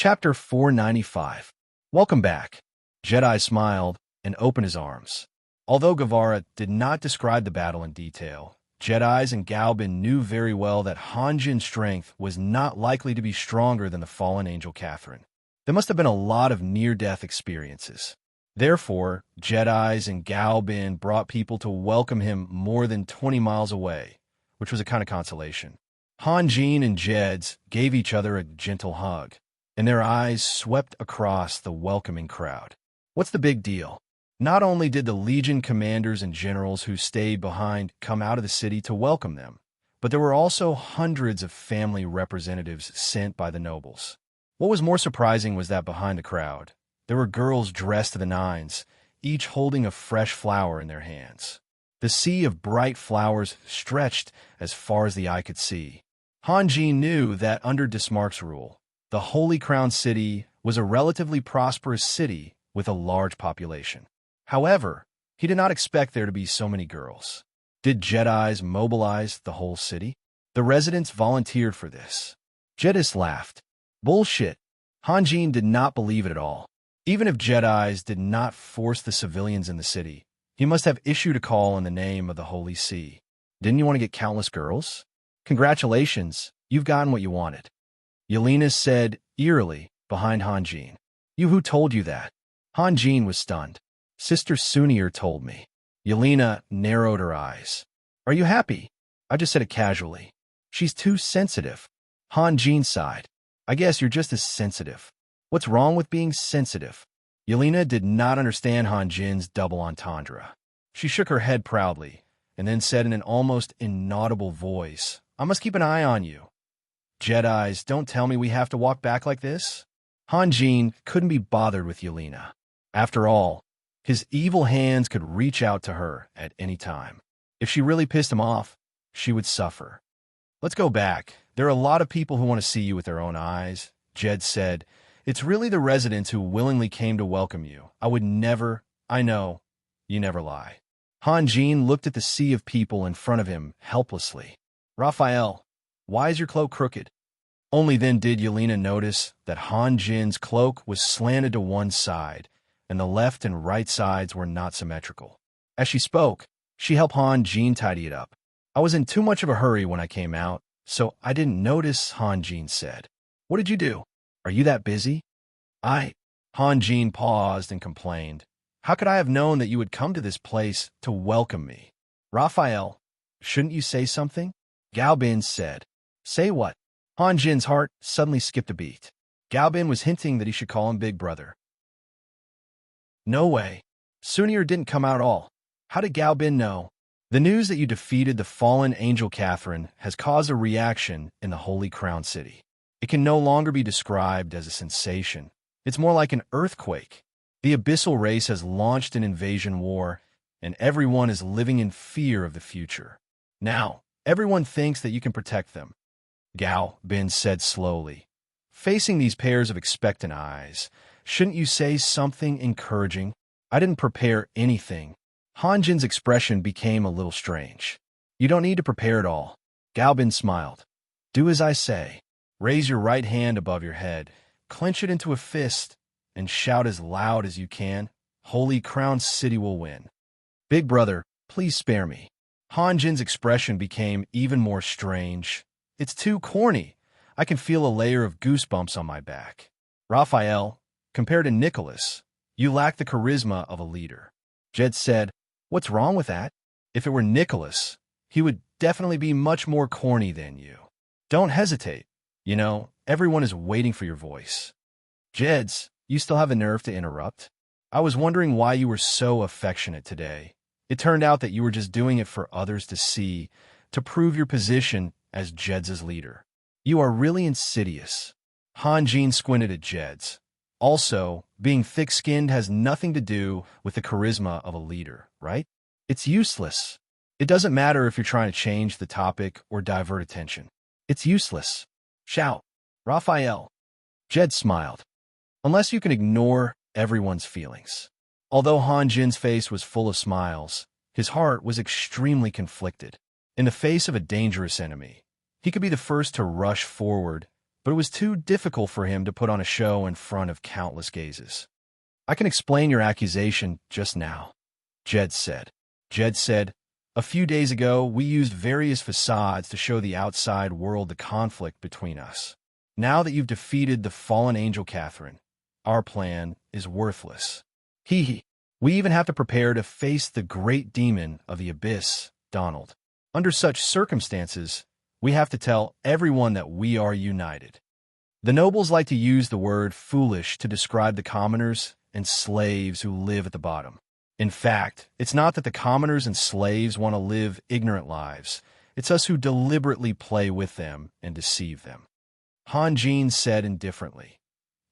Chapter 495. Welcome back. Jedi smiled and opened his arms. Although Guevara did not describe the battle in detail, Jedis and Galbin knew very well that Han Jin's strength was not likely to be stronger than the fallen angel Catherine. There must have been a lot of near-death experiences. Therefore, Jedis and Galbin brought people to welcome him more than 20 miles away, which was a kind of consolation. Han Jin and Jeds gave each other a gentle hug, and their eyes swept across the welcoming crowd. What's the big deal? Not only did the Legion commanders and generals who stayed behind come out of the city to welcome them, but there were also hundreds of family representatives sent by the nobles. What was more surprising was that behind the crowd, there were girls dressed to the nines, each holding a fresh flower in their hands. The sea of bright flowers stretched as far as the eye could see. Han Jin knew that under Dismark's rule, the Holy Crown City was a relatively prosperous city with a large population. However, he did not expect there to be so many girls. Did Jedis mobilize the whole city? The residents volunteered for this. Jedis laughed. Bullshit. Han Jin did not believe it at all. Even if Jedis did not force the civilians in the city, he must have issued a call in the name of the Holy See. Didn't you want to get countless girls? Congratulations, you've gotten what you wanted. Yelena said eerily behind Han Jin. You who told you that? Han Jin was stunned. Sister Sunir told me. Yelena narrowed her eyes. Are you happy? I just said it casually. She's too sensitive. Han Jin sighed. I guess you're just as sensitive. What's wrong with being sensitive? Yelena did not understand Han Jin's double entendre. She shook her head proudly, and then said in an almost inaudible voice, I must keep an eye on you. Jedis, don't tell me we have to walk back like this. Han Jin couldn't be bothered with Yelena. After all, his evil hands could reach out to her at any time. If she really pissed him off, she would suffer. Let's go back. There are a lot of people who want to see you with their own eyes, Jed said. It's really the residents who willingly came to welcome you. I know, you never lie. Han Jin looked at the sea of people in front of him helplessly. Raphael, why is your cloak crooked? Only then did Yelena notice that Han Jin's cloak was slanted to one side, and the left and right sides were not symmetrical. As she spoke, she helped Han Jin tidy it up. I was in too much of a hurry when I came out, so I didn't notice, Han Jin said. What did you do? Are you that busy? Han Jin paused and complained. How could I have known that you would come to this place to welcome me? Raphael, shouldn't you say something? Galbin said. Say what? Han Jin's heart suddenly skipped a beat. Galbin was hinting that he should call him Big Brother. No way. Sunir didn't come out at all. How did Galbin know? The news that you defeated the fallen angel Catherine has caused a reaction in the Holy Crown City. It can no longer be described as a sensation. It's more like an earthquake. The Abyssal race has launched an invasion war, and everyone is living in fear of the future. Now, everyone thinks that you can protect them. Gao Bin said slowly. Facing these pairs of expectant eyes, shouldn't you say something encouraging? I didn't prepare anything. Han Jin's expression became a little strange. You don't need to prepare at all. Gao Bin smiled. Do as I say. Raise your right hand above your head, clench it into a fist, and shout as loud as you can. Holy Crown City will win. Big Brother, please spare me. Han Jin's expression became even more strange. It's too corny. I can feel a layer of goosebumps on my back. Raphael, compared to Nicholas, you lack the charisma of a leader. Jed said, what's wrong with that? If it were Nicholas, he would definitely be much more corny than you. Don't hesitate. You know, everyone is waiting for your voice. Jeds, you still have the nerve to interrupt? I was wondering why you were so affectionate today. It turned out that you were just doing it for others to see, to prove your position as Jeds' leader. You are really insidious. Han Jin squinted at Jeds. Also, being thick-skinned has nothing to do with the charisma of a leader, right? It's useless. It doesn't matter if you're trying to change the topic or divert attention. It's useless. Shout. Raphael. Jed smiled. Unless you can ignore everyone's feelings. Although Han Jin's face was full of smiles, his heart was extremely conflicted. In the face of a dangerous enemy, he could be the first to rush forward, but it was too difficult for him to put on a show in front of countless gazes. "I can explain your accusation just now," Jed said. Jed said, "A few days ago, we used various facades to show the outside world the conflict between us. Now that you've defeated the fallen angel Catherine, our plan is worthless. Hee. We even have to prepare to face the great demon of the abyss, Donald. Under such circumstances, we have to tell everyone that we are united." The nobles like to use the word foolish to describe the commoners and slaves who live at the bottom. In fact, it's not that the commoners and slaves want to live ignorant lives. It's us who deliberately play with them and deceive them. Han Jin said indifferently,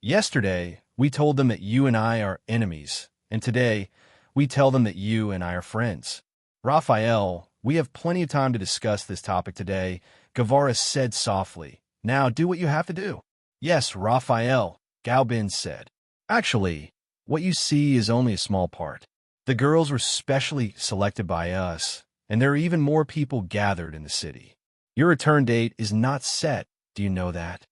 "Yesterday, we told them that you and I are enemies, and today, we tell them that you and I are friends. Raphael, we have plenty of time to discuss this topic today," Guevara said softly. "Now do what you have to do." "Yes, Raphael," Gaobin said. "Actually, what you see is only a small part. The girls were specially selected by us, and there are even more people gathered in the city. Your return date is not set, do you know that?"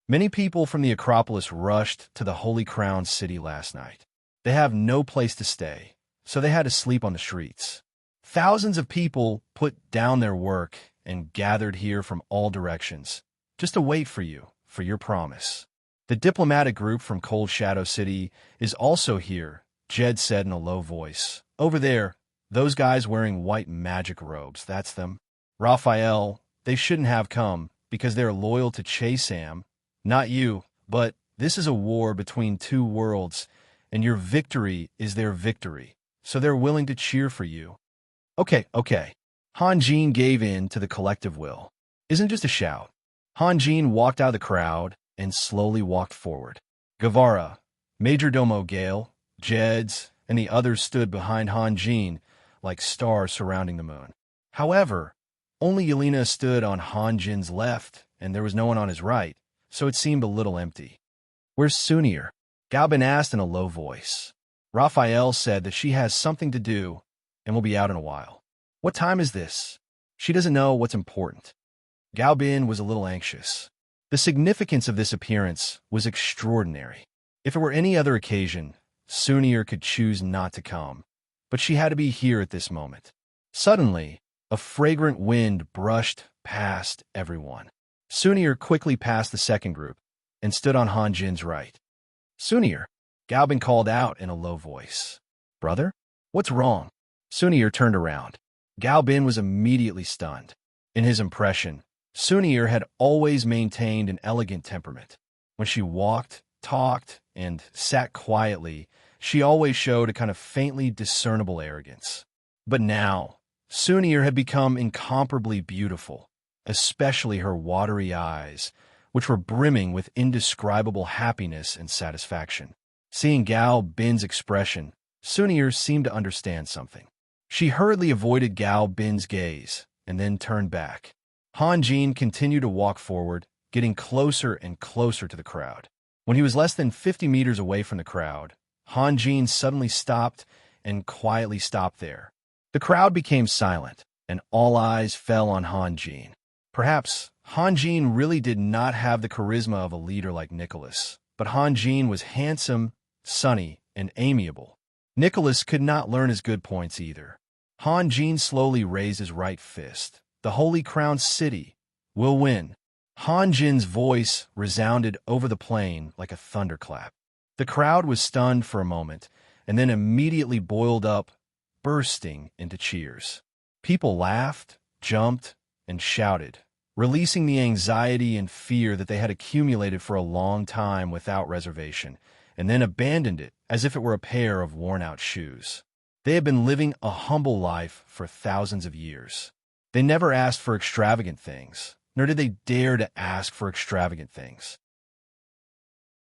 Many people from the Acropolis rushed to the Holy Crown city last night. They have no place to stay, so they had to sleep on the streets. Thousands of people put down their work and gathered here from all directions, just to wait for you, for your promise. "The diplomatic group from Cold Shadow City is also here," Jed said in a low voice. "Over there, those guys wearing white magic robes, that's them. Raphael, they shouldn't have come because they're loyal to Chesam, not you, but this is a war between two worlds, and your victory is their victory, so they're willing to cheer for you." Okay. Han Jin gave in to the collective will. "Isn't just a shout." Han Jin walked out of the crowd and slowly walked forward. Guevara, Majordomo Gale, Jeds, and the others stood behind Han Jin like stars surrounding the moon. However, only Yelena stood on Han Jin's left, and there was no one on his right, so it seemed a little empty. "Where's Sunir?" Gaobin asked in a low voice. Raphael said that she has something to do and will be out in a while. "What time is this?" "She doesn't know what's important." Gaobin was a little anxious. The significance of this appearance was extraordinary. If it were any other occasion, Sunir could choose not to come, but she had to be here at this moment. Suddenly, a fragrant wind brushed past everyone. Sunir quickly passed the second group and stood on Han Jin's right. "Sunir," Gaobin called out in a low voice. "Brother? What's wrong?" Sunir turned around. Gaobin was immediately stunned. In his impression, Sunir had always maintained an elegant temperament. When she walked, talked, and sat quietly, she always showed a kind of faintly discernible arrogance. But now, Sunir had become incomparably beautiful, especially her watery eyes, which were brimming with indescribable happiness and satisfaction. Seeing Gao Bin's expression, Sunir seemed to understand something. She hurriedly avoided Gao Bin's gaze and then turned back. Han Jin continued to walk forward, getting closer and closer to the crowd. When he was less than 50 meters away from the crowd, Han Jin suddenly stopped and quietly stopped there. The crowd became silent, and all eyes fell on Han Jin. Perhaps Han Jin really did not have the charisma of a leader like Nicholas, but Han Jin was handsome, sunny, and amiable. Nicholas could not learn his good points either. Han Jin slowly raised his right fist. "The Holy Crown City will win." Han Jin's voice resounded over the plain like a thunderclap. The crowd was stunned for a moment, and then immediately boiled up, bursting into cheers. People laughed, jumped, and shouted, releasing the anxiety and fear that they had accumulated for a long time without reservation, and then abandoned it as if it were a pair of worn-out shoes. They had been living a humble life for thousands of years. They never asked for extravagant things, nor did they dare to ask for extravagant things.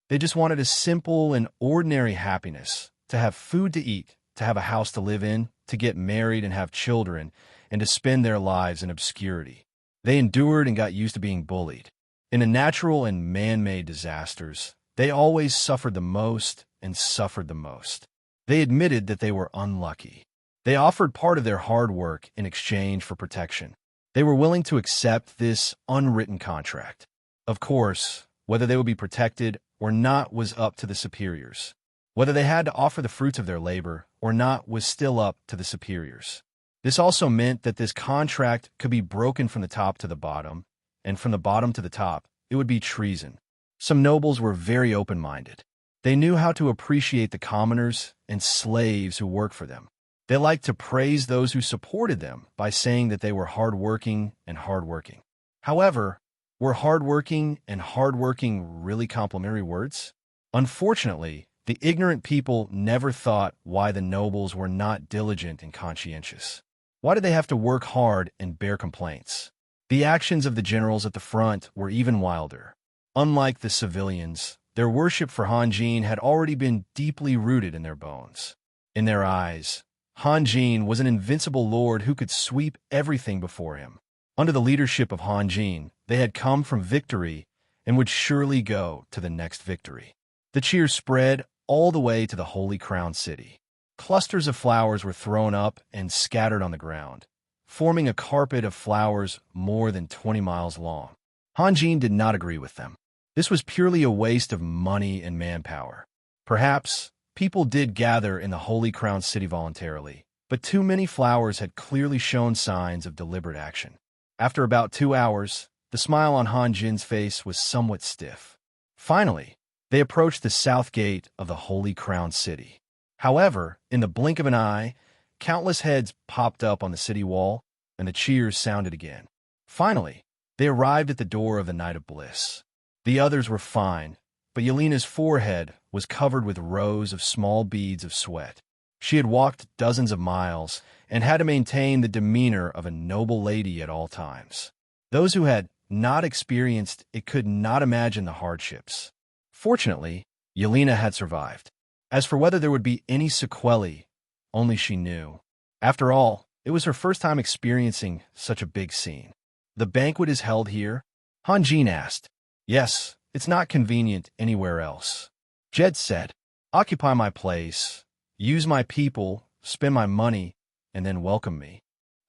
They just wanted a simple and ordinary happiness, to have food to eat, to have a house to live in, to get married and have children, and to spend their lives in obscurity. They endured and got used to being bullied. In the natural and man-made disasters, they always suffered the most and suffered the most. They admitted that they were unlucky. They offered part of their hard work in exchange for protection. They were willing to accept this unwritten contract. Of course, whether they would be protected or not was up to the superiors. Whether they had to offer the fruits of their labor or not was still up to the superiors. This also meant that this contract could be broken from the top to the bottom, and from the bottom to the top, it would be treason. Some nobles were very open-minded. They knew how to appreciate the commoners and slaves who worked for them. They liked to praise those who supported them by saying that they were hardworking and hardworking. However, were hardworking and hardworking really complimentary words? Unfortunately, the ignorant people never thought why the nobles were not diligent and conscientious. Why did they have to work hard and bear complaints? The actions of the generals at the front were even wilder. Unlike the civilians, their worship for Han Jin had already been deeply rooted in their bones. In their eyes, Han Jin was an invincible lord who could sweep everything before him. Under the leadership of Han Jin, they had come from victory and would surely go to the next victory. The cheers spread all the way to the Holy Crown City. Clusters of flowers were thrown up and scattered on the ground, forming a carpet of flowers more than 20 miles long. Han Jin did not agree with them. This was purely a waste of money and manpower. Perhaps people did gather in the Holy Crown City voluntarily, but too many flowers had clearly shown signs of deliberate action. After about 2 hours, the smile on Han Jin's face was somewhat stiff. Finally, they approached the south gate of the Holy Crown City. However, in the blink of an eye, countless heads popped up on the city wall, and the cheers sounded again. Finally, they arrived at the door of the Night of Bliss. The others were fine, but Yelena's forehead was covered with rows of small beads of sweat. She had walked dozens of miles and had to maintain the demeanor of a noble lady at all times. Those who had not experienced it could not imagine the hardships. Fortunately, Yelena had survived. As for whether there would be any sequelae, only she knew. After all, it was her first time experiencing such a big scene. The banquet is held here? Han Jin asked. Yes, it's not convenient anywhere else. Jed said, occupy my place, use my people, spend my money, and then welcome me.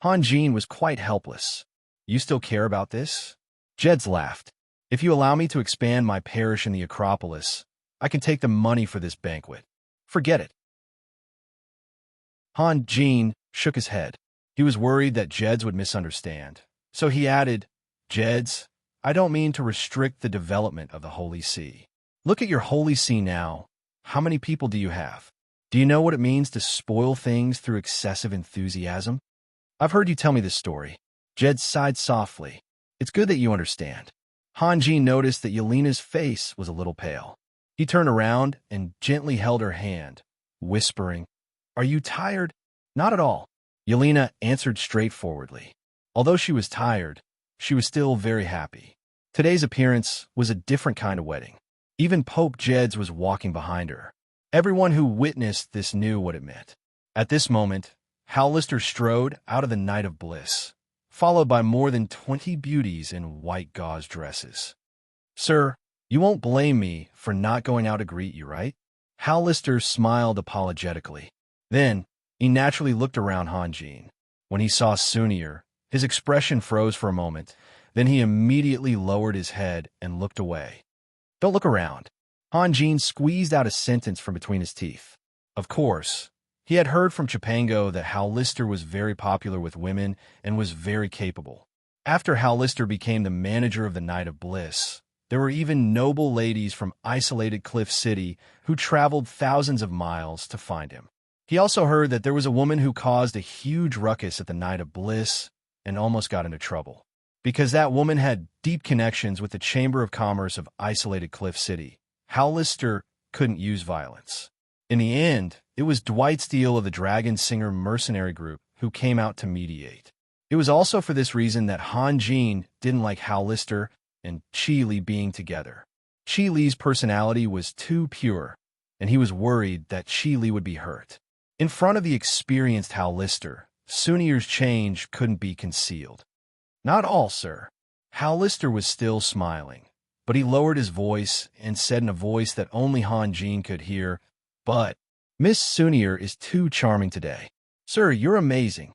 Han Jin was quite helpless. You still care about this? Jed's laughed. If you allow me to expand my parish in the Acropolis, I can take the money for this banquet. Forget it. Han Jin shook his head. He was worried that Jeds would misunderstand. So he added, Jeds, I don't mean to restrict the development of the Holy See. Look at your Holy See now. How many people do you have? Do you know what it means to spoil things through excessive enthusiasm? I've heard you tell me this story. Jed sighed softly. It's good that you understand. Han Jin noticed that Yelena's face was a little pale. He turned around and gently held her hand, whispering, Are you tired? Not at all. Yelena answered straightforwardly. Although she was tired, she was still very happy. Today's appearance was a different kind of wedding. Even Pope Jeds was walking behind her. Everyone who witnessed this knew what it meant. At this moment, Hal Lister strode out of the Night of Bliss, followed by more than 20 beauties in white gauze dresses. Sir, you won't blame me for not going out to greet you, right? Hal Lister smiled apologetically. Then, he naturally looked around Han Jin. When he saw Sunir, his expression froze for a moment. Then he immediately lowered his head and looked away. Don't look around. Han Jin squeezed out a sentence from between his teeth. Of course, he had heard from Chipango that Hal Lister was very popular with women and was very capable. After Hal Lister became the manager of the Night of Bliss, there were even noble ladies from isolated Cliff City who traveled thousands of miles to find him. He also heard that there was a woman who caused a huge ruckus at the Night of Bliss and almost got into trouble. Because that woman had deep connections with the Chamber of Commerce of isolated Cliff City, Hal Lister couldn't use violence. In the end, it was Dwight Steele of the Dragon Singer mercenary group who came out to mediate. It was also for this reason that Han Jin didn't like Hal Lister and Chi Li being together. Chi Li's personality was too pure, and he was worried that Chi Li would be hurt. In front of the experienced Hal Lister, Sunir's change couldn't be concealed. Not all, sir. Hal Lister was still smiling, but he lowered his voice and said in a voice that only Han Jin could hear, But Miss Sunir is too charming today. Sir, you're amazing.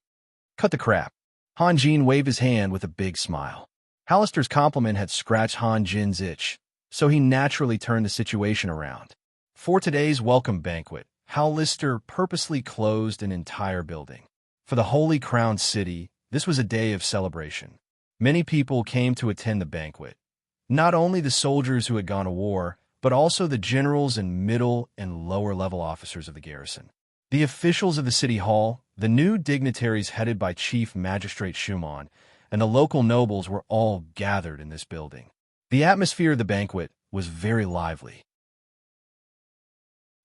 Cut the crap. Han Jin waved his hand with a big smile. Hallister's compliment had scratched Han Jin's itch, so he naturally turned the situation around. For today's welcome banquet, Hallister purposely closed an entire building. For the Holy Crown City, this was a day of celebration. Many people came to attend the banquet. Not only the soldiers who had gone to war, but also the generals and middle and lower-level officers of the garrison. The officials of the city hall, the new dignitaries headed by Chief Magistrate Schumann, and the local nobles were all gathered in this building. The atmosphere of the banquet was very lively.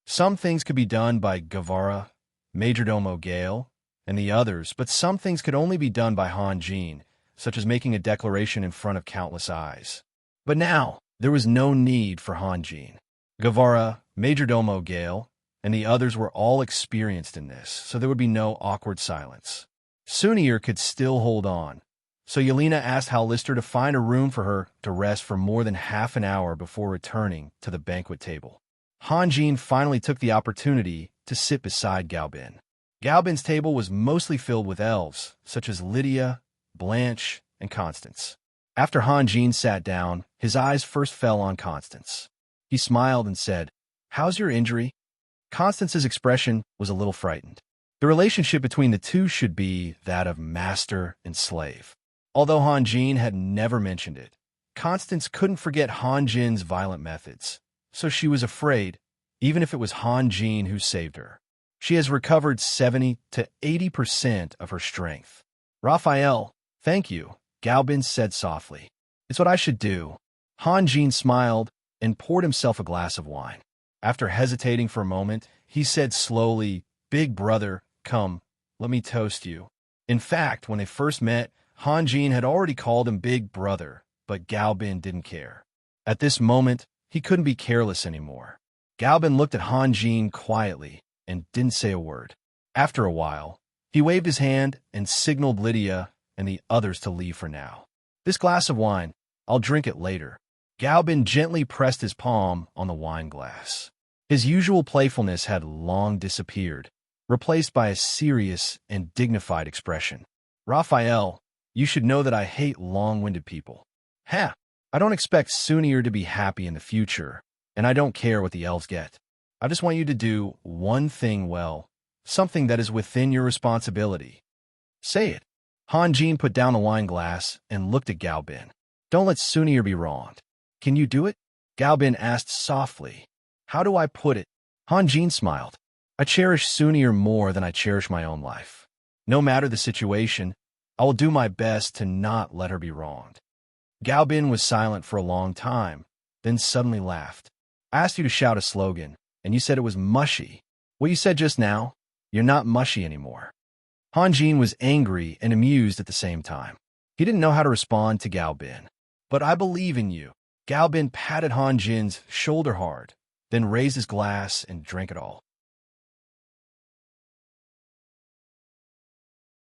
Some things could be done by Guevara, Majordomo Gale, and the others, but some things could only be done by Han Jin, such as making a declaration in front of countless eyes. But now, there was no need for Han Jin. Guevara, Majordomo Gale, and the others were all experienced in this, so there would be no awkward silence. Sunir could still hold on, so Yelena asked Hallister to find a room for her to rest for more than half an hour before returning to the banquet table. Han Jin finally took the opportunity to sit beside Galbin. Galbin's table was mostly filled with elves, such as Lydia, Blanche, and Constance. After Han Jin sat down, his eyes first fell on Constance. He smiled and said, "How's your injury?" Constance's expression was a little frightened. The relationship between the two should be that of master and slave. Although Han Jin had never mentioned it, Constance couldn't forget Han Jin's violent methods, so she was afraid, even if it was Han Jin who saved her. She has recovered 70 to 80% of her strength. "Raphael, thank you," Galbin said softly. "It's what I should do." Han Jin smiled and poured himself a glass of wine. After hesitating for a moment, he said slowly, "Big brother, come, let me toast you." In fact, when they first met, Han Jin had already called him Big Brother, but Galbin didn't care. At this moment, he couldn't be careless anymore. Galbin looked at Han Jin quietly and didn't say a word. After a while, he waved his hand and signaled Lydia and the others to leave for now. "This glass of wine, I'll drink it later." Galbin gently pressed his palm on the wine glass. His usual playfulness had long disappeared, replaced by a serious and dignified expression. "Raphael, you should know that I hate long-winded people." "Ha! I don't expect Sunir to be happy in the future, and I don't care what the elves get. I just want you to do one thing well, something that is within your responsibility." "Say it." Han Jin put down the wine glass and looked at Galbin. "Don't let Sunir be wronged." "Can you do it?" Galbin asked softly. "How do I put it?" Han Jin smiled. "I cherish Sunir more than I cherish my own life. No matter the situation, I will do my best to not let her be wronged." Galbin was silent for a long time, then suddenly laughed. "I asked you to shout a slogan, and you said it was mushy. What you said just now, you're not mushy anymore." Han Jin was angry and amused at the same time. He didn't know how to respond to Galbin. "But I believe in you." Galbin patted Han Jin's shoulder hard, then raised his glass and drank it all.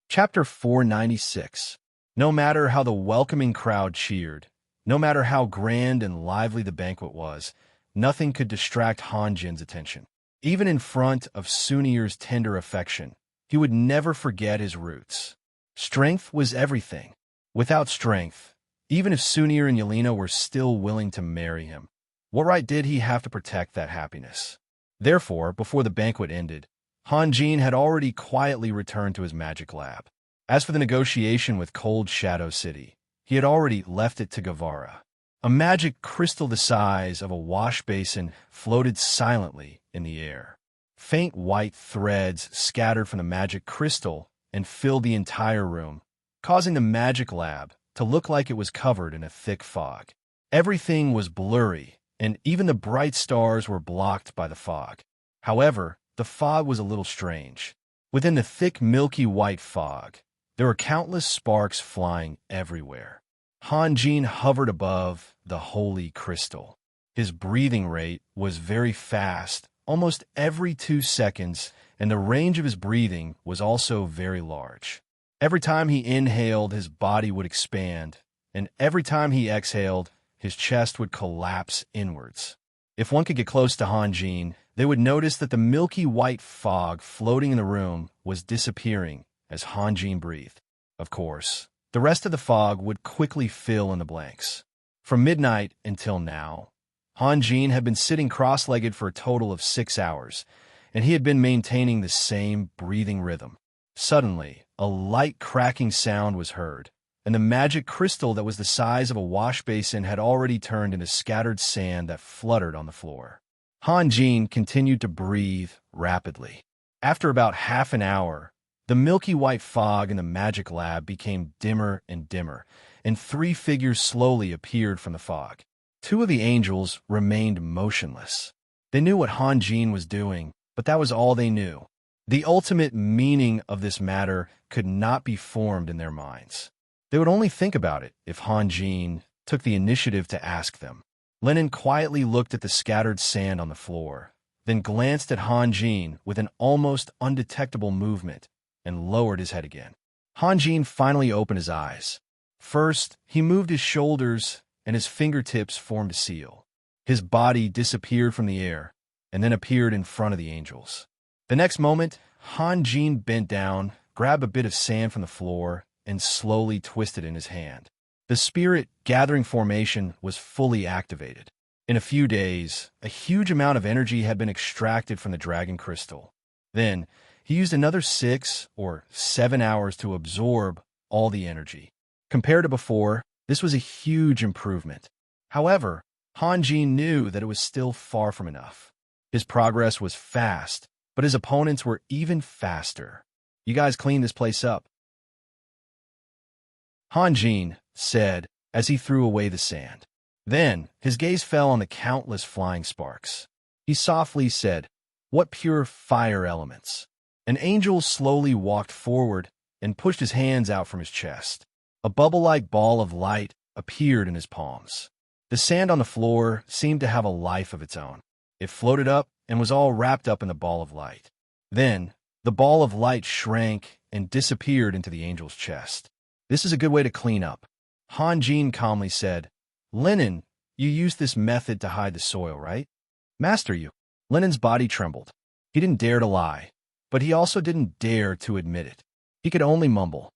Chapter 496. No matter how the welcoming crowd cheered, no matter how grand and lively the banquet was, nothing could distract Han Jin's attention. Even in front of Sunir's tender affection, he would never forget his roots. Strength was everything. Without strength, even if Sunir and Yelena were still willing to marry him, what right did he have to protect that happiness? Therefore, before the banquet ended, Han Jin had already quietly returned to his magic lab. As for the negotiation with Cold Shadow City, he had already left it to Guevara. A magic crystal the size of a wash basin floated silently in the air. Faint white threads scattered from the magic crystal and filled the entire room, causing the magic lab to look like it was covered in a thick fog. Everything was blurry, and even the bright stars were blocked by the fog. However, the fog was a little strange. Within the thick milky white fog, there were countless sparks flying everywhere. Han Jin hovered above the holy crystal. His breathing rate was very fast, almost every 2 seconds, and the range of his breathing was also very large. Every time he inhaled, his body would expand, and every time he exhaled, his chest would collapse inwards. If one could get close to Han Jin, they would notice that the milky white fog floating in the room was disappearing as Han Jin breathed. of course. The rest of the fog would quickly fill in the blanks. From midnight until now, Han Jin had been sitting cross-legged for a total of 6 hours, and he had been maintaining the same breathing rhythm. Suddenly, a light cracking sound was heard, and the magic crystal that was the size of a wash basin had already turned into scattered sand that fluttered on the floor. Han Jin continued to breathe rapidly. After about half an hour, the milky white fog in the magic lab became dimmer and dimmer, and 3 figures slowly appeared from the fog. 2 of the angels remained motionless. They knew what Han Jin was doing, but that was all they knew. The ultimate meaning of this matter could not be formed in their minds. They would only think about it if Han Jin took the initiative to ask them. Lennon quietly looked at the scattered sand on the floor, then glanced at Han Jin with an almost undetectable movement and lowered his head again. Han Jin finally opened his eyes. First, he moved his shoulders and his fingertips formed a seal. His body disappeared from the air and then appeared in front of the angels. The next moment, Han Jin bent down, grabbed a bit of sand from the floor, and slowly twisted in his hand. The spirit-gathering formation was fully activated. In a few days, a huge amount of energy had been extracted from the dragon crystal. Then, he used another 6 or 7 hours to absorb all the energy. Compared to before, this was a huge improvement. However, Han Jin knew that it was still far from enough. His progress was fast, but his opponents were even faster. "You guys clean this place up," Han Jin said as he threw away the sand. Then, his gaze fell on the countless flying sparks. He softly said, "What pure fire elements." An angel slowly walked forward and pushed his hands out from his chest. A bubble-like ball of light appeared in his palms. The sand on the floor seemed to have a life of its own. It floated up and was all wrapped up in the ball of light. Then, the ball of light shrank and disappeared into the angel's chest. "This is a good way to clean up," Han Jin calmly said. "Lennon, you used this method to hide the soil, right?" "Master, you." Lennon's body trembled. He didn't dare to lie, but he also didn't dare to admit it. He could only mumble,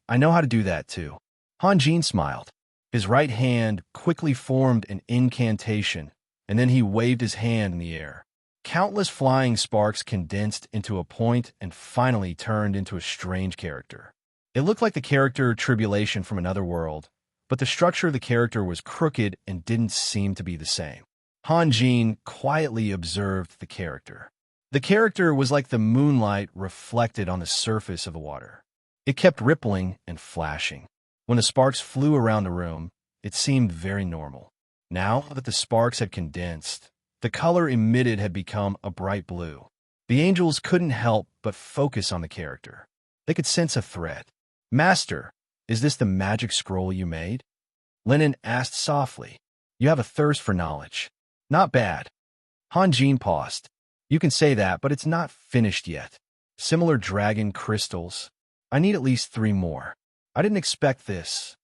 I know how to do that too." Han Jin smiled. His right hand quickly formed an incantation, and then he waved his hand in the air. Countless flying sparks condensed into a point and finally turned into a strange character. It looked like the character Tribulation from another world, but the structure of the character was crooked and didn't seem to be the same. Han Jin quietly observed the character. The character was like the moonlight reflected on the surface of the water. It kept rippling and flashing. When the sparks flew around the room, it seemed very normal. Now that the sparks had condensed, the color emitted had become a bright blue. The angels couldn't help but focus on the character. They could sense a threat. "Master, is this the magic scroll you made?" Lennon asked softly. "You have a thirst for knowledge." "Not bad." Han Jin paused. "You can say that, but it's not finished yet. Similar dragon crystals. I need at least 3 more. I didn't expect this."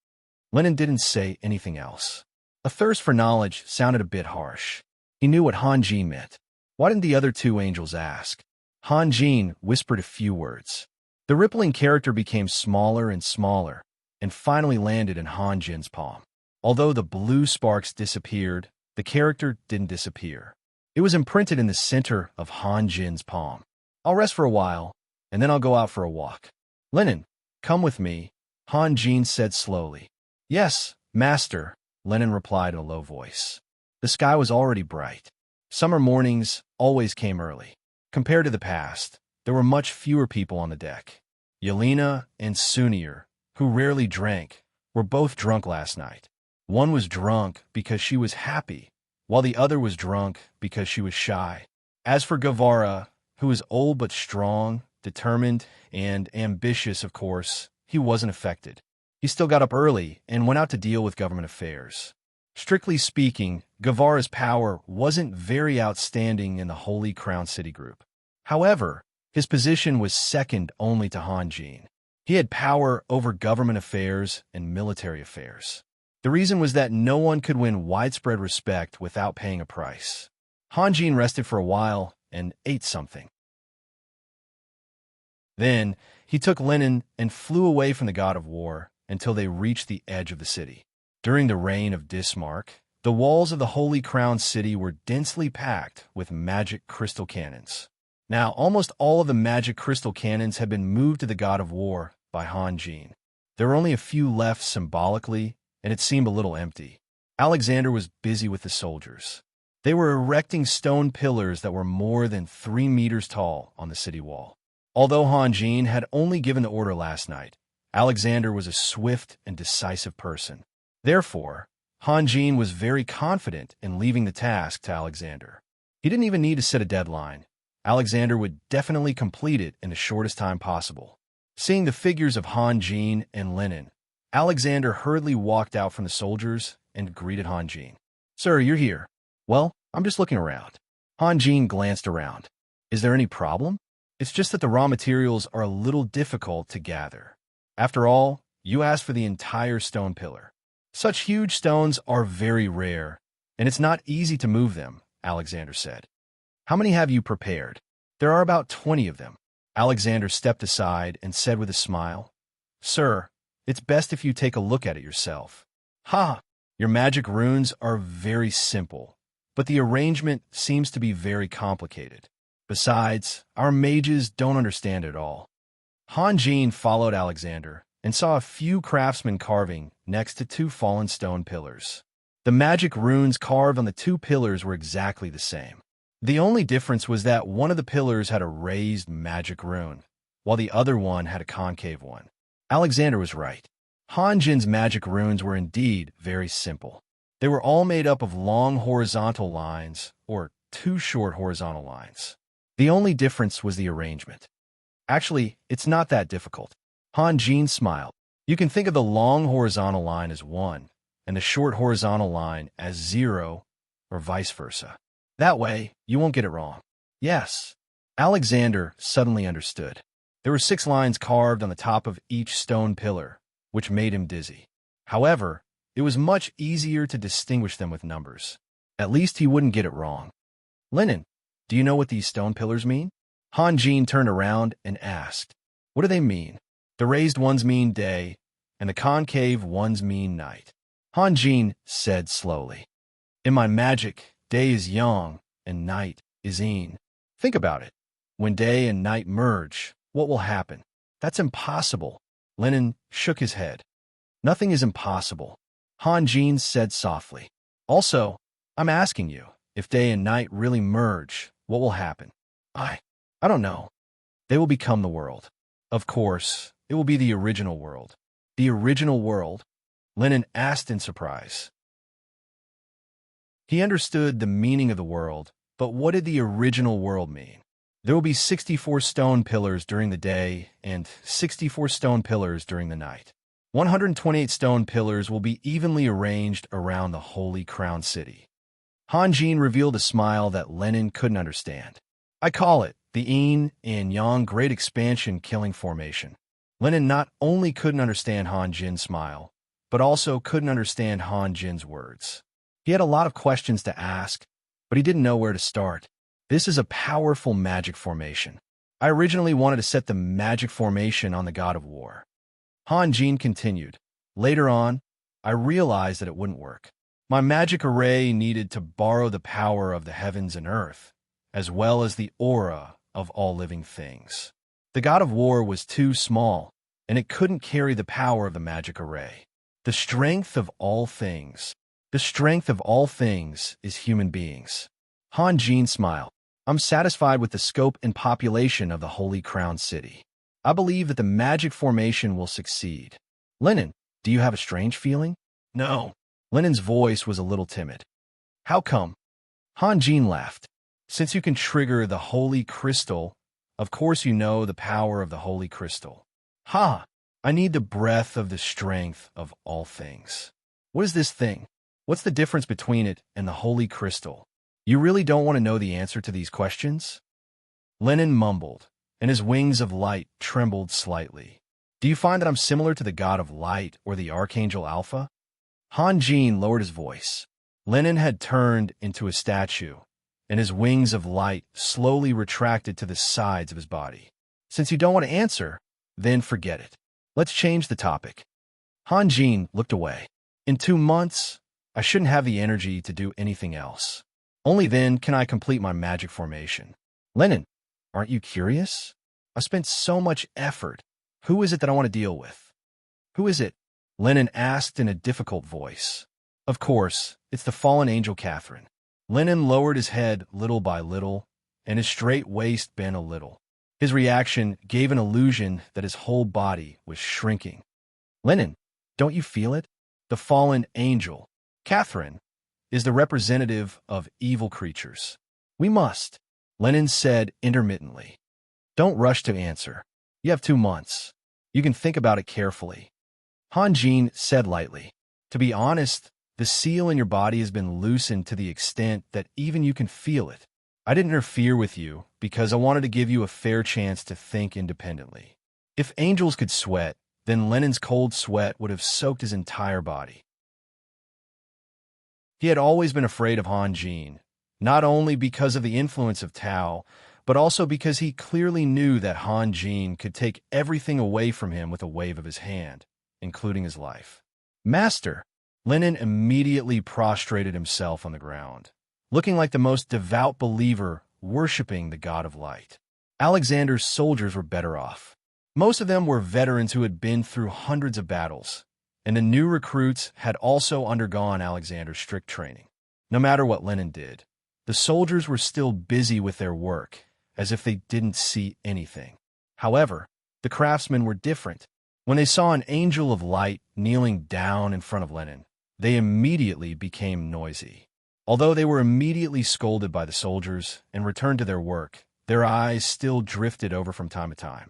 Lennon didn't say anything else. A thirst for knowledge sounded a bit harsh. He knew what Han Jin meant. Why didn't the other 2 angels ask? Han Jin whispered a few words. The rippling character became smaller and smaller, and finally landed in Han Jin's palm. Although the blue sparks disappeared, the character didn't disappear. It was imprinted in the center of Han Jin's palm. "I'll rest for a while, and then I'll go out for a walk." "Lennon, come with me," Han Jin said slowly. "Yes, Master," Lennon replied in a low voice. The sky was already bright. Summer mornings always came early. Compared to the past, there were much fewer people on the deck. Yelena and Sunir, who rarely drank, were both drunk last night. One was drunk because she was happy, while the other was drunk because she was shy. As for Guevara, who was old but strong, determined, and ambitious, of course, he wasn't affected. He still got up early and went out to deal with government affairs. Strictly speaking, Guevara's power wasn't very outstanding in the Holy Crown City group. However, his position was second only to Han Jin. He had power over government affairs and military affairs. The reason was that no one could win widespread respect without paying a price. Han Jin rested for a while and ate something. Then, He took Linen and flew away from the god of war until they reached the edge of the city. During the reign of Dismark, the walls of the Holy Crown City were densely packed with magic crystal cannons. Now, almost all of the magic crystal cannons had been moved to the god of war by Han Jin. There were only a few left symbolically, and it seemed a little empty. Alexander was busy with the soldiers. They were erecting stone pillars that were more than 3 meters tall on the city wall. Although Han Jin had only given the order last night, Alexander was a swift and decisive person. Therefore, Han Jin was very confident in leaving the task to Alexander. He didn't even need to set a deadline. Alexander would definitely complete it in the shortest time possible. Seeing the figures of Han Jin and Linen, Alexander hurriedly walked out from the soldiers and greeted Han Jin. "Sir, you're here." "Well, I'm just looking around." Han Jin glanced around. "Is there any problem?" "It's just that the raw materials are a little difficult to gather. After all, you asked for the entire stone pillar. Such huge stones are very rare, and it's not easy to move them," Alexander said. "How many have you prepared?" "There are about 20 of them." Alexander stepped aside and said with a smile, "Sir, it's best if you take a look at it yourself." "Ha! Your magic runes are very simple, but the arrangement seems to be very complicated. Besides, our mages don't understand it all." Han Jin followed Alexander and saw a few craftsmen carving next to 2 fallen stone pillars. The magic runes carved on the 2 pillars were exactly the same. The only difference was that one of the pillars had a raised magic rune, while the other one had a concave one. Alexander was right. Han Jin's magic runes were indeed very simple. They were all made up of long horizontal lines or 2 short horizontal lines. The only difference was the arrangement. Actually, it's not that difficult. Han Jin smiled. You can think of the long horizontal line as 1 and the short horizontal line as 0 or vice versa. That way, you won't get it wrong. Yes. Alexander suddenly understood. There were 6 lines carved on the top of each stone pillar, which made him dizzy. However, it was much easier to distinguish them with numbers. At least he wouldn't get it wrong. "Linen, do you know what these stone pillars mean?" Han Jin turned around and asked. "What do they mean?" "The raised ones mean day, and the concave ones mean night," Han Jin said slowly. "In my magic, day is yang, and night is yin. Think about it. When day and night merge, what will happen?" "That's impossible." Linen shook his head. "Nothing is impossible," Han Jin said softly. "Also, I'm asking you, if day and night really merge, what will happen?" I don't know. They will become the world. Of course, it will be the original world." "The original world?" Linen asked in surprise. He understood the meaning of the world, but what did the original world mean? "There will be 64 stone pillars during the day and 64 stone pillars during the night. 128 stone pillars will be evenly arranged around the Holy Crown City." Han Jin revealed a smile that Linen couldn't understand. "I call it the yin and yang great expansion killing formation." Linen not only couldn't understand Han Jin's smile, but also couldn't understand Han Jin's words. He had a lot of questions to ask, but he didn't know where to start. "This is a powerful magic formation. I originally wanted to set the magic formation on the god of war." Han Jin continued. "Later on, I realized that it wouldn't work. My magic array needed to borrow the power of the heavens and earth, as well as the aura of all living things. The god of war was too small, and it couldn't carry the power of the magic array. The strength of all things. The strength of all things is human beings." Han Jin smiled. "I'm satisfied with the scope and population of the Holy Crown City. I believe that the magic formation will succeed." "Linen, do you have a strange feeling?" "No." Linen's voice was a little timid. "How come?" Han Jin laughed. "Since you can trigger the holy crystal, of course you know the power of the holy crystal." "Ha! I need the breath of the strength of all things." "What is this thing? What's the difference between it and the holy crystal?" "You really don't want to know the answer to these questions?" Linen mumbled, and his wings of light trembled slightly. "Do you find that I'm similar to the god of light or the archangel Alpha?" Han Jin lowered his voice. Linen had turned into a statue, and his wings of light slowly retracted to the sides of his body. "Since you don't want to answer, then forget it. Let's change the topic. Han Jin looked away. In 2 months, I shouldn't have the energy to do anything else. Only then can I complete my magic formation. Lennon, aren't you curious? I spent so much effort. Who is it that I want to deal with? Who is it? Lennon asked in a difficult voice. Of course, it's the fallen angel Catherine. Lennon lowered his head little by little, and his straight waist bent a little. His reaction gave an illusion that his whole body was shrinking. Lennon, don't you feel it? The fallen angel, Catherine, is the representative of evil creatures. We must, Lennon said intermittently. Don't rush to answer. You have 2 months. You can think about it carefully. Han Jin said lightly. To be honest, the seal in your body has been loosened to the extent that even you can feel it. I didn't interfere with you because I wanted to give you a fair chance to think independently. If angels could sweat, then Lennon's cold sweat would have soaked his entire body. He had always been afraid of Han Jin, not only because of the influence of Tao, but also because he clearly knew that Han Jin could take everything away from him with a wave of his hand, including his life. Master, Lennon immediately prostrated himself on the ground, looking like the most devout believer worshipping the god of light. Alexander's soldiers were better off. Most of them were veterans who had been through hundreds of battles, and the new recruits had also undergone Alexander's strict training. No matter what Lennon did, the soldiers were still busy with their work, as if they didn't see anything. However, the craftsmen were different. When they saw an angel of light kneeling down in front of Lennon, they immediately became noisy. Although they were immediately scolded by the soldiers and returned to their work, their eyes still drifted over from time to time.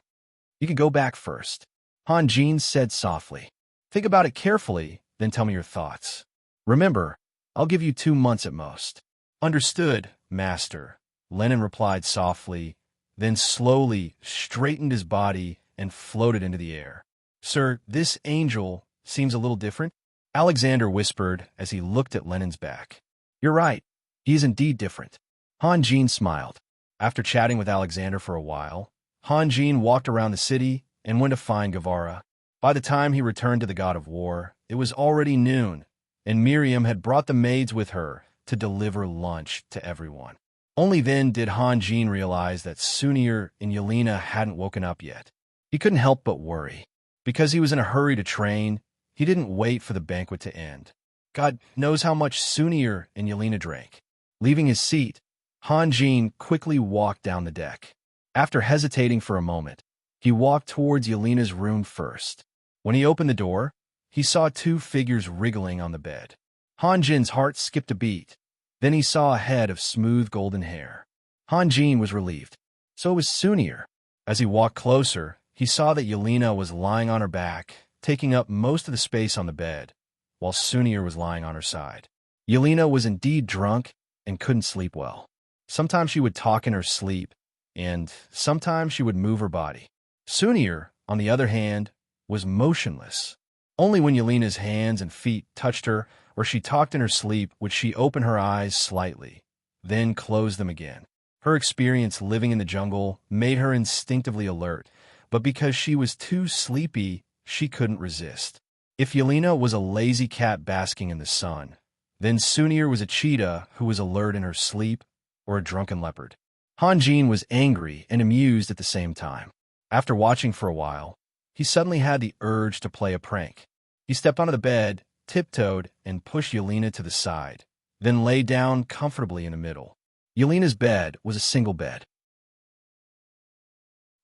You can go back first, Han Jin said softly. Think about it carefully, then tell me your thoughts. Remember, I'll give you 2 months at most. Understood, Master, Lennon replied softly, then slowly straightened his body and floated into the air. Sir, this angel seems a little different, Alexander whispered as he looked at Lennon's back. You're right, he is indeed different. Han Jin smiled. After chatting with Alexander for a while, Han Jin walked around the city and went to find Guevara. By the time he returned to the god of war, it was already noon, and Miriam had brought the maids with her to deliver lunch to everyone. Only then did Han Jin realize that Sunir and Yelena hadn't woken up yet. He couldn't help but worry. Because he was in a hurry to train, he didn't wait for the banquet to end. God knows how much Sunir and Yelena drank. Leaving his seat, Han Jin quickly walked down the deck. After hesitating for a moment, he walked towards Yelena's room first. When he opened the door, he saw 2 figures wriggling on the bed. Han Jin's heart skipped a beat. Then he saw a head of smooth golden hair. Han Jin was relieved. So it was Sunir. As he walked closer, he saw that Yelena was lying on her back, taking up most of the space on the bed, while Sunir was lying on her side. Yelena was indeed drunk and couldn't sleep well. Sometimes she would talk in her sleep, and sometimes she would move her body. Sunir, on the other hand, was motionless. Only when Yelena's hands and feet touched her or she talked in her sleep would she open her eyes slightly, then close them again. Her experience living in the jungle made her instinctively alert, but because she was too sleepy, she couldn't resist. If Yelena was a lazy cat basking in the sun, then Sunir was a cheetah who was alert in her sleep, or a drunken leopard. Han Jin was angry and amused at the same time. After watching for a while, he suddenly had the urge to play a prank. He stepped onto the bed, tiptoed, and pushed Yelena to the side, then lay down comfortably in the middle. Yelena's bed was a single bed.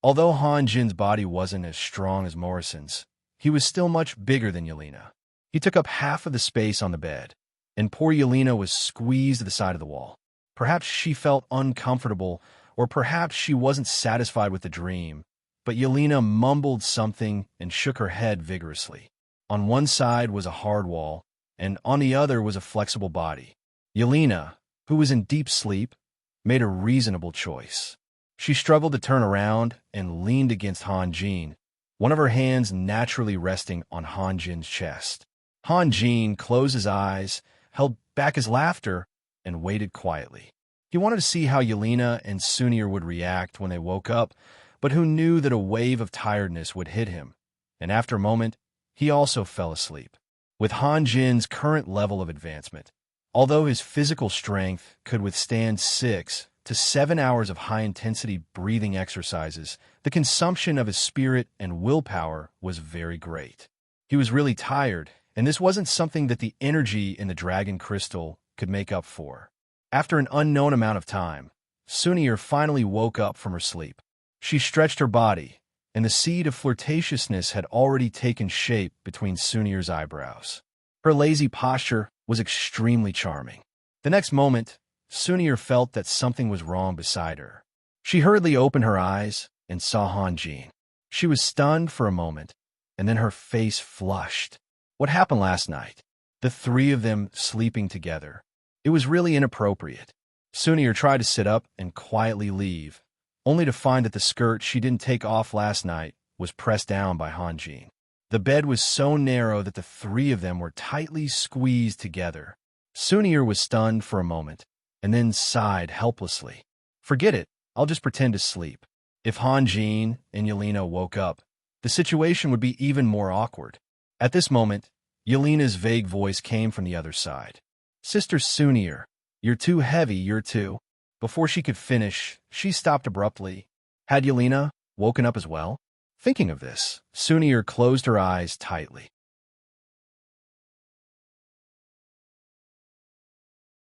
Although Han Jin's body wasn't as strong as Morrison's, he was still much bigger than Yelena. He took up half of the space on the bed, and poor Yelena was squeezed to the side of the wall. Perhaps she felt uncomfortable, or perhaps she wasn't satisfied with the dream, but Yelena mumbled something and shook her head vigorously. On one side was a hard wall, and on the other was a flexible body. Yelena, who was in deep sleep, made a reasonable choice. She struggled to turn around and leaned against Han Jin, one of her hands naturally resting on Han Jin's chest. Han Jin closed his eyes, held back his laughter, and waited quietly. He wanted to see how Yelena and Sunir would react when they woke up, but who knew that a wave of tiredness would hit him, and after a moment, he also fell asleep. With Han Jin's current level of advancement, although his physical strength could withstand 6 to 7 hours of high-intensity breathing exercises, the consumption of his spirit and willpower was very great. He was really tired, and this wasn't something that the energy in the dragon crystal could make up for. After an unknown amount of time, Sunir finally woke up from her sleep. She stretched her body, and the seed of flirtatiousness had already taken shape between Sunir's eyebrows. Her lazy posture was extremely charming. The next moment, Sunir felt that something was wrong beside her. She hurriedly opened her eyes and saw Han Jin. She was stunned for a moment, and then her face flushed. What happened last night? The three of them sleeping together. It was really inappropriate. Sunir tried to sit up and quietly leave, only to find that the skirt she didn't take off last night was pressed down by Han Jin. The bed was so narrow that the three of them were tightly squeezed together. Sunir was stunned for a moment, and then sighed helplessly. Forget it, I'll just pretend to sleep. If Han Jin and Yelena woke up, the situation would be even more awkward. At this moment, Yelena's vague voice came from the other side. Sister Sunir, you're too heavy, you're too. Before she could finish, she stopped abruptly. Had Yelena woken up as well? Thinking of this, Sunir closed her eyes tightly.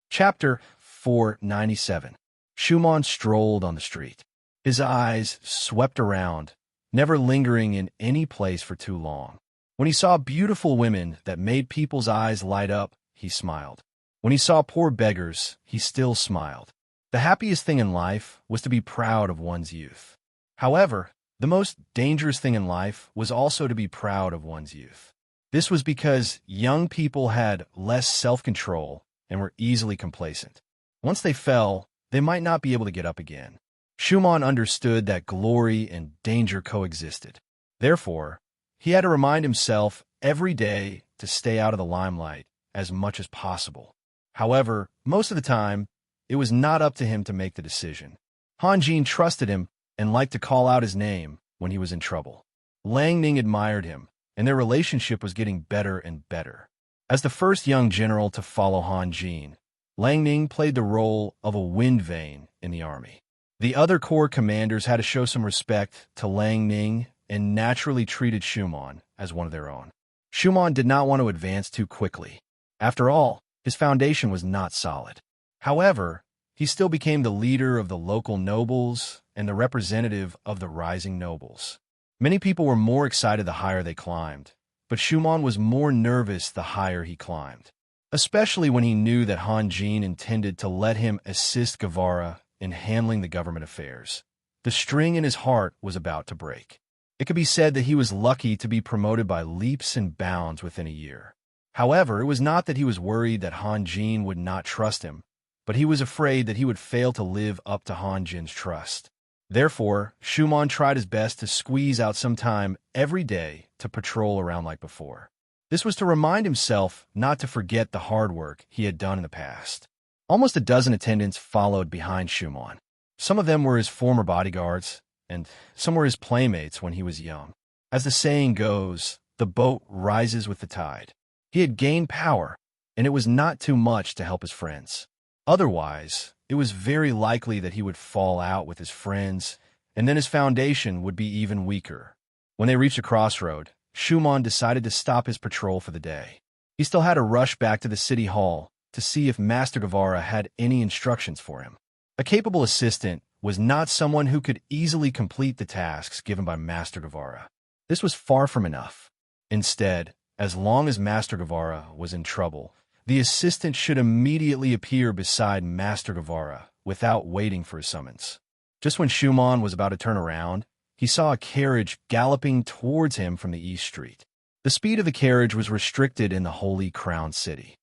Chapter 497. Shumon strolled on the street. His eyes swept around, never lingering in any place for too long. When he saw beautiful women that made people's eyes light up, he smiled. When he saw poor beggars, he still smiled. The happiest thing in life was to be proud of one's youth. However, the most dangerous thing in life was also to be proud of one's youth. This was because young people had less self-control and were easily complacent. Once they fell, they might not be able to get up again. Shumon understood that glory and danger coexisted. Therefore, he had to remind himself every day to stay out of the limelight as much as possible. However, most of the time, it was not up to him to make the decision. Han Jin trusted him and liked to call out his name when he was in trouble. Lang Ning admired him, and their relationship was getting better and better. As the first young general to follow Han Jin, Lang Ning played the role of a wind vane in the army. The other corps commanders had to show some respect to Lang Ning and naturally treated Shumon as one of their own. Shumon did not want to advance too quickly. After all, his foundation was not solid. However, he still became the leader of the local nobles and the representative of the rising nobles. Many people were more excited the higher they climbed, but Shumon was more nervous the higher he climbed, especially when he knew that Han Jin intended to let him assist Guevara in handling the government affairs. The string in his heart was about to break. It could be said that he was lucky to be promoted by leaps and bounds within a year. However, it was not that he was worried that Han Jin would not trust him, but he was afraid that he would fail to live up to Han Jin's trust. Therefore, Shumon tried his best to squeeze out some time every day to patrol around like before. This was to remind himself not to forget the hard work he had done in the past. Almost a dozen attendants followed behind Shumon. Some of them were his former bodyguards, and some were his playmates when he was young. As the saying goes, the boat rises with the tide. He had gained power, and it was not too much to help his friends. Otherwise, it was very likely that he would fall out with his friends, and then his foundation would be even weaker. When they reached a crossroad, Shumon decided to stop his patrol for the day. He still had to rush back to the city hall to see if Master Guevara had any instructions for him. A capable assistant was not someone who could easily complete the tasks given by Master Guevara. This was far from enough. Instead, as long as Master Guevara was in trouble, the assistant should immediately appear beside Master Guevara without waiting for his summons. Just when Shumon was about to turn around, he saw a carriage galloping towards him from the East Street. The speed of the carriage was restricted in the Holy Crown City.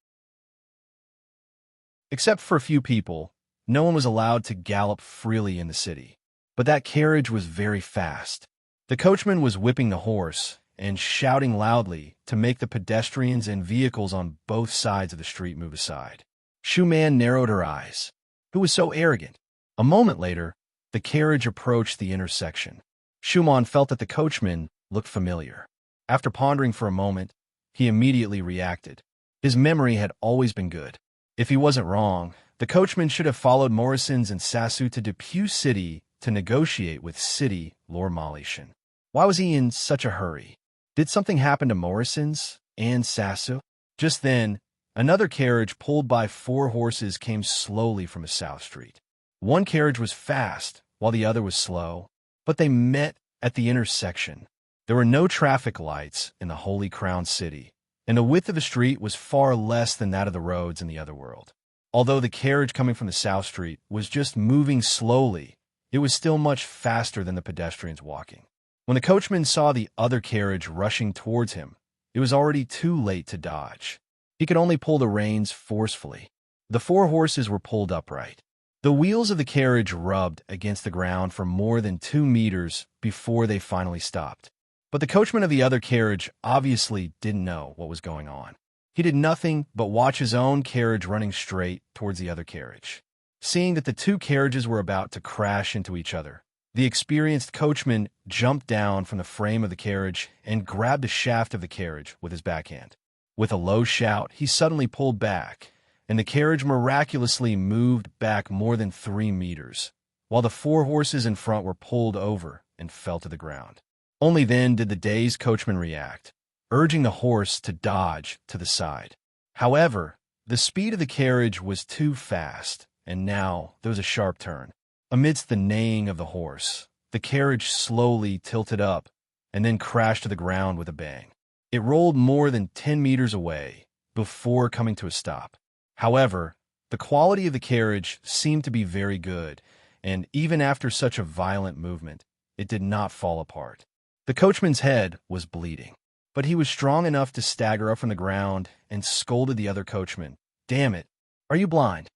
Except for a few people, no one was allowed to gallop freely in the city. But that carriage was very fast. The coachman was whipping the horse and shouting loudly to make the pedestrians and vehicles on both sides of the street move aside. Shumon narrowed her eyes. Who was so arrogant? A moment later, the carriage approached the intersection. Schumann felt that the coachman looked familiar. After pondering for a moment, he immediately reacted. His memory had always been good. If he wasn't wrong, the coachman should have followed Morrison's and Sassu to Depew City to negotiate with City Lord Molishan. Why was he in such a hurry? Did something happen to Morrison's and Sassu? Just then, another carriage pulled by 4 horses came slowly from a south street. One carriage was fast, while the other was slow, but they met at the intersection. There were no traffic lights in the Holy Crown City, and the width of the street was far less than that of the roads in the other world. Although the carriage coming from the south street was just moving slowly, it was still much faster than the pedestrians walking. When the coachman saw the other carriage rushing towards him, it was already too late to dodge. He could only pull the reins forcefully. The 4 horses were pulled upright. The wheels of the carriage rubbed against the ground for more than 2 meters before they finally stopped. But the coachman of the other carriage obviously didn't know what was going on. He did nothing but watch his own carriage running straight towards the other carriage. Seeing that the 2 carriages were about to crash into each other, the experienced coachman jumped down from the frame of the carriage and grabbed the shaft of the carriage with his backhand. With a low shout, he suddenly pulled back, and the carriage miraculously moved back more than 3 meters, while the 4 horses in front were pulled over and fell to the ground. Only then did the dazed coachman react, urging the horse to dodge to the side. However, the speed of the carriage was too fast, and now there was a sharp turn. Amidst the neighing of the horse, the carriage slowly tilted up and then crashed to the ground with a bang. It rolled more than 10 meters away before coming to a stop. However, the quality of the carriage seemed to be very good, and even after such a violent movement, it did not fall apart. The coachman's head was bleeding, but he was strong enough to stagger up from the ground and scolded the other coachman. "Damn it! Are you blind?"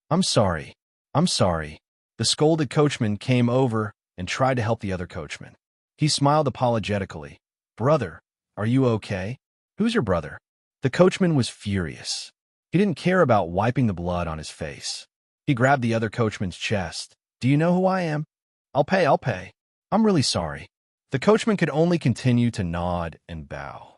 I'm sorry. The scolded coachman came over and tried to help the other coachman. He smiled apologetically. "Brother, are you okay? Who's your brother?" The coachman was furious. He didn't care about wiping the blood on his face. He grabbed the other coachman's chest. "Do you know who I am?" I'll pay. I'm really sorry." The coachman could only continue to nod and bow.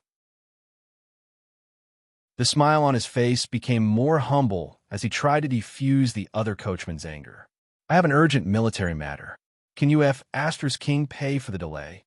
The smile on his face became more humble as he tried to defuse the other coachman's anger. "I have an urgent military matter. Can you *King pay for the delay?"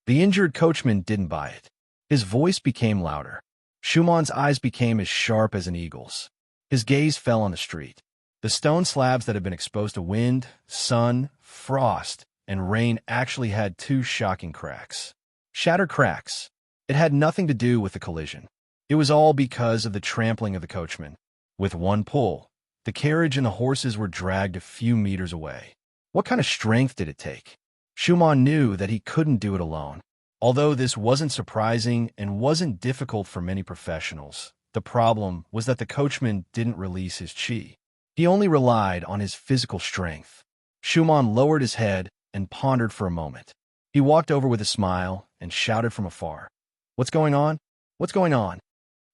The injured coachman didn't buy it. His voice became louder. Schumann's eyes became as sharp as an eagle's. His gaze fell on the street. The stone slabs that had been exposed to wind, sun, frost, and rain actually had 2 shocking cracks. Shattered cracks. It had nothing to do with the collision. It was all because of the trampling of the coachman. With one pull, the carriage and the horses were dragged a few meters away. What kind of strength did it take? Schumann knew that he couldn't do it alone. Although this wasn't surprising and wasn't difficult for many professionals, the problem was that the coachman didn't release his chi. He only relied on his physical strength. Schumann lowered his head and pondered for a moment. He walked over with a smile and shouted from afar, "What's going on? What's going on?"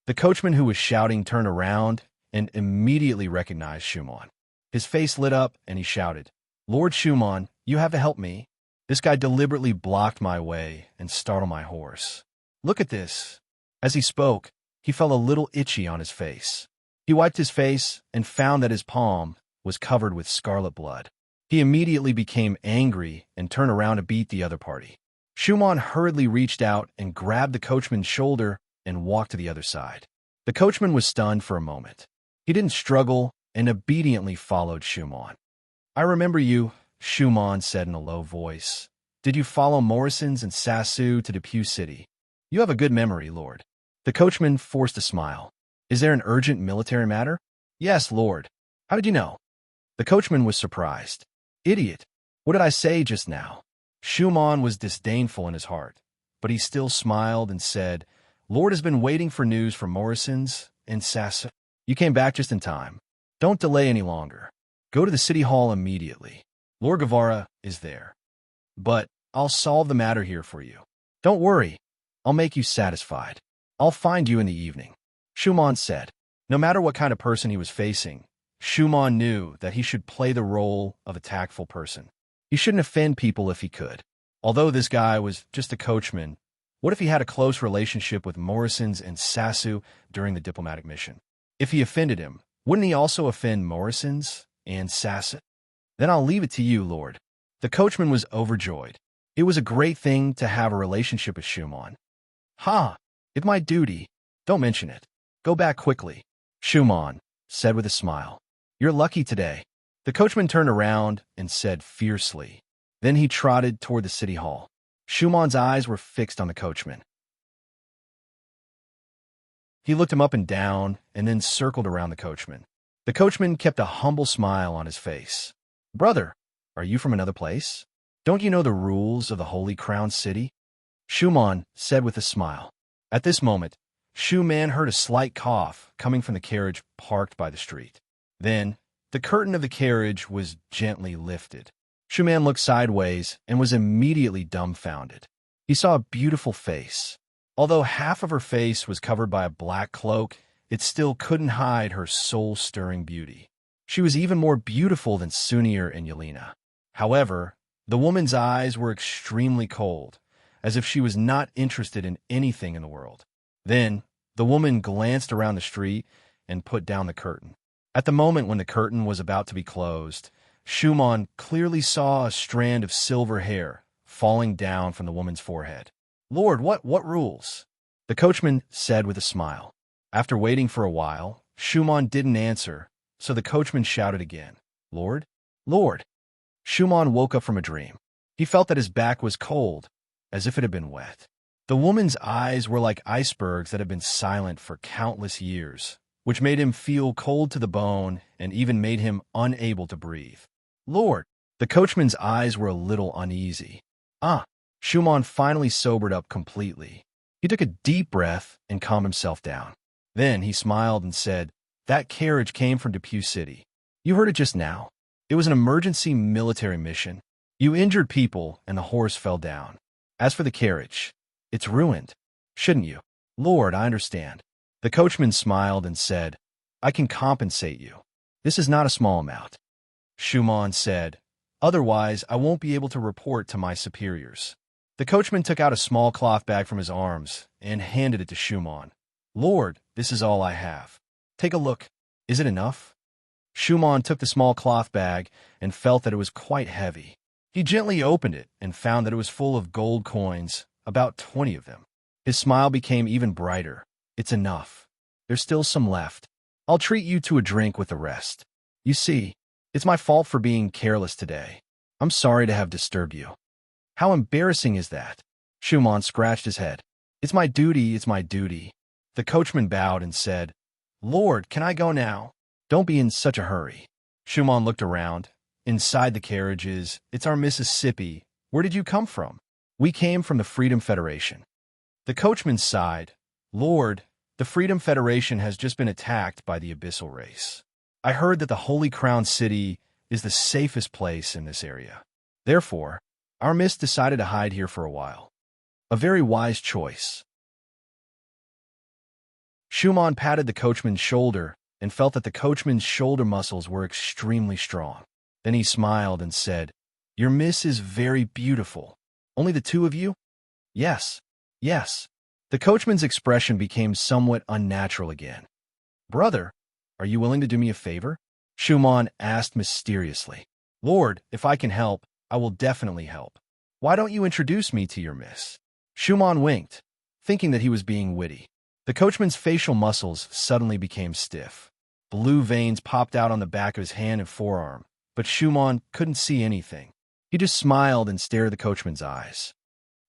The coachman who was shouting turned around and immediately recognized Schumann. His face lit up and he shouted, "Lord Schumann, you have to help me. This guy deliberately blocked my way and startled my horse. Look at this." As he spoke, he felt a little itchy on his face. He wiped his face and found that his palm was covered with scarlet blood. He immediately became angry and turned around to beat the other party. Schumann hurriedly reached out and grabbed the coachman's shoulder and walked to the other side. The coachman was stunned for a moment. He didn't struggle and obediently followed Schumann. "I remember you," Schumann said in a low voice. "Did you follow Morrison's and Sassu to Depew City? You have a good memory, Lord." The coachman forced a smile. "Is there an urgent military matter?" "Yes, Lord." "How did you know?" The coachman was surprised. "Idiot! What did I say just now?" Schumann was disdainful in his heart, but he still smiled and said, "Lord has been waiting for news from Morrison's and Sassu. You came back just in time. Don't delay any longer. Go to the city hall immediately. Lord Guevara is there. But I'll solve the matter here for you. Don't worry. I'll make you satisfied. I'll find you in the evening." Schumann said. No matter what kind of person he was facing, Schumann knew that he should play the role of a tactful person. He shouldn't offend people if he could. Although this guy was just a coachman, what if he had a close relationship with Morrison's and Sassu during the diplomatic mission? If he offended him, wouldn't he also offend Morrison's and Sassu? Then I'll leave it to you, Lord. The coachman was overjoyed. It was a great thing to have a relationship with Schumann. Ha! It's my duty. Don't mention it. Go back quickly. Schumann said with a smile. You're lucky today. The coachman turned around and said fiercely. Then he trotted toward the city hall. Schumann's eyes were fixed on the coachman. He looked him up and down and then circled around the coachman. The coachman kept a humble smile on his face. Brother, are you from another place? Don't you know the rules of the Holy Crown City? Schumann said with a smile. At this moment, Schumann heard a slight cough coming from the carriage parked by the street. Then, the curtain of the carriage was gently lifted. Schumann looked sideways and was immediately dumbfounded. He saw a beautiful face. Although half of her face was covered by a black cloak, it still couldn't hide her soul-stirring beauty. She was even more beautiful than Sunir and Yelena. However, the woman's eyes were extremely cold, as if she was not interested in anything in the world. Then, the woman glanced around the street and put down the curtain. At the moment when the curtain was about to be closed, Schumann clearly saw a strand of silver hair falling down from the woman's forehead. Lord, what rules? The coachman said with a smile. After waiting for a while, Schumann didn't answer, so the coachman shouted again. Lord? Lord! Schumann woke up from a dream. He felt that his back was cold, as if it had been wet. The woman's eyes were like icebergs that had been silent for countless years, which made him feel cold to the bone and even made him unable to breathe. Lord! The coachman's eyes were a little uneasy. Schumann finally sobered up completely. He took a deep breath and calmed himself down. Then he smiled and said, That carriage came from Depew City. You heard it just now. It was an emergency military mission. You injured people and the horse fell down. As for the carriage, it's ruined. Shouldn't you? Lord, I understand. The coachman smiled and said, I can compensate you. This is not a small amount. Schumann said, Otherwise, I won't be able to report to my superiors. The coachman took out a small cloth bag from his arms and handed it to Schumann. Lord, this is all I have. Take a look. Is it enough? Schumann took the small cloth bag and felt that it was quite heavy. He gently opened it and found that it was full of gold coins, about 20 of them. His smile became even brighter. It's enough. There's still some left. I'll treat you to a drink with the rest. You see, it's my fault for being careless today. I'm sorry to have disturbed you. How embarrassing is that? Schumann scratched his head. It's my duty, it's my duty. The coachman bowed and said, Lord, can I go now? Don't be in such a hurry. Schumann looked around. Inside the carriages, it's our Mississippi. Where did you come from? We came from the Freedom Federation. The coachman sighed. Lord, the Freedom Federation has just been attacked by the Abyssal race. I heard that the Holy Crown City is the safest place in this area. Therefore, our Miss decided to hide here for a while. A very wise choice. Schumann patted the coachman's shoulder and felt that the coachman's shoulder muscles were extremely strong. Then he smiled and said, Your Miss is very beautiful. Only the two of you? Yes, yes. The coachman's expression became somewhat unnatural again. Brother, are you willing to do me a favor? Schumann asked mysteriously. Lord, if I can help, I will definitely help. Why don't you introduce me to your miss? Schumann winked, thinking that he was being witty. The coachman's facial muscles suddenly became stiff. Blue veins popped out on the back of his hand and forearm, but Schumann couldn't see anything. He just smiled and stared at the coachman's eyes.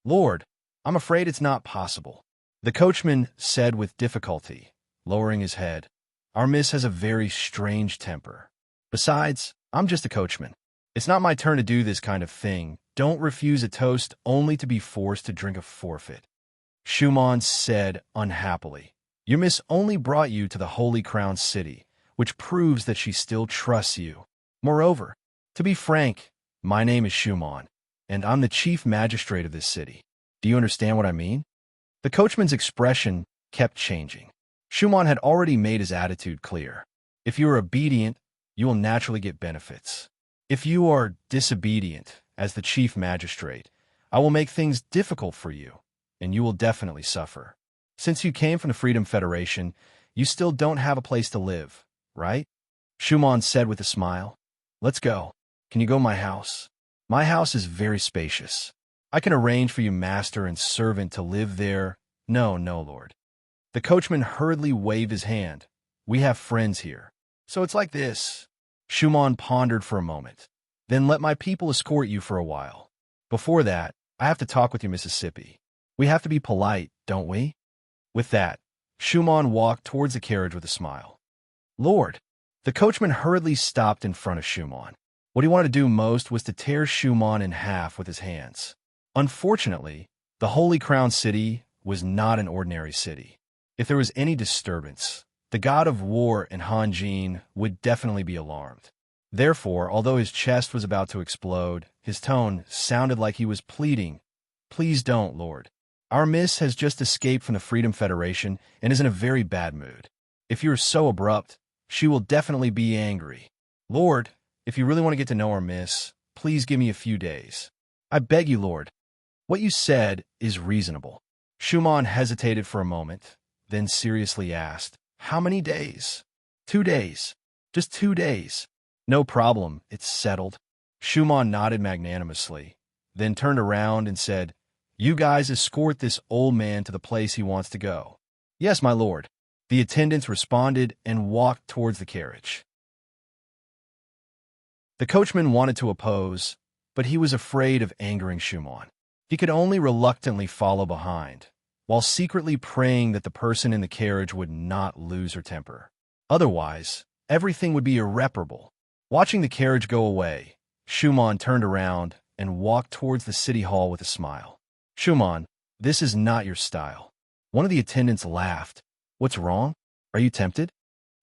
Lord, I'm afraid it's not possible. The coachman said with difficulty, lowering his head. Our miss has a very strange temper. Besides, I'm just a coachman. It's not my turn to do this kind of thing. Don't refuse a toast only to be forced to drink a forfeit. Schumann said unhappily. Your miss only brought you to the Holy Crown City, which proves that she still trusts you. Moreover, to be frank, my name is Schumann, and I'm the chief magistrate of this city. Do you understand what I mean? The coachman's expression kept changing. Schumann had already made his attitude clear. If you are obedient, you will naturally get benefits. If you are disobedient, as the chief magistrate, I will make things difficult for you, and you will definitely suffer. Since you came from the Freedom Federation, you still don't have a place to live, right? Schumann said with a smile. Let's go. Can you go to my house? My house is very spacious. I can arrange for you master and servant to live there. No, no, Lord. The coachman hurriedly waved his hand. We have friends here. So it's like this. Schumann pondered for a moment. Then let my people escort you for a while. Before that, I have to talk with you, Mississippi. We have to be polite, don't we? With that, Schumann walked towards the carriage with a smile. Lord! The coachman hurriedly stopped in front of Schumann. What he wanted to do most was to tear Schumann in half with his hands. Unfortunately, the Holy Crown City was not an ordinary city. If there was any disturbance, the god of war in Hanjin would definitely be alarmed. Therefore, although his chest was about to explode, his tone sounded like he was pleading, Please don't, Lord. Our miss has just escaped from the Freedom Federation and is in a very bad mood. If you are so abrupt, she will definitely be angry. Lord, if you really want to get to know our miss, please give me a few days. I beg you, Lord. What you said is reasonable. Schumann hesitated for a moment, then seriously asked, How many days? 2 days. Just 2 days. No problem, it's settled. Schumann nodded magnanimously, then turned around and said, You guys escort this old man to the place he wants to go. Yes, my lord. The attendants responded and walked towards the carriage. The coachman wanted to oppose, but he was afraid of angering Schumann. He could only reluctantly follow behind, while secretly praying that the person in the carriage would not lose her temper. Otherwise, everything would be irreparable. Watching the carriage go away, Schumann turned around and walked towards the city hall with a smile. Schumann, this is not your style. One of the attendants laughed. What's wrong? Are you tempted?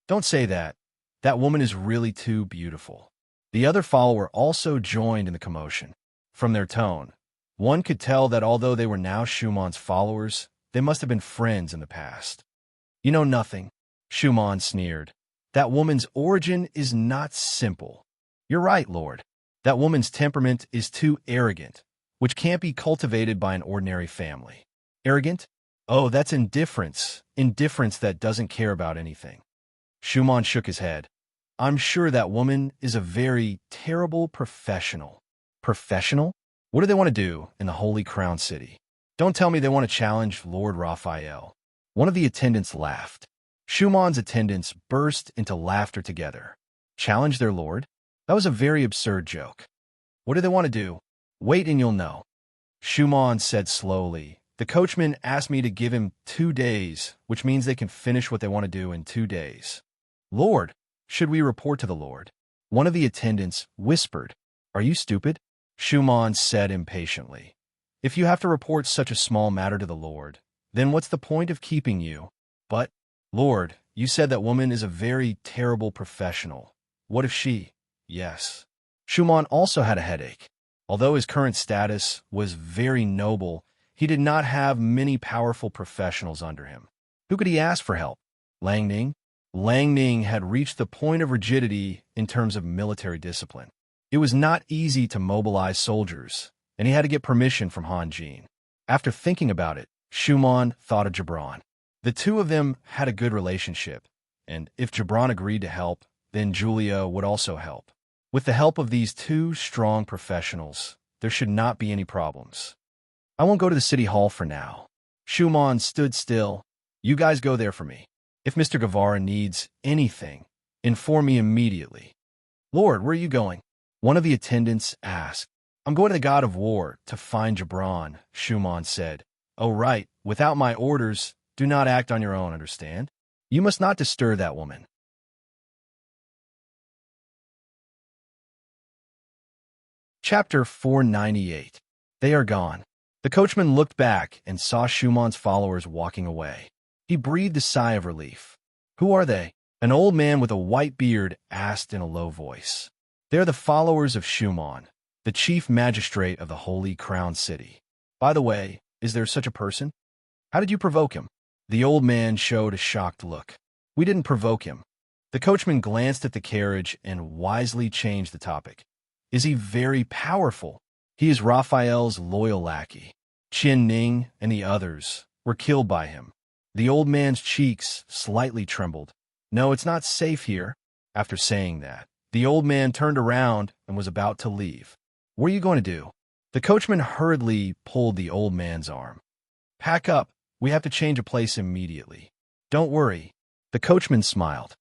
Don't say that. That woman is really too beautiful. The other follower also joined in the commotion. From their tone, one could tell that although they were now Schumann's followers, they must have been friends in the past. You know nothing, Schumann sneered. That woman's origin is not simple. You're right, Lord. That woman's temperament is too arrogant, which can't be cultivated by an ordinary family. Arrogant? Oh, that's indifference. Indifference that doesn't care about anything. Schumann shook his head. I'm sure that woman is a very terrible professional. Professional? What do they want to do in the Holy Crown City? Don't tell me they want to challenge Lord Raphael. One of the attendants laughed. Schumann's attendants burst into laughter together. Challenge their lord? That was a very absurd joke. What do they want to do? Wait and you'll know. Schumann said slowly. The coachman asked me to give him 2 days, which means they can finish what they want to do in 2 days. Lord, should we report to the Lord? One of the attendants whispered. Are you stupid? Schumann said impatiently. If you have to report such a small matter to the Lord, then what's the point of keeping you? But, Lord, you said that woman is a very terrible professional. What if she? Yes. Schumann also had a headache. Although his current status was very noble, he did not have many powerful professionals under him. Who could he ask for help? Lang Ning? Lang Ning had reached the point of rigidity in terms of military discipline. It was not easy to mobilize soldiers, and he had to get permission from Han Jin. After thinking about it, Schumann thought of Gibran. The two of them had a good relationship, and if Gibran agreed to help, then Julia would also help. With the help of these two strong professionals, there should not be any problems. I won't go to the city hall for now. Schumann stood still. You guys go there for me. If Mr. Guevara needs anything, inform me immediately. Lord, where are you going? One of the attendants asked. I'm going to the god of war to find Gibran, Schumann said. Oh, right. Without my orders, do not act on your own, understand? You must not disturb that woman. Chapter 498. They are gone. The coachman looked back and saw Schumann's followers walking away. He breathed a sigh of relief. Who are they? An old man with a white beard asked in a low voice. They are the followers of Schumann, the chief magistrate of the Holy Crown City. By the way, is there such a person? How did you provoke him? The old man showed a shocked look. We didn't provoke him. The coachman glanced at the carriage and wisely changed the topic. Is he very powerful? He is Raphael's loyal lackey. Qin Ning and the others were killed by him. The old man's cheeks slightly trembled. No, it's not safe here. After saying that, the old man turned around and was about to leave. What are you going to do? The coachman hurriedly pulled the old man's arm. Pack up. We have to change a place immediately. Don't worry. The coachman smiled.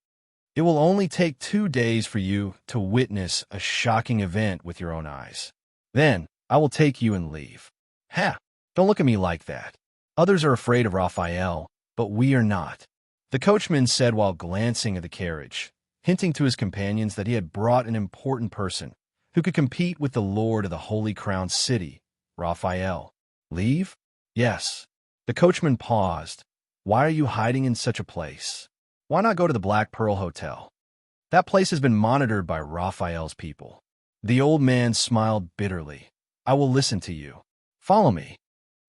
It will only take 2 days for you to witness a shocking event with your own eyes. Then I will take you and leave. Ha! Don't look at me like that. Others are afraid of Raphael, but we are not. The coachman said while glancing at the carriage, hinting to his companions that he had brought an important person who could compete with the lord of the Holy Crown City, Raphael. Leave? Yes. The coachman paused. Why are you hiding in such a place? Why not go to the Black Pearl Hotel? That place has been monitored by Raphael's people. The old man smiled bitterly. I will listen to you. Follow me.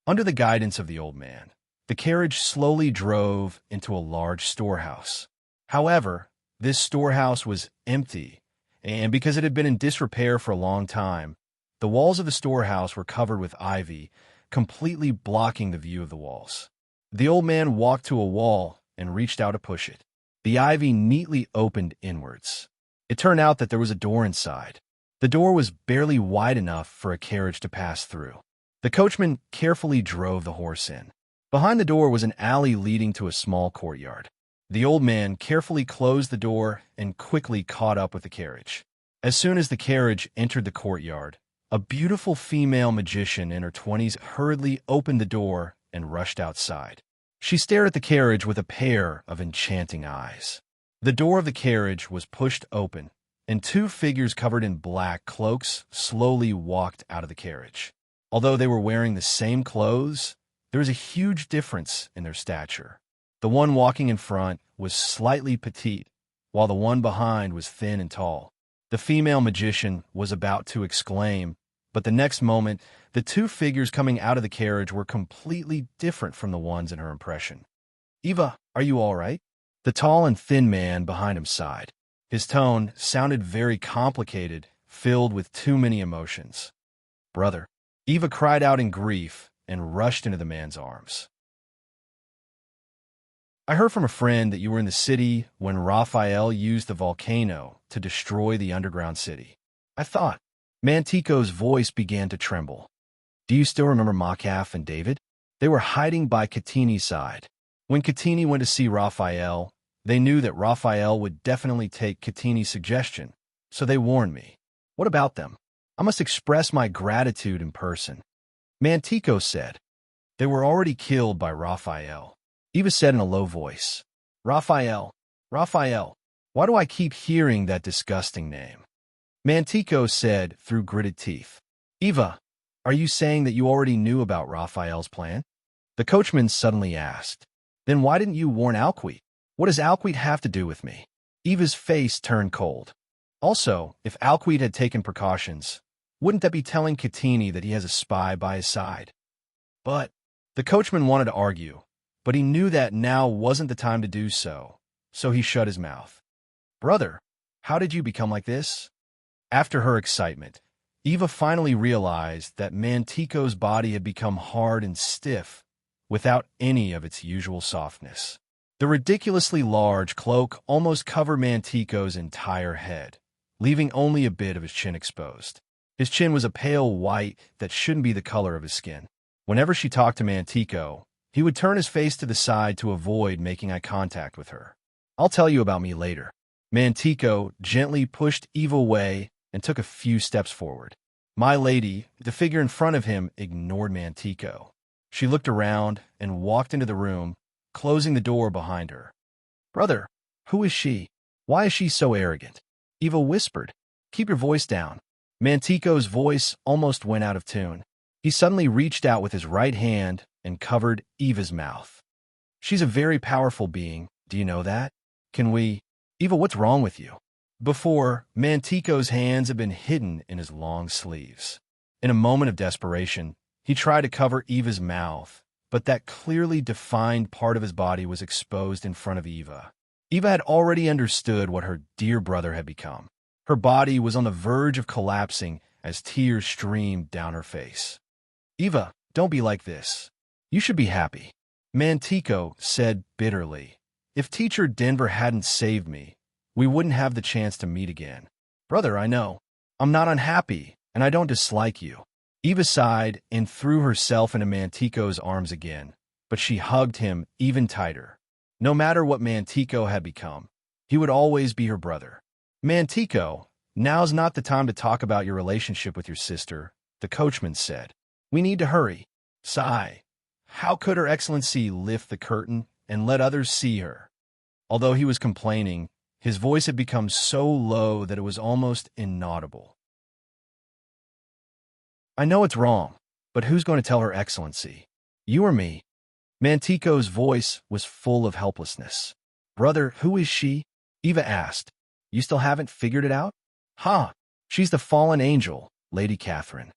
Under the guidance of the old man, the carriage slowly drove into a large storehouse. However, this storehouse was empty, and because it had been in disrepair for a long time, the walls of the storehouse were covered with ivy, completely blocking the view of the walls. The old man walked to a wall and reached out to push it. The ivy neatly opened inwards. It turned out that there was a door inside. The door was barely wide enough for a carriage to pass through. The coachman carefully drove the horse in. Behind the door was an alley leading to a small courtyard. The old man carefully closed the door and quickly caught up with the carriage. As soon as the carriage entered the courtyard, a beautiful female magician in her 20s hurriedly opened the door and rushed outside. She stared at the carriage with a pair of enchanting eyes. The door of the carriage was pushed open, and 2 figures covered in black cloaks slowly walked out of the carriage. Although they were wearing the same clothes, there was a huge difference in their stature. The one walking in front was slightly petite, while the one behind was thin and tall. The female magician was about to exclaim, but the next moment, the 2 figures coming out of the carriage were completely different from the ones in her impression. Eva, are you all right? The tall and thin man behind him sighed. His tone sounded very complicated, filled with too many emotions. Brother, Eva cried out in grief and rushed into the man's arms. I heard from a friend that you were in the city when Raphael used the volcano to destroy the underground city. I thought. Mantico's voice began to tremble. Do you still remember Makaf and David? They were hiding by Katini's side. When Katini went to see Raphael, they knew that Raphael would definitely take Katini's suggestion, so they warned me. What about them? I must express my gratitude in person. Mantico said. They were already killed by Raphael. Eva said in a low voice. Raphael, why do I keep hearing that disgusting name? Mantico said through gritted teeth. Eva, are you saying that you already knew about Raphael's plan? The coachman suddenly asked. Then why didn't you warn Alquit? What does Alquit have to do with me? Eva's face turned cold. Also, if Alquit had taken precautions, wouldn't that be telling Katini that he has a spy by his side? But the coachman wanted to argue, but he knew that now wasn't the time to do so, so he shut his mouth. Brother, how did you become like this? After her excitement, Eva finally realized that Mantico's body had become hard and stiff, without any of its usual softness. The ridiculously large cloak almost covered Mantico's entire head, leaving only a bit of his chin exposed. His chin was a pale white that shouldn't be the color of his skin. Whenever she talked to Mantico, he would turn his face to the side to avoid making eye contact with her. I'll tell you about me later. Mantico gently pushed Eva away and took a few steps forward. My lady, the figure in front of him, ignored Mantico. She looked around and walked into the room, closing the door behind her. Brother, who is she? Why is she so arrogant? Eva whispered. Keep your voice down. Mantico's voice almost went out of tune. He suddenly reached out with his right hand and covered Eva's mouth. She's a very powerful being. Do you know that? Can we... Eva, what's wrong with you? Before, Mantico's hands had been hidden in his long sleeves. In a moment of desperation, he tried to cover Eva's mouth, but that clearly defined part of his body was exposed in front of Eva. Eva had already understood what her dear brother had become. Her body was on the verge of collapsing as tears streamed down her face. "Eva, don't be like this. You should be happy," Mantico said bitterly. "If Teacher Denver hadn't saved me, we wouldn't have the chance to meet again." "Brother, I know. I'm not unhappy, and I don't dislike you." Eva sighed and threw herself into Mantico's arms again, but she hugged him even tighter. No matter what Mantico had become, he would always be her brother. "Mantico, now's not the time to talk about your relationship with your sister," the coachman said. "We need to hurry." Sigh. How could Her Excellency lift the curtain and let others see her? Although he was complaining, his voice had become so low that it was almost inaudible. "I know it's wrong, but who's going to tell Her Excellency? You or me?" Mantico's voice was full of helplessness. "Brother, who is she?" Eva asked. "You still haven't figured it out?" "Ha! She's the fallen angel, Lady Catherine."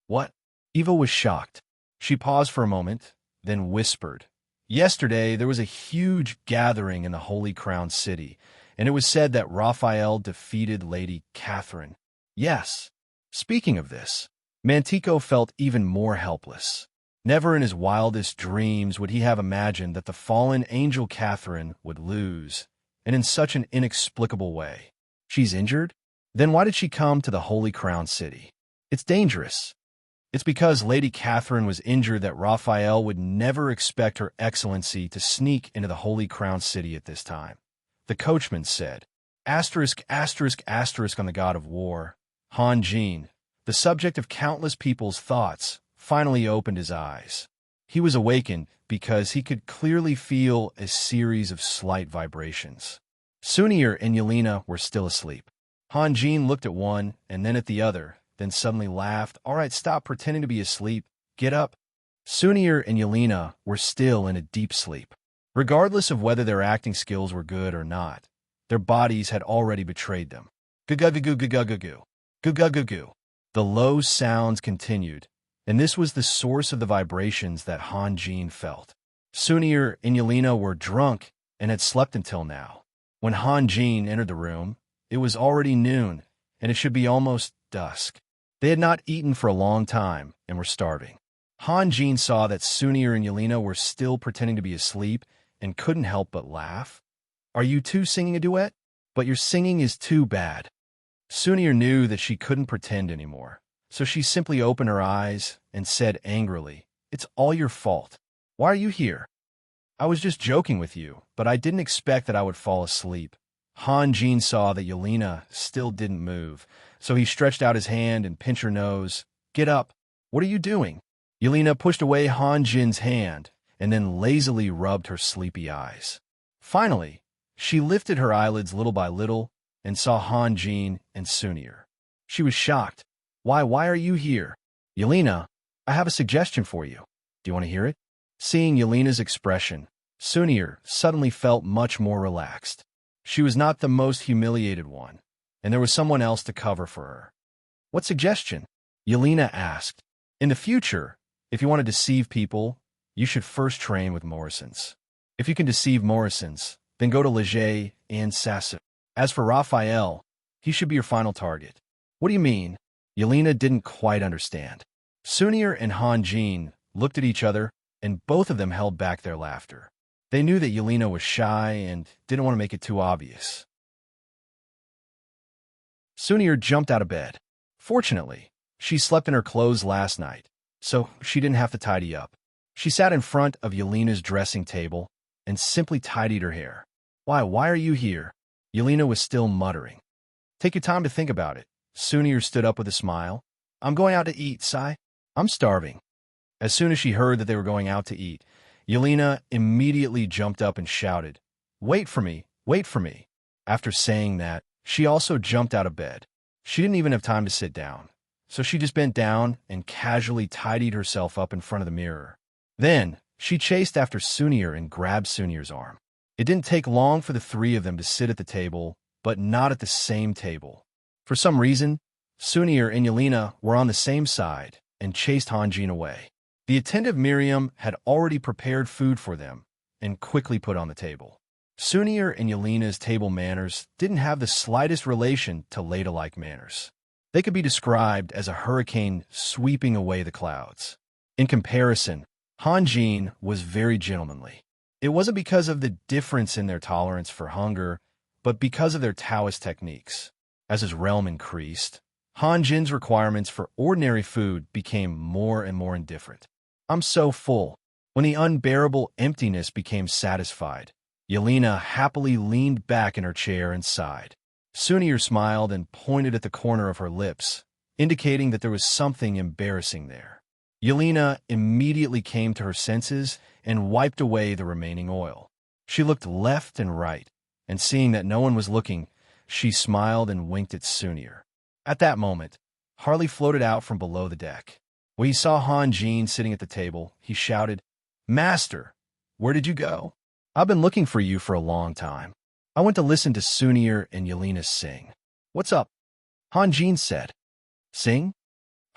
"What?" Eva was shocked. She paused for a moment, then whispered. "Yesterday there was a huge gathering in the Holy Crown City, and it was said that Raphael defeated Lady Catherine." "Yes." Speaking of this, Mantico felt even more helpless. Never in his wildest dreams would he have imagined that the fallen angel Catherine would lose, and in such an inexplicable way. "She's injured? Then why did she come to the Holy Crown City?" "It's dangerous." "It's because Lady Catherine was injured that Raphael would never expect Her Excellency to sneak into the Holy Crown City at this time," the coachman said. Asterisk, asterisk, asterisk on the god of war. Han Jin, the subject of countless people's thoughts, finally opened his eyes. He was awakened because he could clearly feel a series of slight vibrations. Sunir and Yelena were still asleep. Han Jin looked at one and then at the other, then suddenly laughed. "All right, stop pretending to be asleep. Get up." Sunir and Yelena were still in a deep sleep. Regardless of whether their acting skills were good or not, their bodies had already betrayed them. Gu-gu-gu-gu-gu-gu-gu. Gu-gu-gu-gu. The low sounds continued, and this was the source of the vibrations that Han Jin felt. Sunir and Yelena were drunk and had slept until now. When Han Jin entered the room, it was already noon, and it should be almost dusk. They had not eaten for a long time and were starving. Han Jin saw that Sunir and Yelena were still pretending to be asleep and couldn't help but laugh. "Are you two singing a duet? But your singing is too bad." Sunir knew that she couldn't pretend anymore, so she simply opened her eyes and said angrily, "It's all your fault. Why are you here?" "I was just joking with you, but I didn't expect that I would fall asleep." Han Jin saw that Yelena still didn't move, so he stretched out his hand and pinched her nose. "Get up. What are you doing?" Yelena pushed away Han Jin's hand and then lazily rubbed her sleepy eyes. Finally, she lifted her eyelids little by little and saw Han Jin and Sunir. She was shocked. Why are you here?" "Yelena, I have a suggestion for you. Do you want to hear it?" Seeing Yelena's expression, Sunir suddenly felt much more relaxed. She was not the most humiliated one, and there was someone else to cover for her. "What suggestion?" Yelena asked. "In the future, if you want to deceive people, you should first train with Morrisons. If you can deceive Morrisons, then go to Leger and Sassoon. As for Raphael, he should be your final target." "What do you mean?" Yelena didn't quite understand. Sunir and Han Jin looked at each other, and both of them held back their laughter. They knew that Yelena was shy and didn't want to make it too obvious. Sunir jumped out of bed. Fortunately, she slept in her clothes last night, so she didn't have to tidy up. She sat in front of Yelena's dressing table and simply tidied her hair. Why are you here?" Yelena was still muttering. "Take your time to think about it." Sunir stood up with a smile. "I'm going out to eat, Sai. I'm starving." As soon as she heard that they were going out to eat, Yelena immediately jumped up and shouted, "Wait for me, wait for me." After saying that, she also jumped out of bed. She didn't even have time to sit down, so she just bent down and casually tidied herself up in front of the mirror. Then, she chased after Sunir and grabbed Sunir's arm. It didn't take long for the three of them to sit at the table, but not at the same table. For some reason, Sunir and Yelena were on the same side and chased Han Jin away. The attentive Miriam had already prepared food for them and quickly put on the table. Sunir and Yelena's table manners didn't have the slightest relation to ladylike manners. They could be described as a hurricane sweeping away the clouds. In comparison, Hanjin was very gentlemanly. It wasn't because of the difference in their tolerance for hunger, but because of their Taoist techniques. As his realm increased, Hanjin's requirements for ordinary food became more and more indifferent. I'm so full. When the unbearable emptiness became satisfied, Yelena happily leaned back in her chair and sighed. Sunir smiled and pointed at the corner of her lips, indicating that there was something embarrassing there. Yelena immediately came to her senses and wiped away the remaining oil. She looked left and right, and seeing that no one was looking, she smiled and winked at Sunir. At that moment, Harley floated out from below the deck. When he saw Hanjin sitting at the table, he shouted, "Master, where did you go? I've been looking for you for a long time. I went to listen to Sunir and Yelena sing." "What's up?" Hanjin said. "Sing?"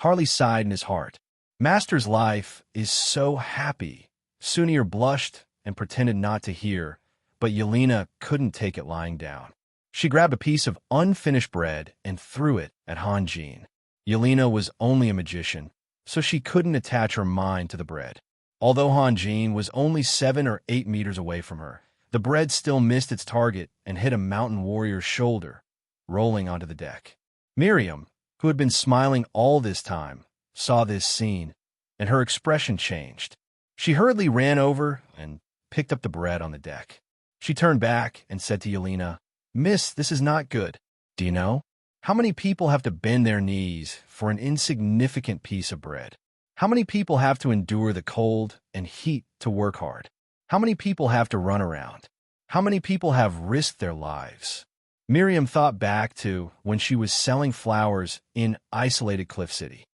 Harley sighed in his heart. "Master's life is so happy." Sunir blushed and pretended not to hear, but Yelena couldn't take it lying down. She grabbed a piece of unfinished bread and threw it at Hanjin. Yelena was only a magician, so she couldn't attach her mind to the bread. Although Hanjin was only 7 or 8 meters away from her, the bread still missed its target and hit a mountain warrior's shoulder, rolling onto the deck. Miriam, who had been smiling all this time, saw this scene, and her expression changed. She hurriedly ran over and picked up the bread on the deck. She turned back and said to Yelena, "Miss, this is not good. Do you know? How many people have to bend their knees for an insignificant piece of bread? How many people have to endure the cold and heat to work hard? How many people have to run around? How many people have risked their lives?" Miriam thought back to when she was selling flowers in isolated Cliff City.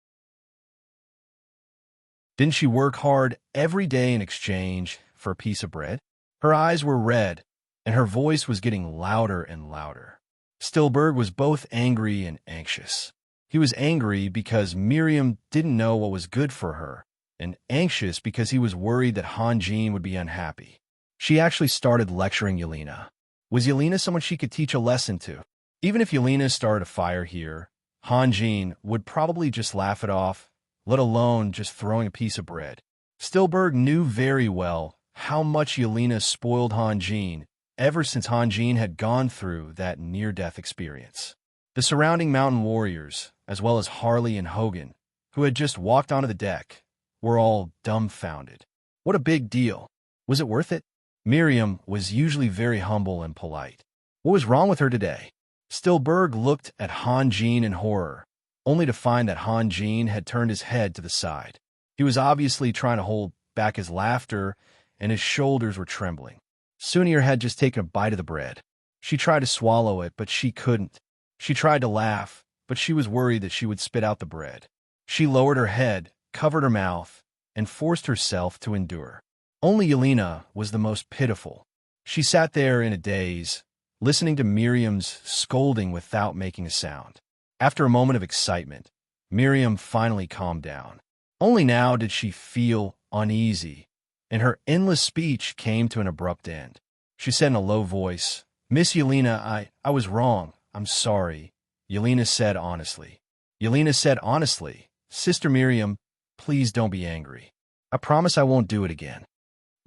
Didn't she work hard every day in exchange for a piece of bread? Her eyes were red, and her voice was getting louder and louder. Stillberg was both angry and anxious. He was angry because Miriam didn't know what was good for her, and anxious because he was worried that Hanjin would be unhappy. She actually started lecturing Yelena. Was Yelena someone she could teach a lesson to? Even if Yelena started a fire here, Hanjin would probably just laugh it off, let alone just throwing a piece of bread. Stillberg knew very well how much Yelena spoiled Hanjin ever since Hanjin had gone through that near-death experience. The surrounding mountain warriors, as well as Harley and Hogan, who had just walked onto the deck, were all dumbfounded. What a big deal. Was it worth it? Miriam was usually very humble and polite. What was wrong with her today? Stillberg looked at Hanjin in horror, only to find that Hanjin had turned his head to the side. He was obviously trying to hold back his laughter, and his shoulders were trembling. Sunir had just taken a bite of the bread. She tried to swallow it, but she couldn't. She tried to laugh, but she was worried that she would spit out the bread. She lowered her head, covered her mouth, and forced herself to endure. Only Yelena was the most pitiful. She sat there in a daze, listening to Miriam's scolding without making a sound. After a moment of excitement, Miriam finally calmed down. Only now did she feel uneasy, and her endless speech came to an abrupt end. She said in a low voice, "Miss Yelena, I was wrong. I'm sorry." Yelena said honestly. Yelena said honestly, "Sister Miriam, please don't be angry. I promise I won't do it again."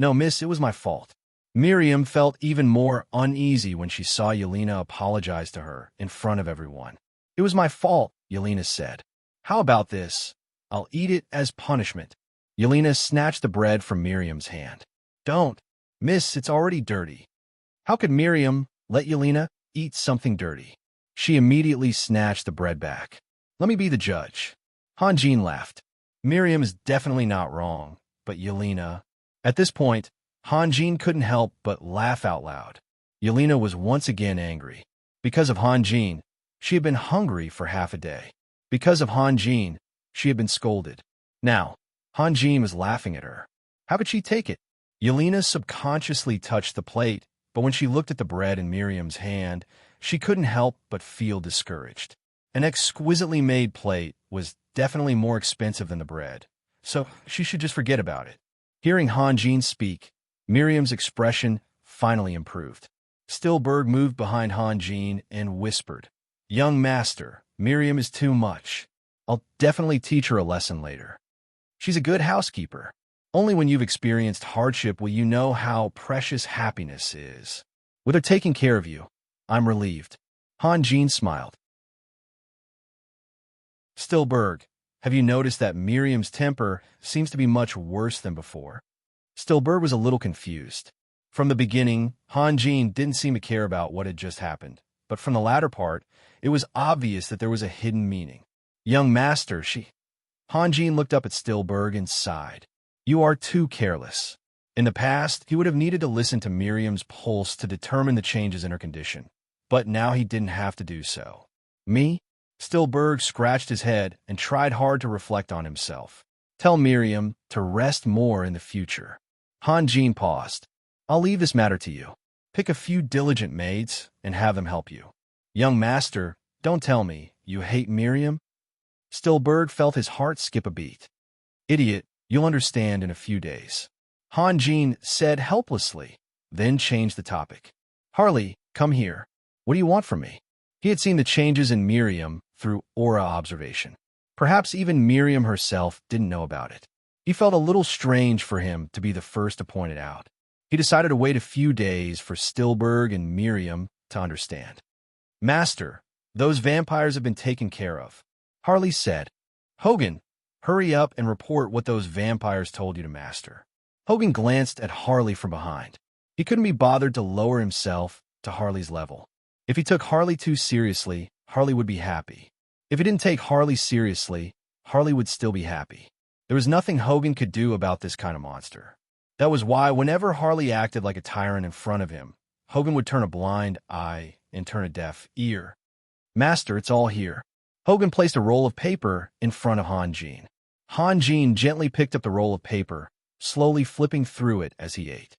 "No, miss, it was my fault." Miriam felt even more uneasy when she saw Yelena apologize to her in front of everyone. "It was my fault," Yelena said. "How about this? I'll eat it as punishment." Yelena snatched the bread from Miriam's hand. "Don't. Miss, it's already dirty." How could Miriam let Yelena eat something dirty? She immediately snatched the bread back. "Let me be the judge." Hanjin laughed. Miriam is definitely not wrong, but Yelena... At this point, Hanjin couldn't help but laugh out loud. Yelena was once again angry. Because of Hanjin, she had been hungry for half a day. Because of Hanjin, she had been scolded. Now, Hanjin was laughing at her. How could she take it? Yelena subconsciously touched the plate, but when she looked at the bread in Miriam's hand, she couldn't help but feel discouraged. An exquisitely made plate was definitely more expensive than the bread, so she should just forget about it. Hearing Hanjin speak, Miriam's expression finally improved. Stillberg moved behind Hanjin and whispered, "Young master, Miriam is too much. I'll definitely teach her a lesson later. She's a good housekeeper. Only when you've experienced hardship will you know how precious happiness is. With her taking care of you, I'm relieved. Han Jin smiled. Stillberg, have you noticed that Miriam's temper seems to be much worse than before? Stillberg was a little confused. From the beginning, Han Jin didn't seem to care about what had just happened, but from the latter part, it was obvious that there was a hidden meaning. Young master, Han Jin looked up at Stillberg and sighed. You are too careless. In the past, he would have needed to listen to Miriam's pulse to determine the changes in her condition, but now he didn't have to do so. Me? Stillberg scratched his head and tried hard to reflect on himself. Tell Miriam to rest more in the future. Han Jin paused. I'll leave this matter to you. Pick a few diligent maids and have them help you. Young master, don't tell me you hate Miriam? Stillberg felt his heart skip a beat. Idiot, you'll understand in a few days. Han Jin said helplessly, then changed the topic. Harley, come here. What do you want from me? He had seen the changes in Miriam through aura observation. Perhaps even Miriam herself didn't know about it. He felt a little strange for him to be the first to point it out. He decided to wait a few days for Stillberg and Miriam to understand. Master, those vampires have been taken care of, Harley said. Hogan, hurry up and report what those vampires told you to Master. Hogan glanced at Harley from behind. He couldn't be bothered to lower himself to Harley's level. If he took Harley too seriously, Harley would be happy. If he didn't take Harley seriously, Harley would still be happy. There was nothing Hogan could do about this kind of monster. That was why whenever Harley acted like a tyrant in front of him, Hogan would turn a blind eye and turn a deaf ear. Master, it's all here. Hogan placed a roll of paper in front of Han Jin. Han Jin gently picked up the roll of paper, slowly flipping through it as he ate.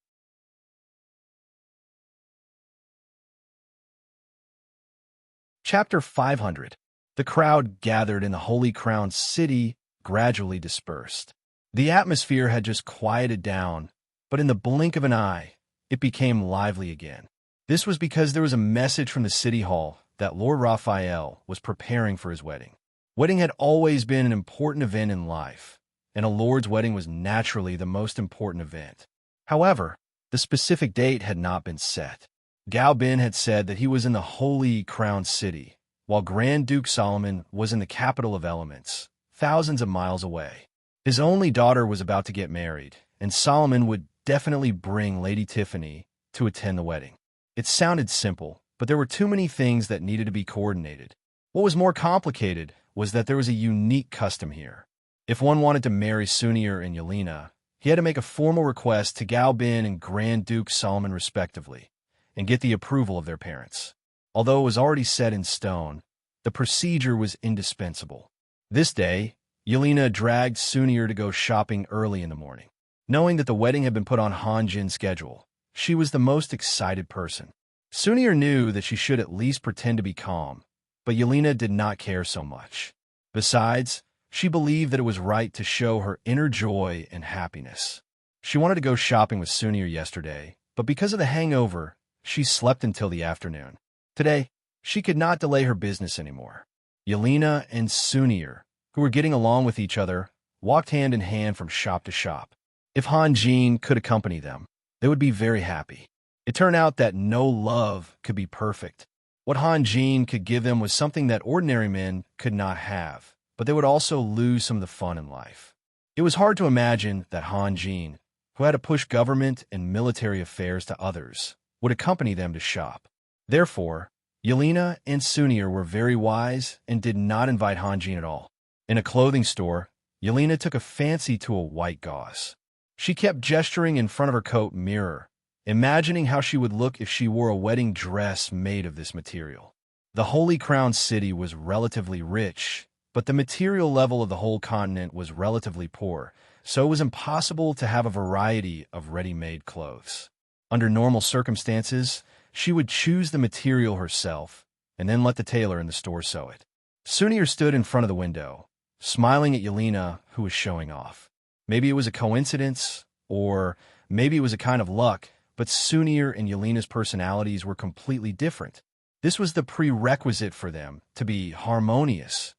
Chapter 500. The crowd gathered in the Holy Crown City gradually dispersed. The atmosphere had just quieted down, but in the blink of an eye, it became lively again. This was because there was a message from the City Hall that Lord Raphael was preparing for his wedding. Wedding had always been an important event in life, and a lord's wedding was naturally the most important event. However, the specific date had not been set. Gao Bin had said that he was in the Holy Crown City, while Grand Duke Solomon was in the capital of elements, thousands of miles away. His only daughter was about to get married, and Solomon would definitely bring Lady Tiffany to attend the wedding. It sounded simple, but there were too many things that needed to be coordinated. What was more complicated was that there was a unique custom here. If one wanted to marry Sunir and Yelena, he had to make a formal request to Gao Bin and Grand Duke Solomon respectively, and get the approval of their parents. Although it was already set in stone, the procedure was indispensable. This day, Yelena dragged Sunir to go shopping early in the morning. Knowing that the wedding had been put on Han Jin's schedule, she was the most excited person. Sunir knew that she should at least pretend to be calm, but Yelena did not care so much. Besides, she believed that it was right to show her inner joy and happiness. She wanted to go shopping with Sunir yesterday, but because of the hangover, she slept until the afternoon. Today, she could not delay her business anymore. Yelena and Sunir, who were getting along with each other, walked hand in hand from shop to shop. If Han Jin could accompany them, they would be very happy. It turned out that no love could be perfect. What Han Jin could give them was something that ordinary men could not have, but they would also lose some of the fun in life. It was hard to imagine that Han Jin, who had to push government and military affairs to others, would accompany them to shop. Therefore, Yelena and Sunir were very wise and did not invite Han Jin at all. In a clothing store, Yelena took a fancy to a white gauze. She kept gesturing in front of her coat mirror, imagining how she would look if she wore a wedding dress made of this material. The Holy Crown City was relatively rich, but the material level of the whole continent was relatively poor, so it was impossible to have a variety of ready-made clothes. Under normal circumstances, she would choose the material herself and then let the tailor in the store sew it. Sunir stood in front of the window, smiling at Yelena, who was showing off. Maybe it was a coincidence, or maybe it was a kind of luck, but Sunir and Yelena's personalities were completely different. This was the prerequisite for them to be harmonious.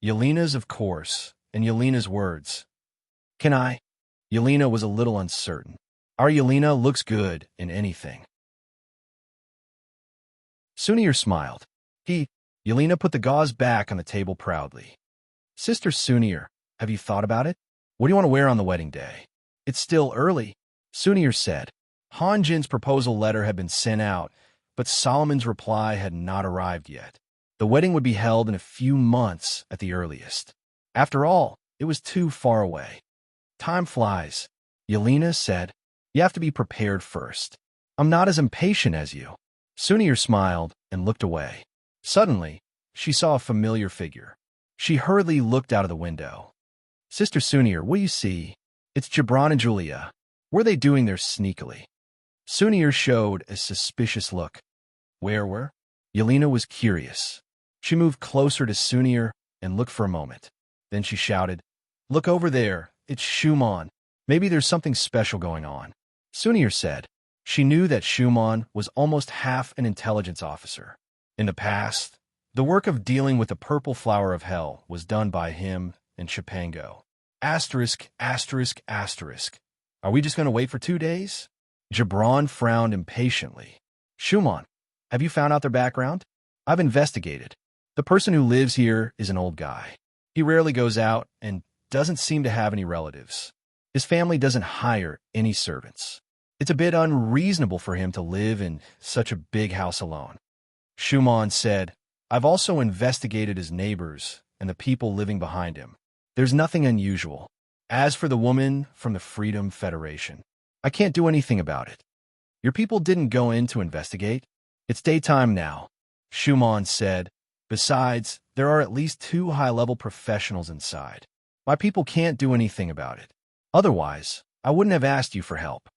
Yelena's, of course, and Yelena's words. Can I? Yelena was a little uncertain. Our Yelena looks good in anything. Sunir smiled. Yelena put the gauze back on the table proudly. Sister Sunir, have you thought about it? What do you want to wear on the wedding day? It's still early, Sunir said. Hanjin's proposal letter had been sent out, but Solomon's reply had not arrived yet. The wedding would be held in a few months at the earliest. After all, it was too far away. Time flies, Yelena said. You have to be prepared first. I'm not as impatient as you. Sunir smiled and looked away. Suddenly, she saw a familiar figure. She hurriedly looked out of the window. Sister Sunir, what do you see? It's Gibran and Julia. What are they doing there sneakily? Sunir showed a suspicious look. Where were? Yelena was curious. She moved closer to Sunir and looked for a moment. Then she shouted, Look over there, it's Shuman. Maybe there's something special going on. Sunir said. She knew that Shuman was almost half an intelligence officer. In the past, the work of dealing with the purple flower of hell was done by him and Chipango. Asterisk, asterisk, asterisk. Are we just going to wait for 2 days? Gibran frowned impatiently. Shuman, have you found out their background? I've investigated. The person who lives here is an old guy. He rarely goes out and doesn't seem to have any relatives. His family doesn't hire any servants. It's a bit unreasonable for him to live in such a big house alone. Shuman said, I've also investigated his neighbors and the people living behind him. There's nothing unusual. As for the woman from the Freedom Federation, I can't do anything about it. Your people didn't go in to investigate. It's daytime now, Shuman said. Besides, there are at least 2 high-level professionals inside. My people can't do anything about it. Otherwise, I wouldn't have asked you for help.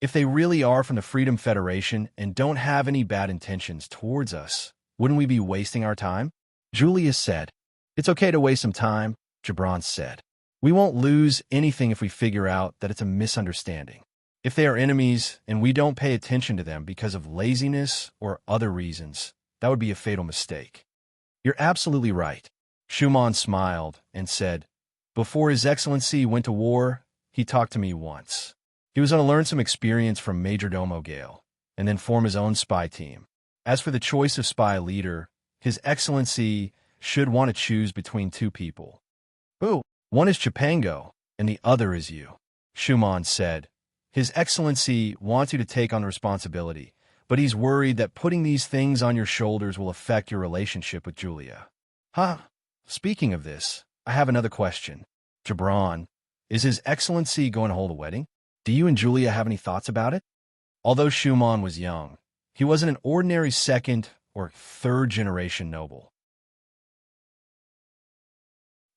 If they really are from the Freedom Federation and don't have any bad intentions towards us, wouldn't we be wasting our time? Julia said. It's okay to waste some time, Gibran said. We won't lose anything if we figure out that it's a misunderstanding. If they are enemies and we don't pay attention to them because of laziness or other reasons, that would be a fatal mistake. You're absolutely right. Shuman smiled and said, Before His Excellency went to war, he talked to me once. He was going to learn some experience from Majordomo Gale, and then form his own spy team. As for the choice of spy leader, His Excellency should want to choose between 2 people. Who? One is Chipango, and the other is you, Shuman said. His Excellency wants you to take on the responsibility, but he's worried that putting these things on your shoulders will affect your relationship with Julia. Speaking of this, I have another question. Gibran, is His Excellency going to hold a wedding? Do you and Julia have any thoughts about it? Although Shuman was young, he wasn't an ordinary 2nd or 3rd generation noble.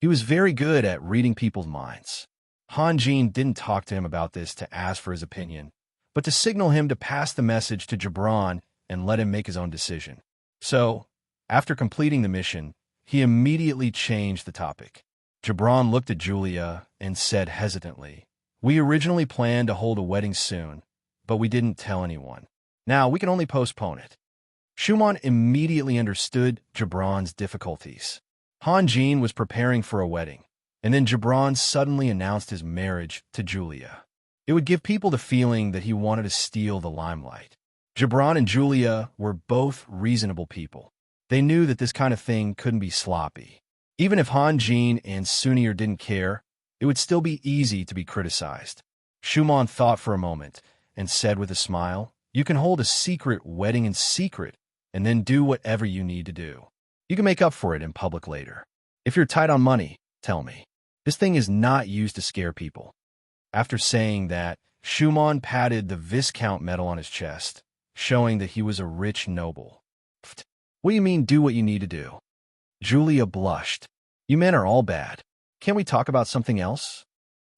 He was very good at reading people's minds. Hanjin didn't talk to him about this to ask for his opinion, but to signal him to pass the message to Gibran and let him make his own decision. So, after completing the mission, he immediately changed the topic. Gibran looked at Julia and said hesitantly, We originally planned to hold a wedding soon, but we didn't tell anyone. Now we can only postpone it. Shuman immediately understood Gibran's difficulties. Hanjin was preparing for a wedding, and then Gibran suddenly announced his marriage to Julia. It would give people the feeling that he wanted to steal the limelight. Gibran and Julia were both reasonable people. They knew that this kind of thing couldn't be sloppy. Even if Hanjin and Sunir didn't care, it would still be easy to be criticized. Shuman thought for a moment and said with a smile, You can hold a secret wedding in secret and then do whatever you need to do. You can make up for it in public later. If you're tight on money, tell me. This thing is not used to scare people. After saying that, Shuman patted the Viscount medal on his chest, showing that he was a rich noble. What do you mean, do what you need to do? Julia blushed. You men are all bad. Can't we talk about something else?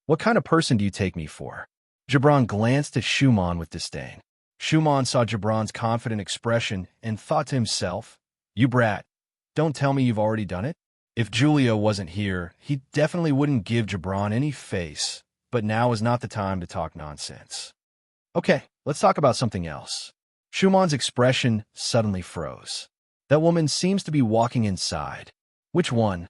What kind of person do you take me for? Gibran glanced at Shuman with disdain. Shuman saw Gibran's confident expression and thought to himself, You brat, don't tell me you've already done it? If Julia wasn't here, he definitely wouldn't give Gibran any face, but now is not the time to talk nonsense. Okay, let's talk about something else. Shuman's expression suddenly froze. That woman seems to be walking inside. Which one?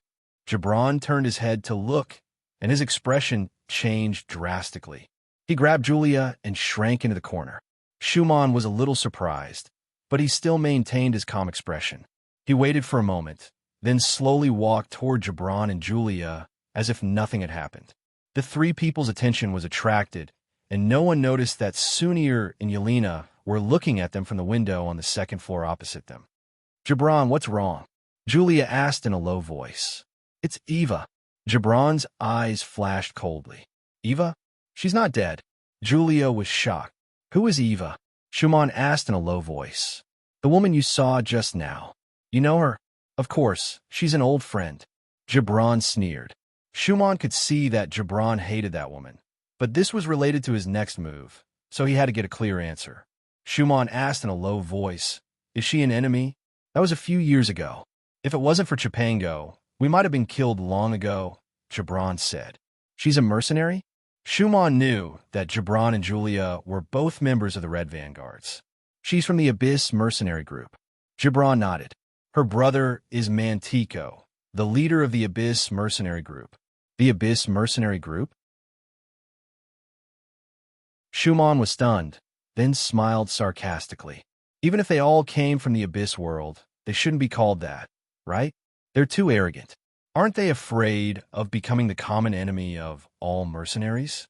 Gibran turned his head to look, and his expression changed drastically. He grabbed Julia and shrank into the corner. Schumann was a little surprised, but he still maintained his calm expression. He waited for a moment, then slowly walked toward Gibran and Julia as if nothing had happened. The three people's attention was attracted, and no one noticed that Sunir and Yelena were looking at them from the window on the second floor opposite them. Gibran, what's wrong? Julia asked in a low voice. It's Eva. Gibran's eyes flashed coldly. Eva? She's not dead. Julia was shocked. Who is Eva? Schumann asked in a low voice. The woman you saw just now. You know her? Of course, she's an old friend. Gibran sneered. Schumann could see that Gibran hated that woman, but this was related to his next move, so he had to get a clear answer. Schumann asked in a low voice, Is she an enemy? That was a few years ago. If it wasn't for Chipango, we might have been killed long ago, Gibran said. She's a mercenary? Schumann knew that Gibran and Julia were both members of the Red Vanguards. She's from the Abyss mercenary group. Gibran nodded. Her brother is Mantico, the leader of the Abyss mercenary group. The Abyss mercenary group? Schumann was stunned, then smiled sarcastically. Even if they all came from the Abyss world, they shouldn't be called that, right? They're too arrogant. Aren't they afraid of becoming the common enemy of all mercenaries?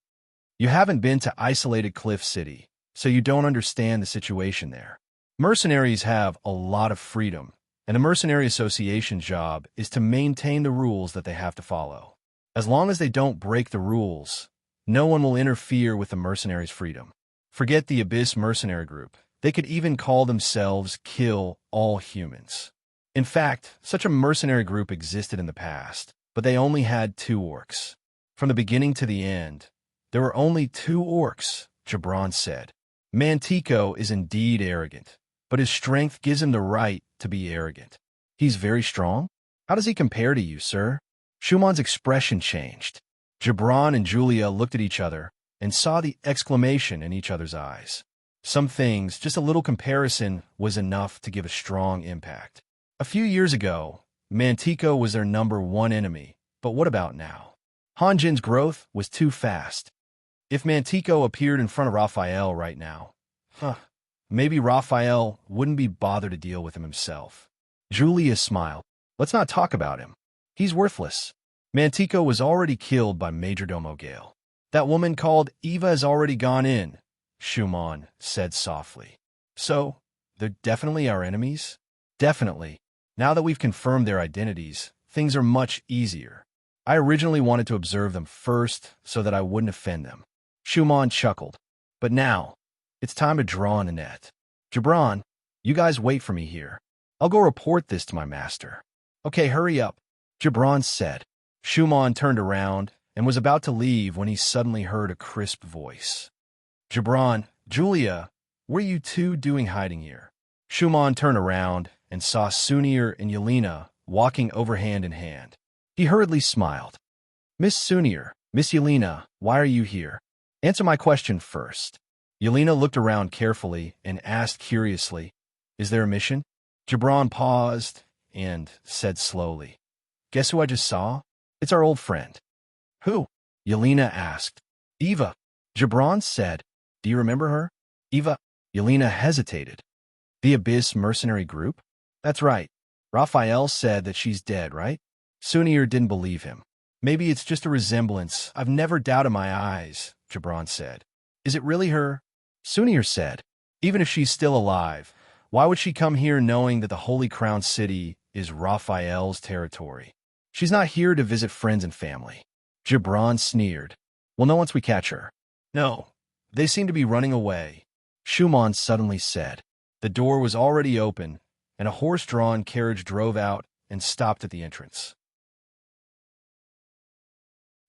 You haven't been to isolated Cliff City, so you don't understand the situation there. Mercenaries have a lot of freedom, and the Mercenary Association's job is to maintain the rules that they have to follow. As long as they don't break the rules, no one will interfere with the mercenaries' freedom. Forget the Abyss mercenary group. They could even call themselves Kill All Humans. In fact, such a mercenary group existed in the past, but they only had 2 orcs. From the beginning to the end, there were only 2 orcs, Gibran said. Mantico is indeed arrogant, but his strength gives him the right to be arrogant. He's very strong? How does he compare to you, sir? Schumann's expression changed. Gibran and Julia looked at each other and saw the exclamation in each other's eyes. Some things, just a little comparison, was enough to give a strong impact. A few years ago, Mantico was their #1 enemy, but what about now? Hanjin's growth was too fast. If Mantico appeared in front of Raphael right now, maybe Raphael wouldn't be bothered to deal with him himself. Julia smiled. Let's not talk about him. He's worthless. Mantico was already killed by Majordomo Gale. That woman called Eva has already gone in, Schumann said softly. So, they're definitely our enemies? Definitely. Now that we've confirmed their identities, things are much easier. I originally wanted to observe them first so that I wouldn't offend them. Schumann chuckled. But now, it's time to draw in the net. Gibran, you guys wait for me here. I'll go report this to my master. Okay, hurry up, Gibran said. Schumann turned around and was about to leave when he suddenly heard a crisp voice. Gibran, Julia, what are you two doing hiding here? Schumann turned around and saw Sunir and Yelena walking over hand in hand. He hurriedly smiled. Miss Sunir, Miss Yelena, why are you here? Answer my question first. Yelena looked around carefully and asked curiously, Is there a mission? Gibran paused and said slowly, Guess who I just saw? It's our old friend. Who? Yelena asked. Eva. Gibran said, Do you remember her? Eva. Yelena hesitated. The Abyss mercenary group? That's right. Raphael said that she's dead, right? Sunir didn't believe him. Maybe it's just a resemblance. I've never doubted my eyes, Gibran said. Is it really her? Sunir said, Even if she's still alive, why would she come here knowing that the Holy Crown City is Raphael's territory? She's not here to visit friends and family. Gibran sneered. We'll know once we catch her. No, they seem to be running away, Schumann suddenly said. The door was already open, and a horse-drawn carriage drove out and stopped at the entrance.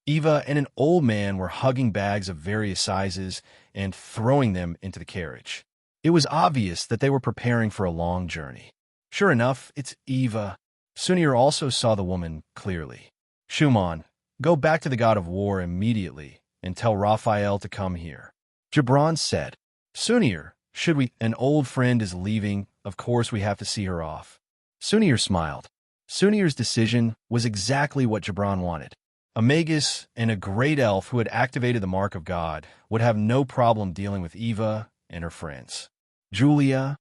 Eva and an old man were hugging bags of various sizes and throwing them into the carriage. It was obvious that they were preparing for a long journey. Sure enough, it's Eva. Sunir also saw the woman clearly. Schumann, go back to the god of war immediately and tell Raphael to come here. Gibran said, Sunir, should we? An old friend is leaving. Of course we have to see her off. Sunir smiled. Sunir's decision was exactly what Gibran wanted. A magus and a great elf who had activated the Mark of God would have no problem dealing with Eva and her friends. Julia?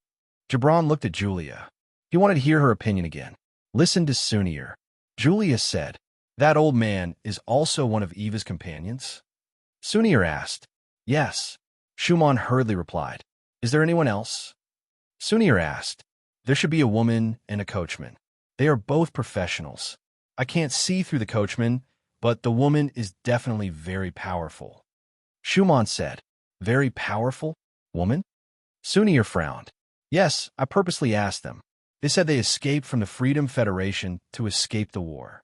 Gibran looked at Julia. He wanted to hear her opinion again. Listen to Sunir. Julia said, "That old man is also one of Eva's companions?" Sunir asked. "Yes." Schumann hurriedly replied. "Is there anyone else?" Sunir asked. "There should be a woman and a coachman. They are both professionals. I can't see through the coachman, but the woman is definitely very powerful." Schumann said, "Very powerful? Woman?" Sunir frowned. "Yes, I purposely asked them. They said they escaped from the Freedom Federation to escape the war."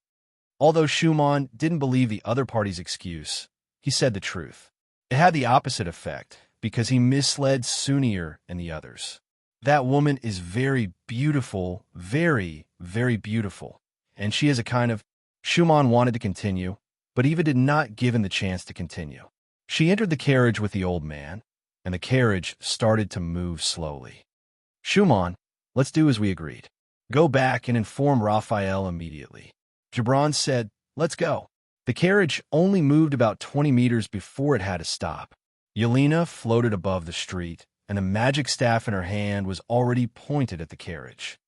Although Schumann didn't believe the other party's excuse, he said the truth. It had the opposite effect, because he misled Sunir and the others. "That woman is very beautiful, very, very beautiful. And she is a kind of—" Schumann wanted to continue, but Eva did not give him the chance to continue. She entered the carriage with the old man, and the carriage started to move slowly. "Schumann, let's do as we agreed. Go back and inform Raphael immediately." Gibran said, "Let's go." The carriage only moved about 20 meters before it had to stop. Yelena floated above the street, and the magic staff in her hand was already pointed at the carriage.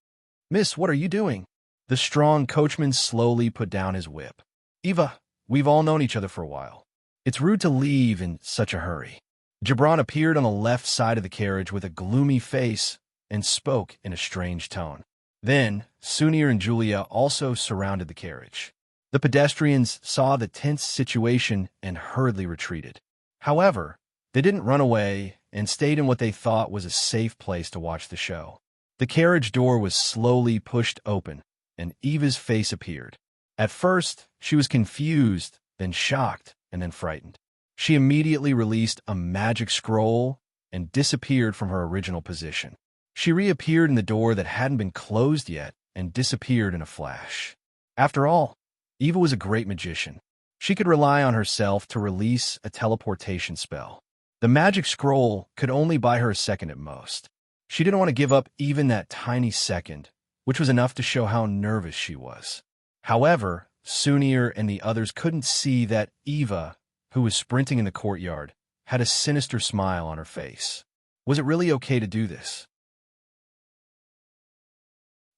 "Miss, what are you doing?" The strong coachman slowly put down his whip. "Eva, we've all known each other for a while. It's rude to leave in such a hurry." Gibran appeared on the left side of the carriage with a gloomy face and spoke in a strange tone. Then, Sunir and Julia also surrounded the carriage. The pedestrians saw the tense situation and hurriedly retreated. However, they didn't run away and stayed in what they thought was a safe place to watch the show. The carriage door was slowly pushed open, and Eva's face appeared. At first, she was confused, then shocked, and then frightened. She immediately released a magic scroll and disappeared from her original position. She reappeared in the door that hadn't been closed yet and disappeared in a flash. After all, Eva was a great magician. She could rely on herself to release a teleportation spell. The magic scroll could only buy her a second at most. She didn't want to give up even that tiny second, which was enough to show how nervous she was. However, Sunir and the others couldn't see that Eva, who was sprinting in the courtyard, had a sinister smile on her face. Was it really okay to do this?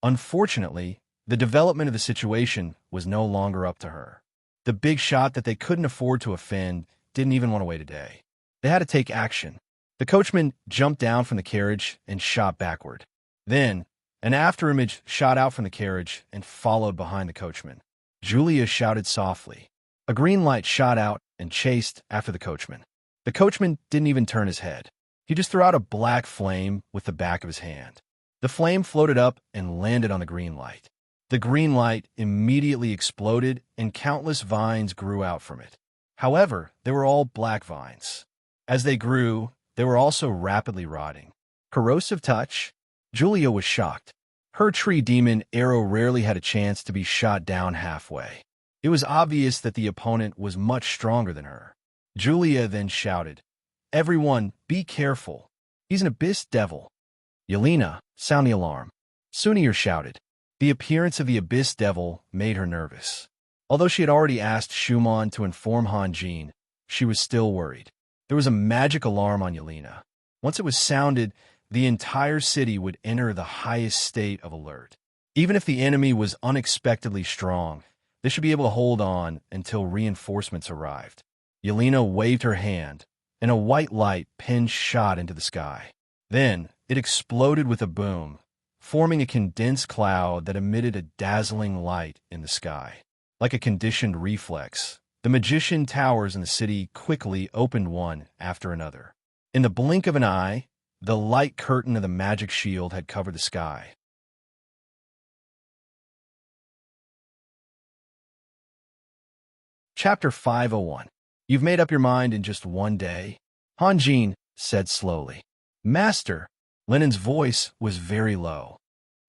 Unfortunately, the development of the situation was no longer up to her. The big shot that they couldn't afford to offend didn't even want to wait a day. They had to take action. The coachman jumped down from the carriage and shot backward. Then, an afterimage shot out from the carriage and followed behind the coachman. Julia shouted softly. A green light shot out and chased after the coachman. The coachman didn't even turn his head. He just threw out a black flame with the back of his hand. The flame floated up and landed on the green light. The green light immediately exploded and countless vines grew out from it. However, they were all black vines. As they grew, they were also rapidly rotting. Corrosive touch? Julia was shocked. Her tree demon arrow rarely had a chance to be shot down halfway. It was obvious that the opponent was much stronger than her. Julia then shouted, "Everyone, be careful. He's an abyss devil." "Yelena, sound the alarm." Sunir shouted. The appearance of the abyss devil made her nervous. Although she had already asked Schumann to inform Hanjin, she was still worried. There was a magic alarm on Yelena. Once it was sounded, the entire city would enter the highest state of alert. Even if the enemy was unexpectedly strong, they should be able to hold on until reinforcements arrived. Yelena waved her hand, and a white light pin shot into the sky. Then it exploded with a boom, forming a condensed cloud that emitted a dazzling light in the sky. Like a conditioned reflex, the magician towers in the city quickly opened one after another. In the blink of an eye, the light curtain of the magic shield had covered the sky. Chapter 501. You've made up your mind in just one day? Hanjin said slowly. "Master," Lenin's voice was very low.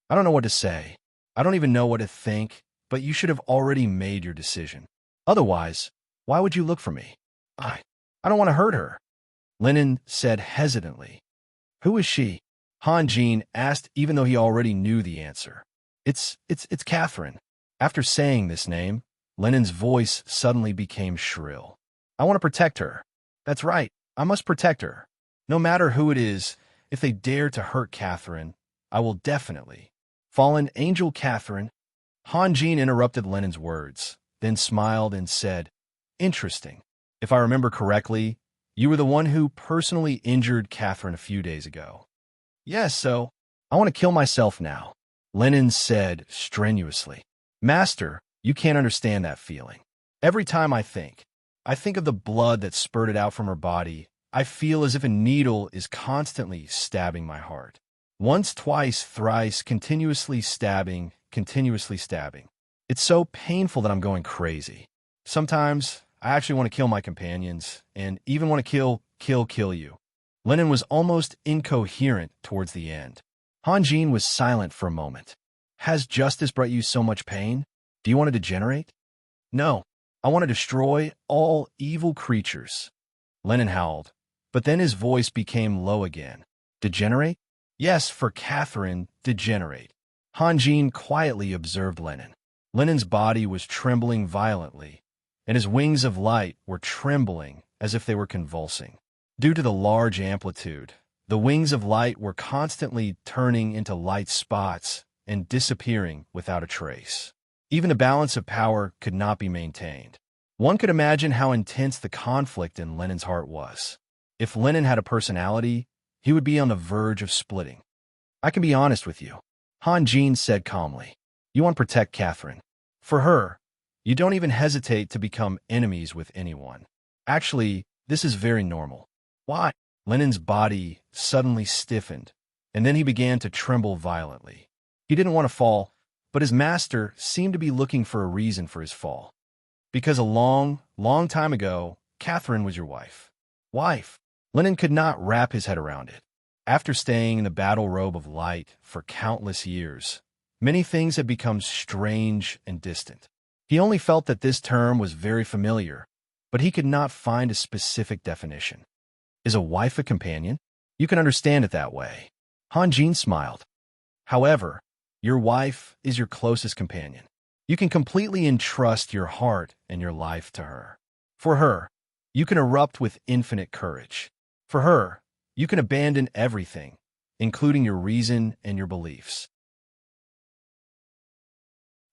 "I don't know what to say. I don't even know what to think, but you should have already made your decision. Otherwise, why would you look for me?" I don't want to hurt her," Lenin said hesitantly. "Who is she?" Hanjin asked, even though he already knew the answer. It's Catherine. After saying this name, Lennon's voice suddenly became shrill. I want to protect her. That's right, I must protect her. No matter who it is, if they dare to hurt Catherine, I will definitely. Fallen angel Catherine. Han Jin interrupted Lennon's words, then smiled and said, Interesting. If I remember correctly, you were the one who personally injured Catherine a few days ago. Yes, so I want to kill myself now, Lennon said strenuously. Master, you can't understand that feeling. Every time I think of the blood that spurted out from her body, I feel as if a needle is constantly stabbing my heart. Once, twice, thrice, continuously stabbing. It's so painful that I'm going crazy. Sometimes I actually want to kill my companions, and even want to kill you. Lennon was almost incoherent towards the end. Han Jin was silent for a moment. Has justice brought you so much pain? Do you want to degenerate? No, I want to destroy all evil creatures. Lennon howled, but then his voice became low again. Degenerate? Yes, for Catherine, degenerate. Han Jin quietly observed Lennon. Lennon's body was trembling violently, and his wings of light were trembling as if they were convulsing. Due to the large amplitude, the wings of light were constantly turning into light spots and disappearing without a trace. Even the balance of power could not be maintained. One could imagine how intense the conflict in Lennon's heart was. If Lennon had a personality, he would be on the verge of splitting. I can be honest with you, Han Jin said calmly. You want to protect Catherine. For her, you don't even hesitate to become enemies with anyone. Actually, this is very normal. Why? Lennon's body suddenly stiffened, and then he began to tremble violently. He didn't want to fall, but his master seemed to be looking for a reason for his fall. Because a long time ago, Catherine was your wife. Wife? Lennon could not wrap his head around it. After staying in the battle robe of light for countless years, many things had become strange and distant. He only felt that this term was very familiar, but he could not find a specific definition. Is a wife a companion? You can understand it that way. Han Jin smiled. However, your wife is your closest companion. You can completely entrust your heart and your life to her. For her, you can erupt with infinite courage. For her, you can abandon everything, including your reason and your beliefs.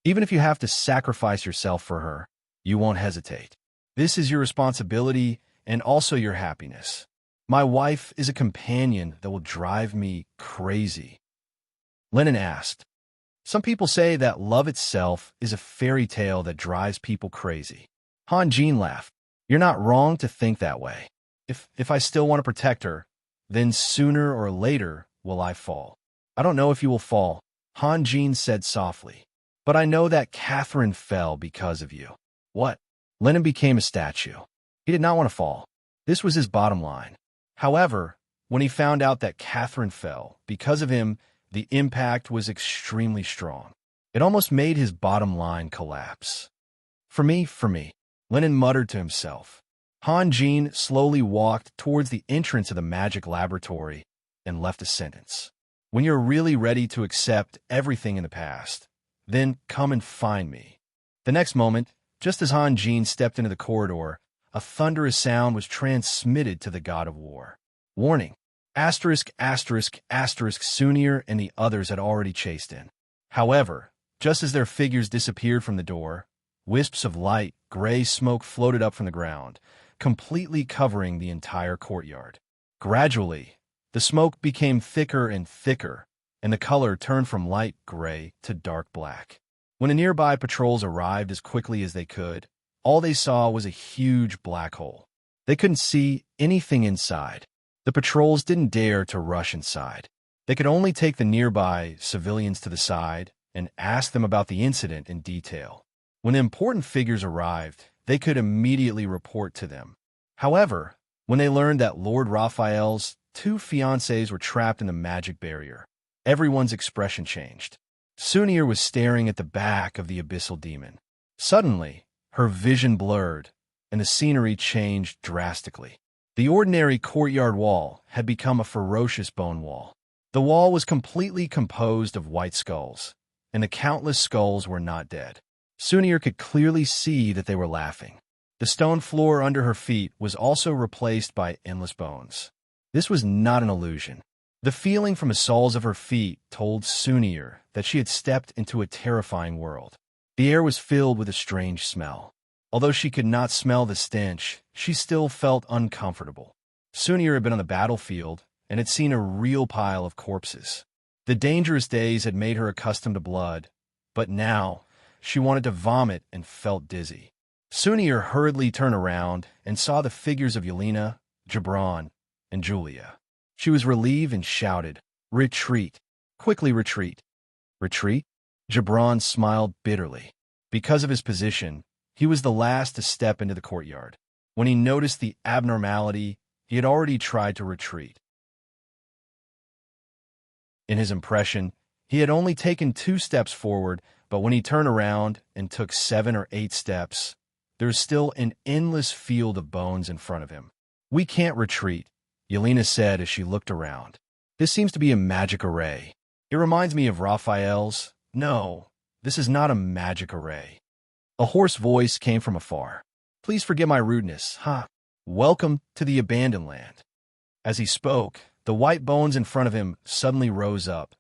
Even if you have to sacrifice yourself for her, you won't hesitate. This is your responsibility and also your happiness. My wife is a companion that will drive me crazy. Lennon asked, Some people say that love itself is a fairy tale that drives people crazy. Han Jin laughed. You're not wrong to think that way. If I still want to protect her, then sooner or later will I fall. I don't know if you will fall, Han Jin said softly. But I know that Catherine fell because of you. What? Lennon became a statue. He did not want to fall. This was his bottom line. However, when he found out that Catherine fell because of him, the impact was extremely strong. It almost made his bottom line collapse. For me, Lennon muttered to himself. Han Jin slowly walked towards the entrance of the magic laboratory and left a sentence. When you're really ready to accept everything in the past, then come and find me. The next moment, just as Han Jin stepped into the corridor, a thunderous sound was transmitted to the god of war. Warning! Asterisk, Sunir and the others had already chased in. However, just as their figures disappeared from the door, wisps of light, gray smoke floated up from the ground, completely covering the entire courtyard. Gradually, the smoke became thicker and thicker, and the color turned from light gray to dark black. When the nearby patrols arrived as quickly as they could, all they saw was a huge black hole. They couldn't see anything inside. The patrols didn't dare to rush inside. They could only take the nearby civilians to the side and ask them about the incident in detail. When the important figures arrived, they could immediately report to them. However, when they learned that Lord Raphael's 2 fiancés were trapped in the magic barrier, everyone's expression changed. Sunir was staring at the back of the abyssal demon. Suddenly, her vision blurred, and the scenery changed drastically. The ordinary courtyard wall had become a ferocious bone wall. The wall was completely composed of white skulls, and the countless skulls were not dead. Sunir could clearly see that they were laughing. The stone floor under her feet was also replaced by endless bones. This was not an illusion. The feeling from the soles of her feet told Sunir that she had stepped into a terrifying world. The air was filled with a strange smell. Although she could not smell the stench, she still felt uncomfortable. Sunir had been on the battlefield and had seen a real pile of corpses. The dangerous days had made her accustomed to blood, but now she wanted to vomit and felt dizzy. Sunir hurriedly turned around and saw the figures of Yelena, Gibran, and Julia. She was relieved and shouted, "Retreat! Quickly retreat!" Retreat? Gibran smiled bitterly. Because of his position, he was the last to step into the courtyard. When he noticed the abnormality, he had already tried to retreat. In his impression, he had only taken 2 steps forward, but when he turned around and took 7 or 8 steps, there was still an endless field of bones in front of him. "We can't retreat," Yelena said as she looked around. "This seems to be a magic array. It reminds me of Raphael's. No, this is not a magic array." A hoarse voice came from afar. "Please forgive my rudeness, huh? Welcome to the abandoned land." As he spoke, the white bones in front of him suddenly rose up,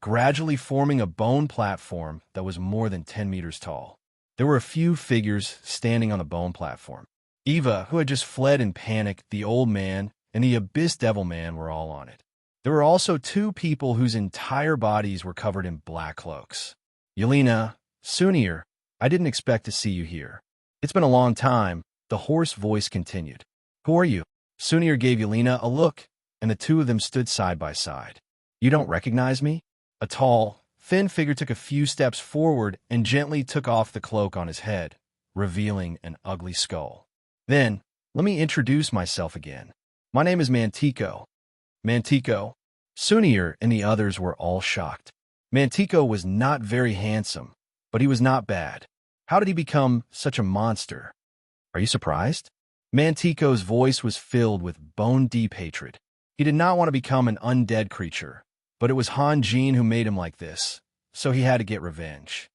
gradually forming a bone platform that was more than 10 meters tall. There were a few figures standing on the bone platform. Eva, who had just fled in panic, the old man, and the Abyss Devil Man were all on it. There were also 2 people whose entire bodies were covered in black cloaks. "Yelena, Sunir, I didn't expect to see you here. It's been a long time," the hoarse voice continued. "Who are you?" Sunir gave Yelena a look, and the 2 of them stood side by side. "You don't recognize me?" A tall, thin figure took a few steps forward and gently took off the cloak on his head, revealing an ugly skull. "Then, let me introduce myself again. My name is Mantico." Mantico. Sunir and the others were all shocked. Mantico was not very handsome, but he was not bad. How did he become such a monster? Are you surprised? Mantico's voice was filled with bone-deep hatred. He did not want to become an undead creature, but it was Han Jin who made him like this, so he had to get revenge.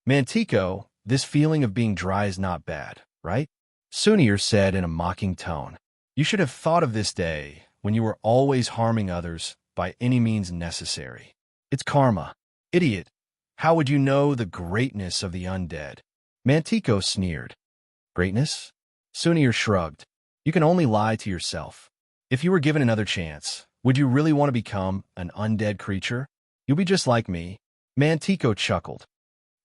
"Mantico, this feeling of being dry is not bad, right?" Sunir said in a mocking tone. "You should have thought of this day when you were always harming others by any means necessary. It's karma. Idiot. How would you know the greatness of the undead?" Mantico sneered. "Greatness?" Sunir shrugged. "You can only lie to yourself. If you were given another chance, would you really want to become an undead creature? You'll be just like me." Mantico chuckled.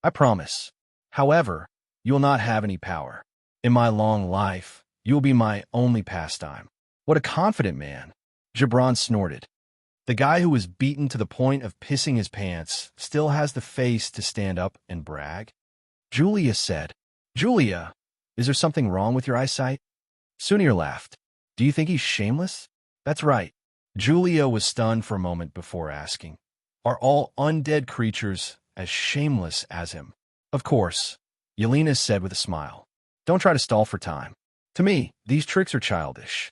"I promise. However, you will not have any power. In my long life, you will be my only pastime." "What a confident man," Gibran snorted. "The guy who was beaten to the point of pissing his pants still has the face to stand up and brag." Julia said, "Julia, is there something wrong with your eyesight?" Sunir laughed. "Do you think he's shameless?" "That's right." Julia was stunned for a moment before asking, "Are all undead creatures as shameless as him?" "Of course," Yelena said with a smile. "Don't try to stall for time. To me, these tricks are childish."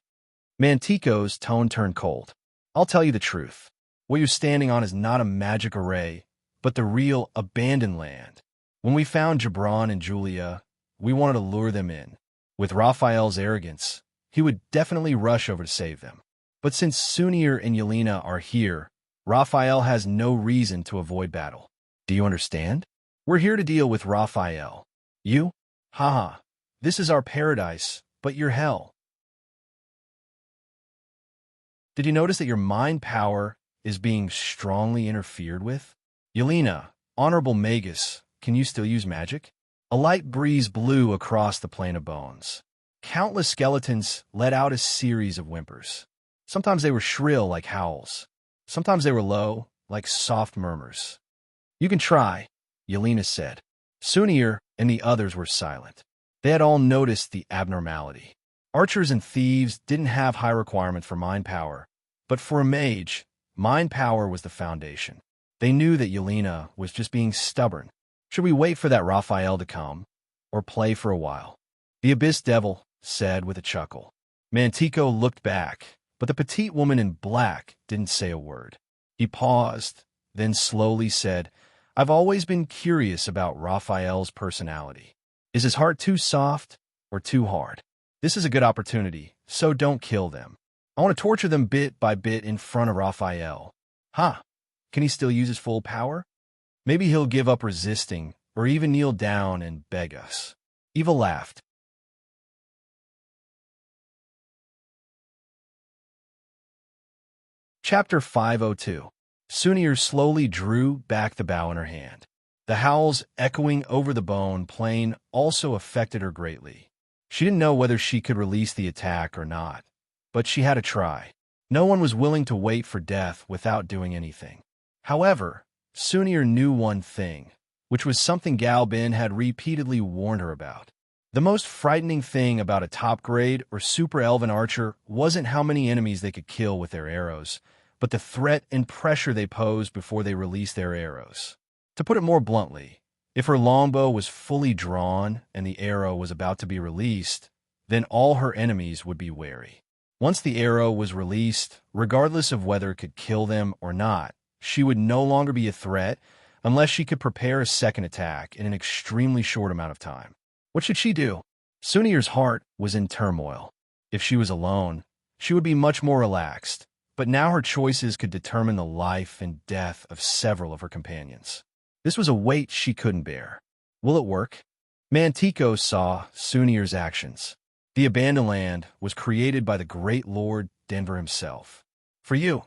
Mantico's tone turned cold. "I'll tell you the truth. What you're standing on is not a magic array, but the real abandoned land. When we found Gibran and Julia, we wanted to lure them in. With Raphael's arrogance, he would definitely rush over to save them. But since Sunir and Yelena are here, Raphael has no reason to avoid battle. Do you understand? We're here to deal with Raphael. You? Haha. This is our paradise, but your hell. Did you notice that your mind power is being strongly interfered with? Yelena, Honorable Magus, can you still use magic?" A light breeze blew across the plain of bones. Countless skeletons let out a series of whimpers. Sometimes they were shrill like howls. Sometimes they were low, like soft murmurs. "You can try," Yelena said. Sunir and the others were silent. They had all noticed the abnormality. Archers and thieves didn't have high requirements for mind power, but for a mage, mind power was the foundation. They knew that Yelena was just being stubborn. Should we wait for that Raphael to come, or play for a while? The Abyss Devil said with a chuckle. Mantico looked back, but the petite woman in black didn't say a word. He paused, then slowly said, I've always been curious about Raphael's personality. Is his heart too soft or too hard? This is a good opportunity, so don't kill them. I want to torture them bit by bit in front of Raphael. Huh? Can he still use his full power? Maybe he'll give up resisting, or even kneel down and beg us. Eva laughed. Chapter 502. Sunir slowly drew back the bow in her hand. The howls echoing over the bone plain also affected her greatly. She didn't know whether she could release the attack or not, but she had to try. No one was willing to wait for death without doing anything. However, Sunir knew one thing, which was something Galbin had repeatedly warned her about. The most frightening thing about a top-grade or super-elven archer wasn't how many enemies they could kill with their arrows, but the threat and pressure they posed before they released their arrows. To put it more bluntly, if her longbow was fully drawn and the arrow was about to be released, then all her enemies would be wary. Once the arrow was released, regardless of whether it could kill them or not, she would no longer be a threat unless she could prepare a second attack in an extremely short amount of time. What should she do? Sunir's heart was in turmoil. If she was alone, she would be much more relaxed, but now her choices could determine the life and death of several of her companions. This was a weight she couldn't bear. Will it work? Mantico saw Sunir's actions. The abandoned land was created by the great Lord Denver himself. For you,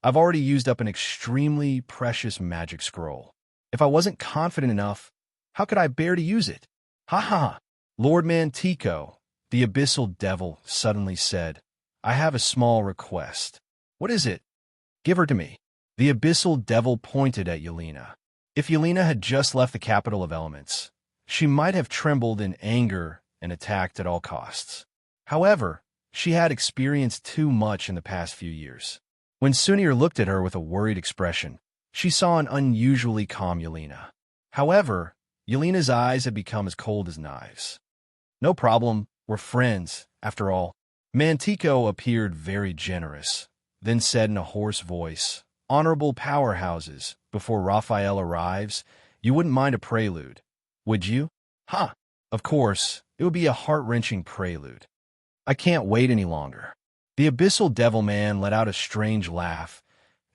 I've already used up an extremely precious magic scroll. If I wasn't confident enough, how could I bear to use it? Ha ha! Lord Mantico, the abyssal devil, suddenly said, I have a small request. What is it? Give her to me. The abyssal devil pointed at Yelena. If Yelena had just left the capital of elements, she might have trembled in anger and attacked at all costs. However, she had experienced too much in the past few years. When Sunir looked at her with a worried expression, she saw an unusually calm Yelena. However, Yelena's eyes had become as cold as knives. No problem, we're friends, after all. Mantico appeared very generous, then said in a hoarse voice, Honorable powerhouses, before Raphael arrives, you wouldn't mind a prelude, would you? Ha! Of course, it would be a heart-wrenching prelude. I can't wait any longer. The abyssal devil man let out a strange laugh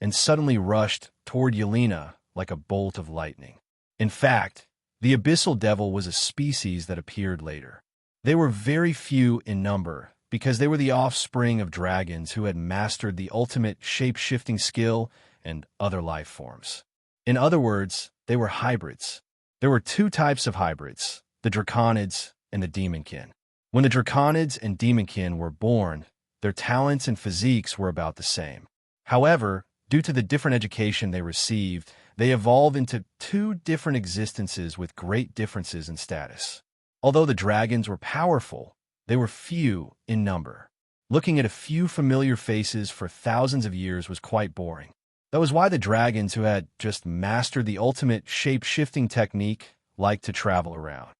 and suddenly rushed toward Yelena like a bolt of lightning. In fact, the abyssal devil was a species that appeared later. They were very few in number because they were the offspring of dragons who had mastered the ultimate shape-shifting skill and other life forms. In other words, they were hybrids. There were two types of hybrids, the draconids and the demonkin. When the draconids and demonkin were born, their talents and physiques were about the same. However, due to the different education they received, they evolved into two different existences with great differences in status. Although the dragons were powerful, they were few in number. Looking at a few familiar faces for thousands of years was quite boring. That was why the dragons who had just mastered the ultimate shape-shifting technique liked to travel around.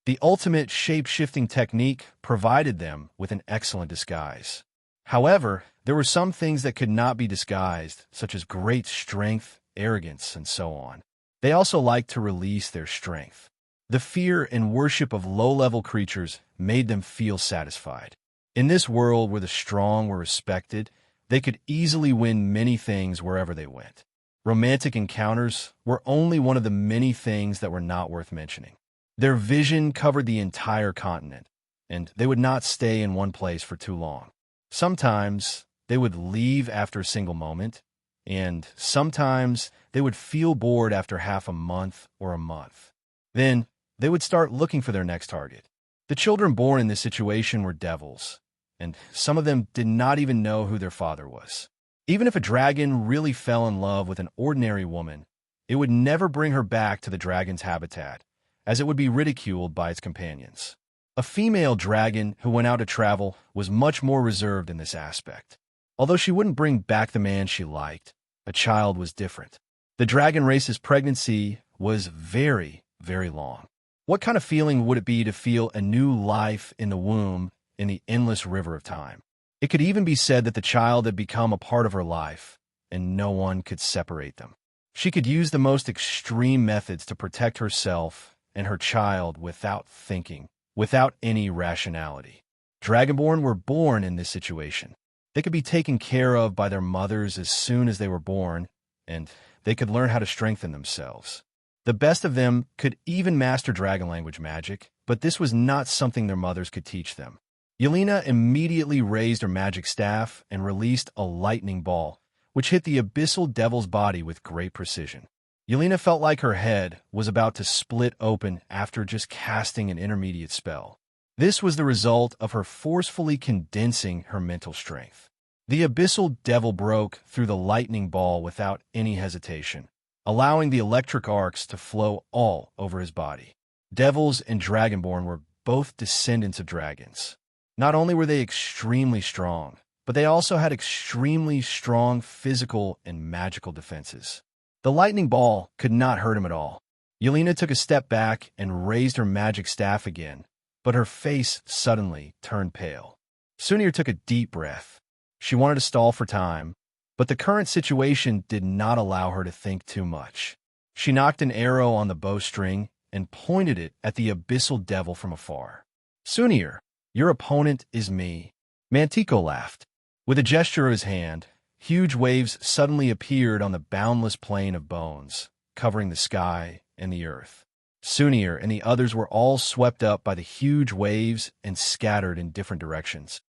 The ultimate shape-shifting technique provided them with an excellent disguise. However, there were some things that could not be disguised, such as great strength, arrogance, and so on. They also liked to release their strength. The fear and worship of low-level creatures made them feel satisfied. In this world where the strong were respected, they could easily win many things wherever they went. Romantic encounters were only one of the many things that were not worth mentioning. Their vision covered the entire continent, and they would not stay in one place for too long. Sometimes they would leave after a single moment, and sometimes they would feel bored after half a month or a month. Then they would start looking for their next target. The children born in this situation were devils, and some of them did not even know who their father was. Even if a dragon really fell in love with an ordinary woman, it would never bring her back to the dragon's habitat, as it would be ridiculed by its companions. A female dragon who went out to travel was much more reserved in this aspect. Although she wouldn't bring back the man she liked, a child was different. The dragon race's pregnancy was very, very long. What kind of feeling would it be to feel a new life in the womb in the endless river of time? It could even be said that the child had become a part of her life, and no one could separate them. She could use the most extreme methods to protect herself and her child without thinking, without any rationality. Dragonborn were born in this situation. They could be taken care of by their mothers as soon as they were born, and they could learn how to strengthen themselves. The best of them could even master dragon language magic, but this was not something their mothers could teach them. Yelena immediately raised her magic staff and released a lightning ball, which hit the abyssal devil's body with great precision. Yelena felt like her head was about to split open after just casting an intermediate spell. This was the result of her forcefully condensing her mental strength. The abyssal devil broke through the lightning ball without any hesitation, allowing the electric arcs to flow all over his body. Devils and Dragonborn were both descendants of dragons. Not only were they extremely strong, but they also had extremely strong physical and magical defenses. The lightning ball could not hurt him at all. Yelena took a step back and raised her magic staff again, but her face suddenly turned pale. Sunir took a deep breath. She wanted to stall for time, but the current situation did not allow her to think too much. She knocked an arrow on the bowstring and pointed it at the abyssal devil from afar. "Sunir, your opponent is me." Mantico laughed. With a gesture of his hand, huge waves suddenly appeared on the boundless plain of bones, covering the sky and the earth. Sunir and the others were all swept up by the huge waves and scattered in different directions.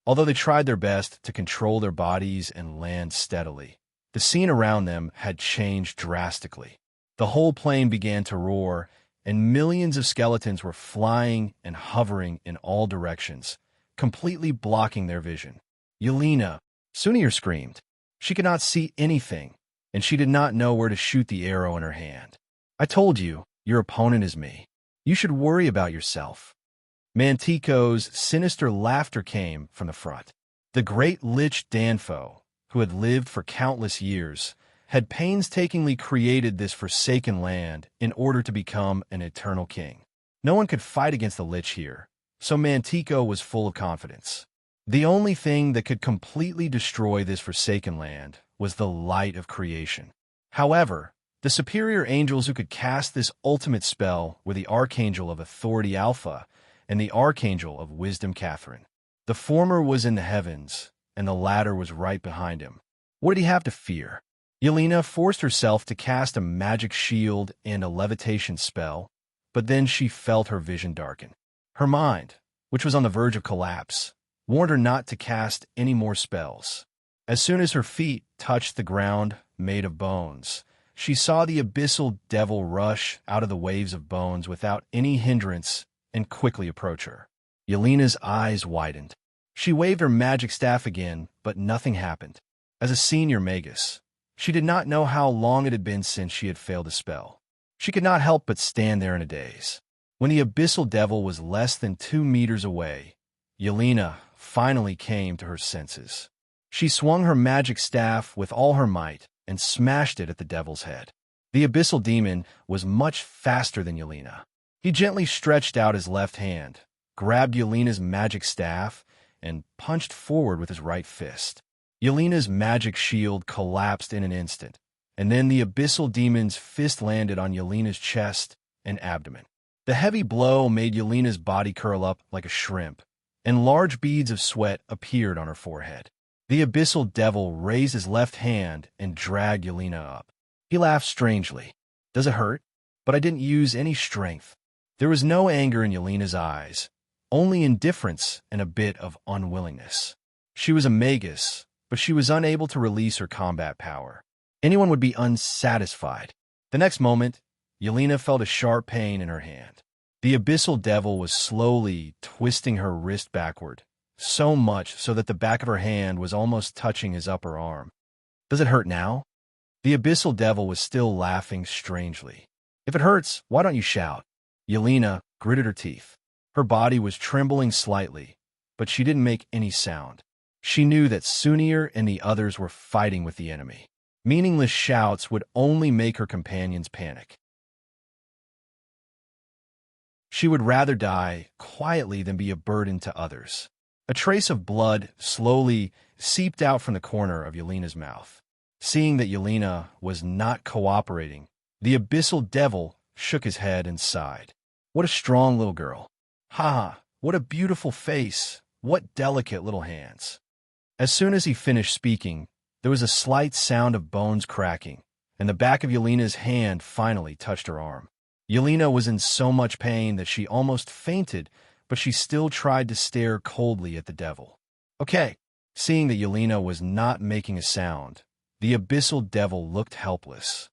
Although they tried their best to control their bodies and land steadily, the scene around them had changed drastically. The whole plain began to roar, and millions of skeletons were flying and hovering in all directions, completely blocking their vision. "Yelena!" Sunir screamed. She could not see anything, and she did not know where to shoot the arrow in her hand. "I told you, your opponent is me. You should worry about yourself." Mantico's sinister laughter came from the front. The great Lich Danfo, who had lived for countless years, had painstakingly created this forsaken land in order to become an eternal king. No one could fight against the Lich here, so Mantico was full of confidence. The only thing that could completely destroy this forsaken land was the light of creation. However, the superior angels who could cast this ultimate spell were the Archangel of Authority Alpha and the Archangel of Wisdom Catherine. The former was in the heavens, and the latter was right behind him. What did he have to fear? Yelena forced herself to cast a magic shield and a levitation spell, but then she felt her vision darken. Her mind, which was on the verge of collapse, warned her not to cast any more spells. As soon as her feet touched the ground made of bones, she saw the abyssal devil rush out of the waves of bones without any hindrance and quickly approach her. Yelena's eyes widened. She waved her magic staff again, but nothing happened. As a senior magus, she did not know how long it had been since she had failed a spell. She could not help but stand there in a daze. When the abyssal devil was less than 2 meters away, Yelena finally came to her senses. She swung her magic staff with all her might and smashed it at the devil's head. The abyssal demon was much faster than Yelena. He gently stretched out his left hand, grabbed Yelena's magic staff, and punched forward with his right fist. Yelena's magic shield collapsed in an instant, and then the abyssal demon's fist landed on Yelena's chest and abdomen. The heavy blow made Yelena's body curl up like a shrimp, and large beads of sweat appeared on her forehead. The abyssal devil raised his left hand and dragged Yelena up. He laughed strangely. "Does it hurt? But I didn't use any strength." There was no anger in Yelena's eyes, only indifference and a bit of unwillingness. She was a magus, but she was unable to release her combat power. Anyone would be unsatisfied. The next moment, Yelena felt a sharp pain in her hand. The abyssal devil was slowly twisting her wrist backward, so much so that the back of her hand was almost touching his upper arm. "Does it hurt now?" The abyssal devil was still laughing strangely. "If it hurts, why don't you shout?" Yelena gritted her teeth. Her body was trembling slightly, but she didn't make any sound. She knew that Sunir and the others were fighting with the enemy. Meaningless shouts would only make her companions panic. She would rather die quietly than be a burden to others. A trace of blood slowly seeped out from the corner of Yelena's mouth. Seeing that Yelena was not cooperating, the abyssal devil shook his head and sighed. What a strong little girl. Ha ha, what a beautiful face. What delicate little hands. As soon as he finished speaking, there was a slight sound of bones cracking, and the back of Yelena's hand finally touched her arm. Yelena was in so much pain that she almost fainted, but she still tried to stare coldly at the devil. Okay, seeing that Yelena was not making a sound, the abyssal devil looked helpless.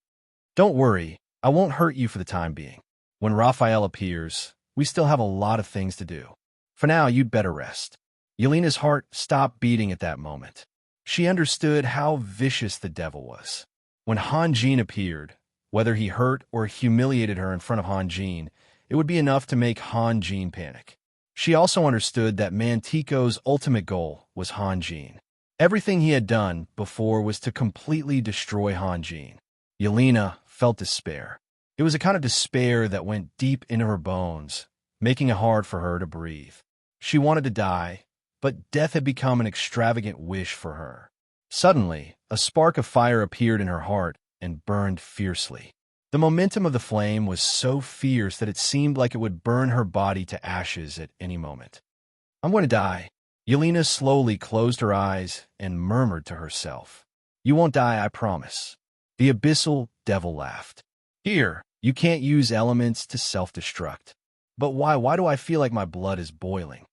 Don't worry, I won't hurt you for the time being. When Raphael appears, we still have a lot of things to do. For now, you'd better rest. Yelena's heart stopped beating at that moment. She understood how vicious the devil was. When Hanjin appeared, whether he hurt or humiliated her in front of Hanjin, it would be enough to make Hanjin panic. She also understood that Mantico's ultimate goal was Hanjin. Everything he had done before was to completely destroy Hanjin. Yelena felt despair. It was a kind of despair that went deep into her bones, making it hard for her to breathe. She wanted to die, but death had become an extravagant wish for her. Suddenly, a spark of fire appeared in her heart and burned fiercely. The momentum of the flame was so fierce that it seemed like it would burn her body to ashes at any moment. I'm going to die. Yelena slowly closed her eyes and murmured to herself. You won't die, I promise. The abyssal devil laughed. Here, you can't use elements to self-destruct. But why? Why do I feel like my blood is boiling?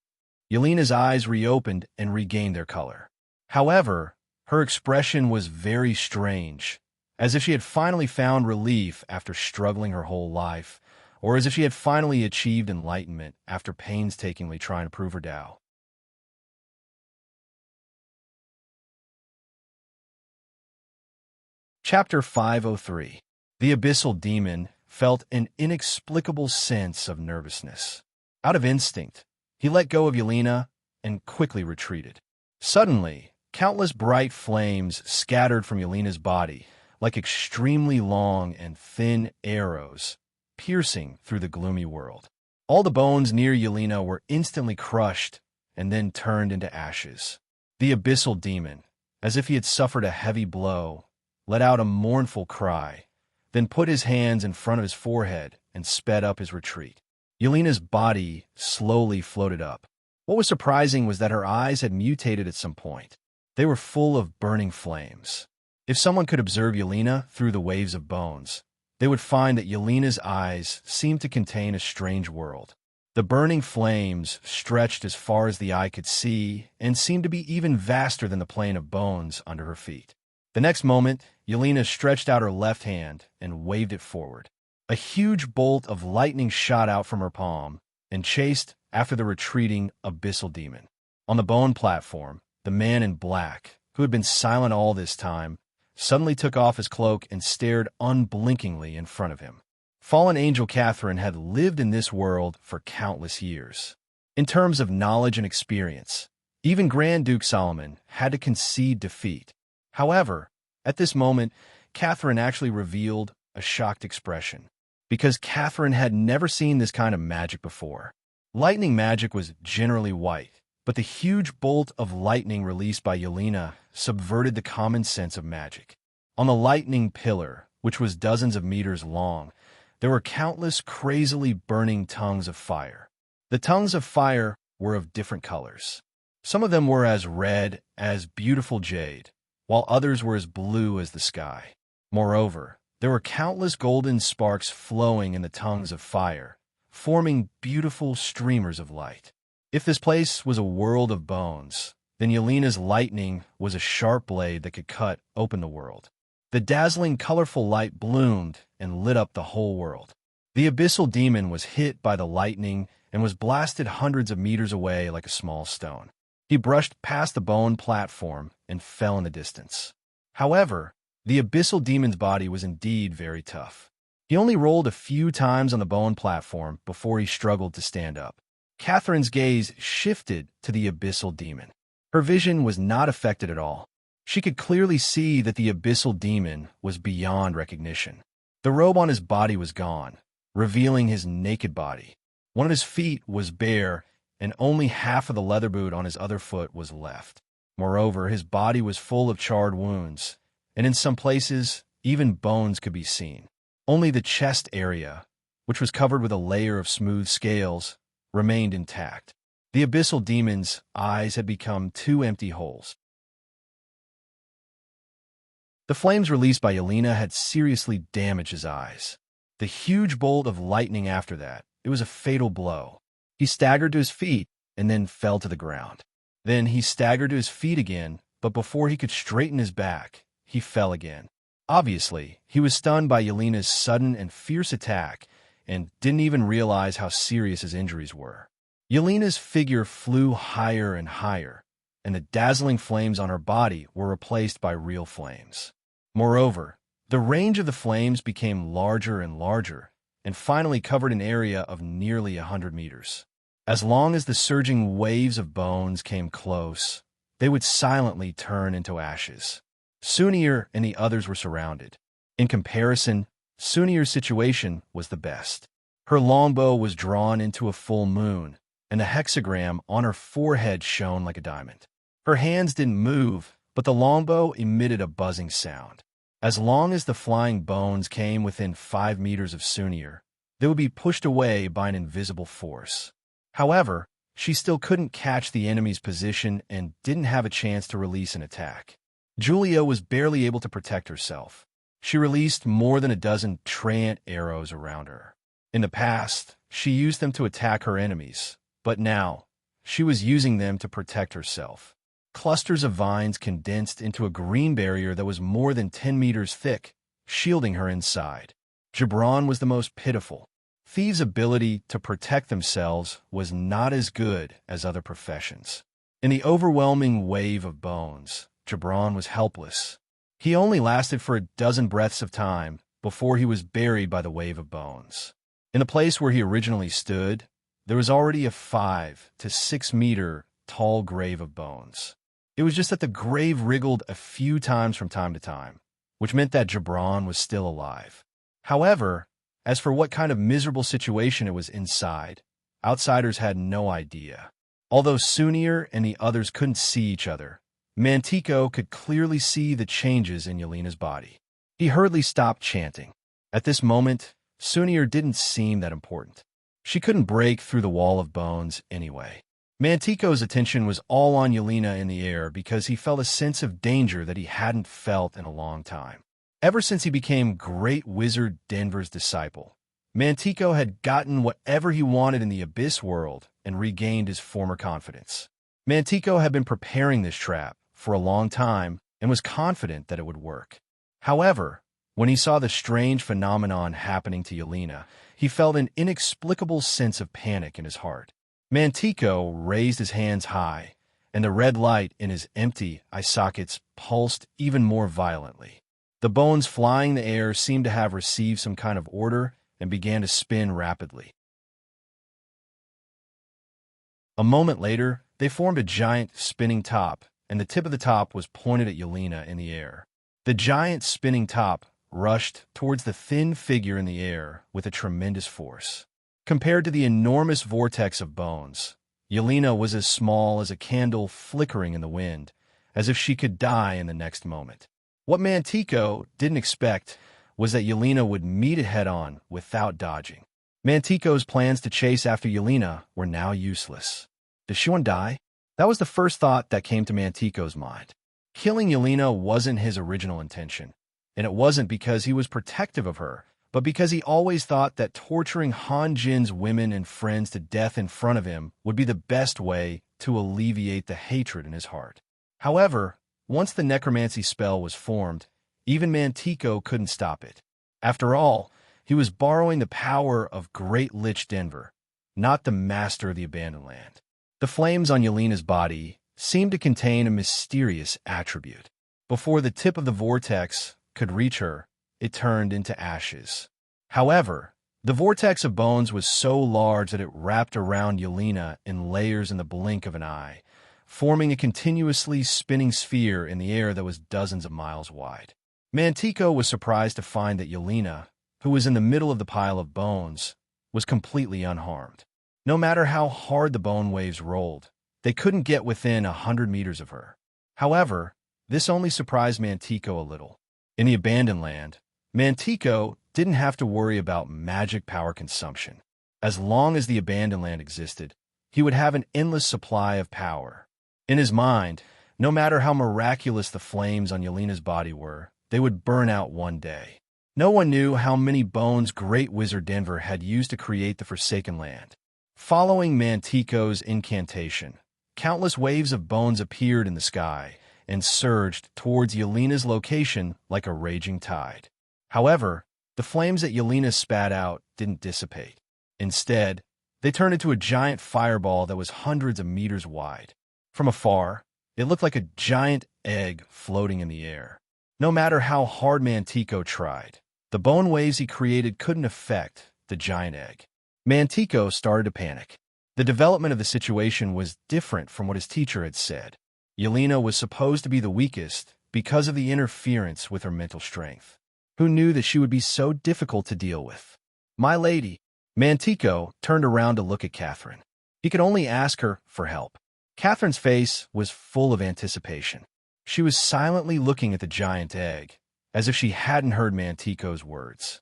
Yelena's eyes reopened and regained their color. However, her expression was very strange, as if she had finally found relief after struggling her whole life, or as if she had finally achieved enlightenment after painstakingly trying to prove her Tao. Chapter 503. The abyssal demon felt an inexplicable sense of nervousness. Out of instinct, he let go of Yelena and quickly retreated. Suddenly, countless bright flames scattered from Yelena's body like extremely long and thin arrows, piercing through the gloomy world. All the bones near Yelena were instantly crushed and then turned into ashes. The abyssal demon, as if he had suffered a heavy blow, let out a mournful cry, then put his hands in front of his forehead and sped up his retreat. Yelena's body slowly floated up. What was surprising was that her eyes had mutated at some point. They were full of burning flames. If someone could observe Yelena through the waves of bones, they would find that Yelena's eyes seemed to contain a strange world. The burning flames stretched as far as the eye could see and seemed to be even vaster than the plane of bones under her feet. The next moment, Yelena stretched out her left hand and waved it forward. A huge bolt of lightning shot out from her palm and chased after the retreating abyssal demon. On the bone platform, the man in black, who had been silent all this time, suddenly took off his cloak and stared unblinkingly in front of him. Fallen Angel Catherine had lived in this world for countless years. In terms of knowledge and experience, even Grand Duke Solomon had to concede defeat. However, at this moment, Catherine actually revealed a shocked expression, because Catherine had never seen this kind of magic before. Lightning magic was generally white, but the huge bolt of lightning released by Yelena subverted the common sense of magic. On the lightning pillar, which was dozens of meters long, there were countless crazily burning tongues of fire. The tongues of fire were of different colors. Some of them were as red as beautiful jade, while others were as blue as the sky. Moreover, there were countless golden sparks flowing in the tongues of fire, forming beautiful streamers of light. If this place was a world of bones, then Yelena's lightning was a sharp blade that could cut open the world. The dazzling, colorful light bloomed and lit up the whole world. The abyssal demon was hit by the lightning and was blasted hundreds of meters away like a small stone. He brushed past the bone platform and fell in the distance. However, the abyssal demon's body was indeed very tough. He only rolled a few times on the bone platform before he struggled to stand up. Catherine's gaze shifted to the abyssal demon. Her vision was not affected at all. She could clearly see that the abyssal demon was beyond recognition. The robe on his body was gone, revealing his naked body. One of his feet was bare, and only half of the leather boot on his other foot was left. Moreover, his body was full of charred wounds, and in some places, even bones could be seen. Only the chest area, which was covered with a layer of smooth scales, remained intact. The abyssal demon's eyes had become two empty holes. The flames released by Yelena had seriously damaged his eyes. The huge bolt of lightning after that, it was a fatal blow. He staggered to his feet and then fell to the ground. Then he staggered to his feet again, but before he could straighten his back, he fell again. Obviously, he was stunned by Yelena's sudden and fierce attack and didn't even realize how serious his injuries were. Yelena's figure flew higher and higher, and the dazzling flames on her body were replaced by real flames. Moreover, the range of the flames became larger and larger, and finally covered an area of nearly 100 meters. As long as the surging waves of bones came close, they would silently turn into ashes. Sunir and the others were surrounded. In comparison, Sunir's situation was the best. Her longbow was drawn into a full moon, and the hexagram on her forehead shone like a diamond. Her hands didn't move, but the longbow emitted a buzzing sound. As long as the flying bones came within 5 meters of Sunir, they would be pushed away by an invisible force. However, she still couldn't catch the enemy's position and didn't have a chance to release an attack. Julia was barely able to protect herself. She released more than a dozen treant arrows around her. In the past, she used them to attack her enemies, but now, she was using them to protect herself. Clusters of vines condensed into a green barrier that was more than 10 meters thick, shielding her inside. Gibran was the most pitiful. Thieves' ability to protect themselves was not as good as other professions. In the overwhelming wave of bones, Gibran was helpless. He only lasted for a dozen breaths of time before he was buried by the wave of bones. In the place where he originally stood, there was already a 5 to 6 meter tall grave of bones. It was just that the grave wriggled a few times from time to time, which meant that Gibran was still alive. However, as for what kind of miserable situation it was inside, outsiders had no idea. Although Sunir and the others couldn't see each other, Mantico could clearly see the changes in Yelena's body. He hurriedly stopped chanting. At this moment, Sunir didn't seem that important. She couldn't break through the wall of bones anyway. Mantico's attention was all on Yelena in the air because he felt a sense of danger that he hadn't felt in a long time. Ever since he became Great Wizard Denver's disciple, Mantico had gotten whatever he wanted in the Abyss world and regained his former confidence. Mantico had been preparing this trap for a long time and was confident that it would work. However, when he saw the strange phenomenon happening to Yelena, he felt an inexplicable sense of panic in his heart. Mantico raised his hands high, and the red light in his empty eye sockets pulsed even more violently. The bones flying in the air seemed to have received some kind of order and began to spin rapidly. A moment later, they formed a giant spinning top, and the tip of the top was pointed at Yelena in the air. The giant spinning top rushed towards the thin figure in the air with a tremendous force. Compared to the enormous vortex of bones, Yelena was as small as a candle flickering in the wind, as if she could die in the next moment. What Mantico didn't expect was that Yelena would meet it head-on without dodging. Mantico's plans to chase after Yelena were now useless. Does she want to die? That was the first thought that came to Mantico's mind. Killing Yelena wasn't his original intention, and it wasn't because he was protective of her, but because he always thought that torturing Han Jin's women and friends to death in front of him would be the best way to alleviate the hatred in his heart. However, once the necromancy spell was formed, even Mantico couldn't stop it. After all, he was borrowing the power of Great Lich Denver, not the master of the abandoned land. The flames on Yelena's body seemed to contain a mysterious attribute. Before the tip of the vortex could reach her, it turned into ashes. However, the vortex of bones was so large that it wrapped around Yelena in layers in the blink of an eye, forming a continuously spinning sphere in the air that was dozens of miles wide. Mantico was surprised to find that Yelena, who was in the middle of the pile of bones, was completely unharmed. No matter how hard the bone waves rolled, they couldn't get within 100 meters of her. However, this only surprised Mantico a little. In the abandoned land, Mantico didn't have to worry about magic power consumption. As long as the abandoned land existed, he would have an endless supply of power. In his mind, no matter how miraculous the flames on Yelena's body were, they would burn out one day. No one knew how many bones Great Wizard Denver had used to create the Forsaken Land. Following Mantico's incantation, countless waves of bones appeared in the sky and surged towards Yelena's location like a raging tide. However, the flames that Yelena spat out didn't dissipate. Instead, they turned into a giant fireball that was hundreds of meters wide. From afar, it looked like a giant egg floating in the air. No matter how hard Mantico tried, the bone waves he created couldn't affect the giant egg. Mantico started to panic. The development of the situation was different from what his teacher had said. Yelena was supposed to be the weakest because of the interference with her mental strength. Who knew that she would be so difficult to deal with? My lady, Mantico turned around to look at Catherine. He could only ask her for help. Catherine's face was full of anticipation. She was silently looking at the giant egg, as if she hadn't heard Mantico's words.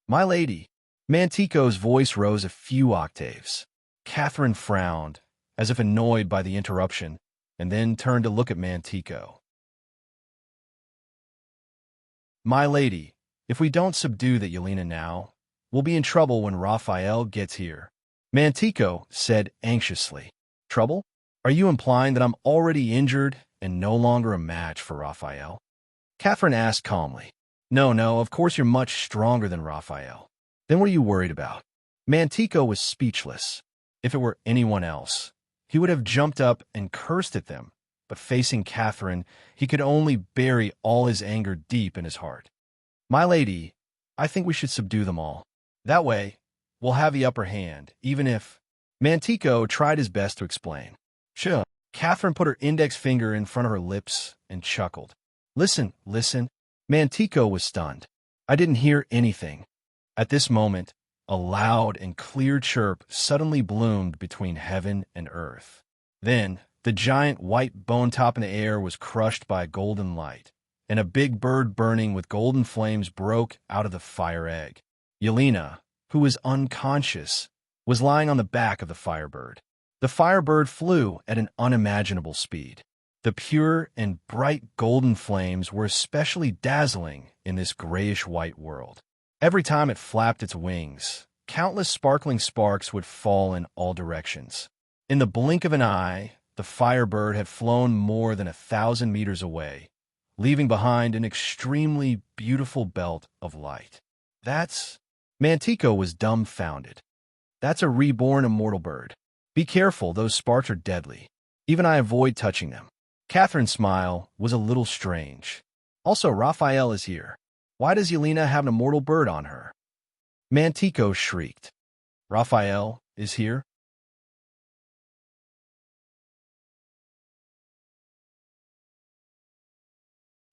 My lady, Mantico's voice rose a few octaves. Catherine frowned, as if annoyed by the interruption, and then turned to look at Mantico. My lady, if we don't subdue that Yelena now, we'll be in trouble when Raphael gets here, Mantico said anxiously. Trouble? Are you implying that I'm already injured and no longer a match for Raphael? Catherine asked calmly. No, of course you're much stronger than Raphael. Then what are you worried about? Mantico was speechless. If it were anyone else, he would have jumped up and cursed at them, but facing Catherine, he could only bury all his anger deep in his heart. My lady, I think we should subdue them all. That way, we'll have the upper hand, even if... Mantico tried his best to explain. Sure. Catherine put her index finger in front of her lips and chuckled. Listen. Mantico was stunned. I didn't hear anything. At this moment, a loud and clear chirp suddenly bloomed between heaven and earth. Then, the giant white bone top in the air was crushed by a golden light, and a big bird burning with golden flames broke out of the fire egg. Yelena, who was unconscious, was lying on the back of the firebird. The firebird flew at an unimaginable speed. The pure and bright golden flames were especially dazzling in this grayish-white world. Every time it flapped its wings, countless sparkling sparks would fall in all directions. In the blink of an eye, the firebird had flown more than 1,000 meters away, leaving behind an extremely beautiful belt of light. Mantico was dumbfounded. That's a reborn immortal bird. Be careful, those sparks are deadly. Even I avoid touching them. Catherine's smile was a little strange. Also, Raphael is here. Why does Yelena have an immortal bird on her? Mantico shrieked. Raphael is here?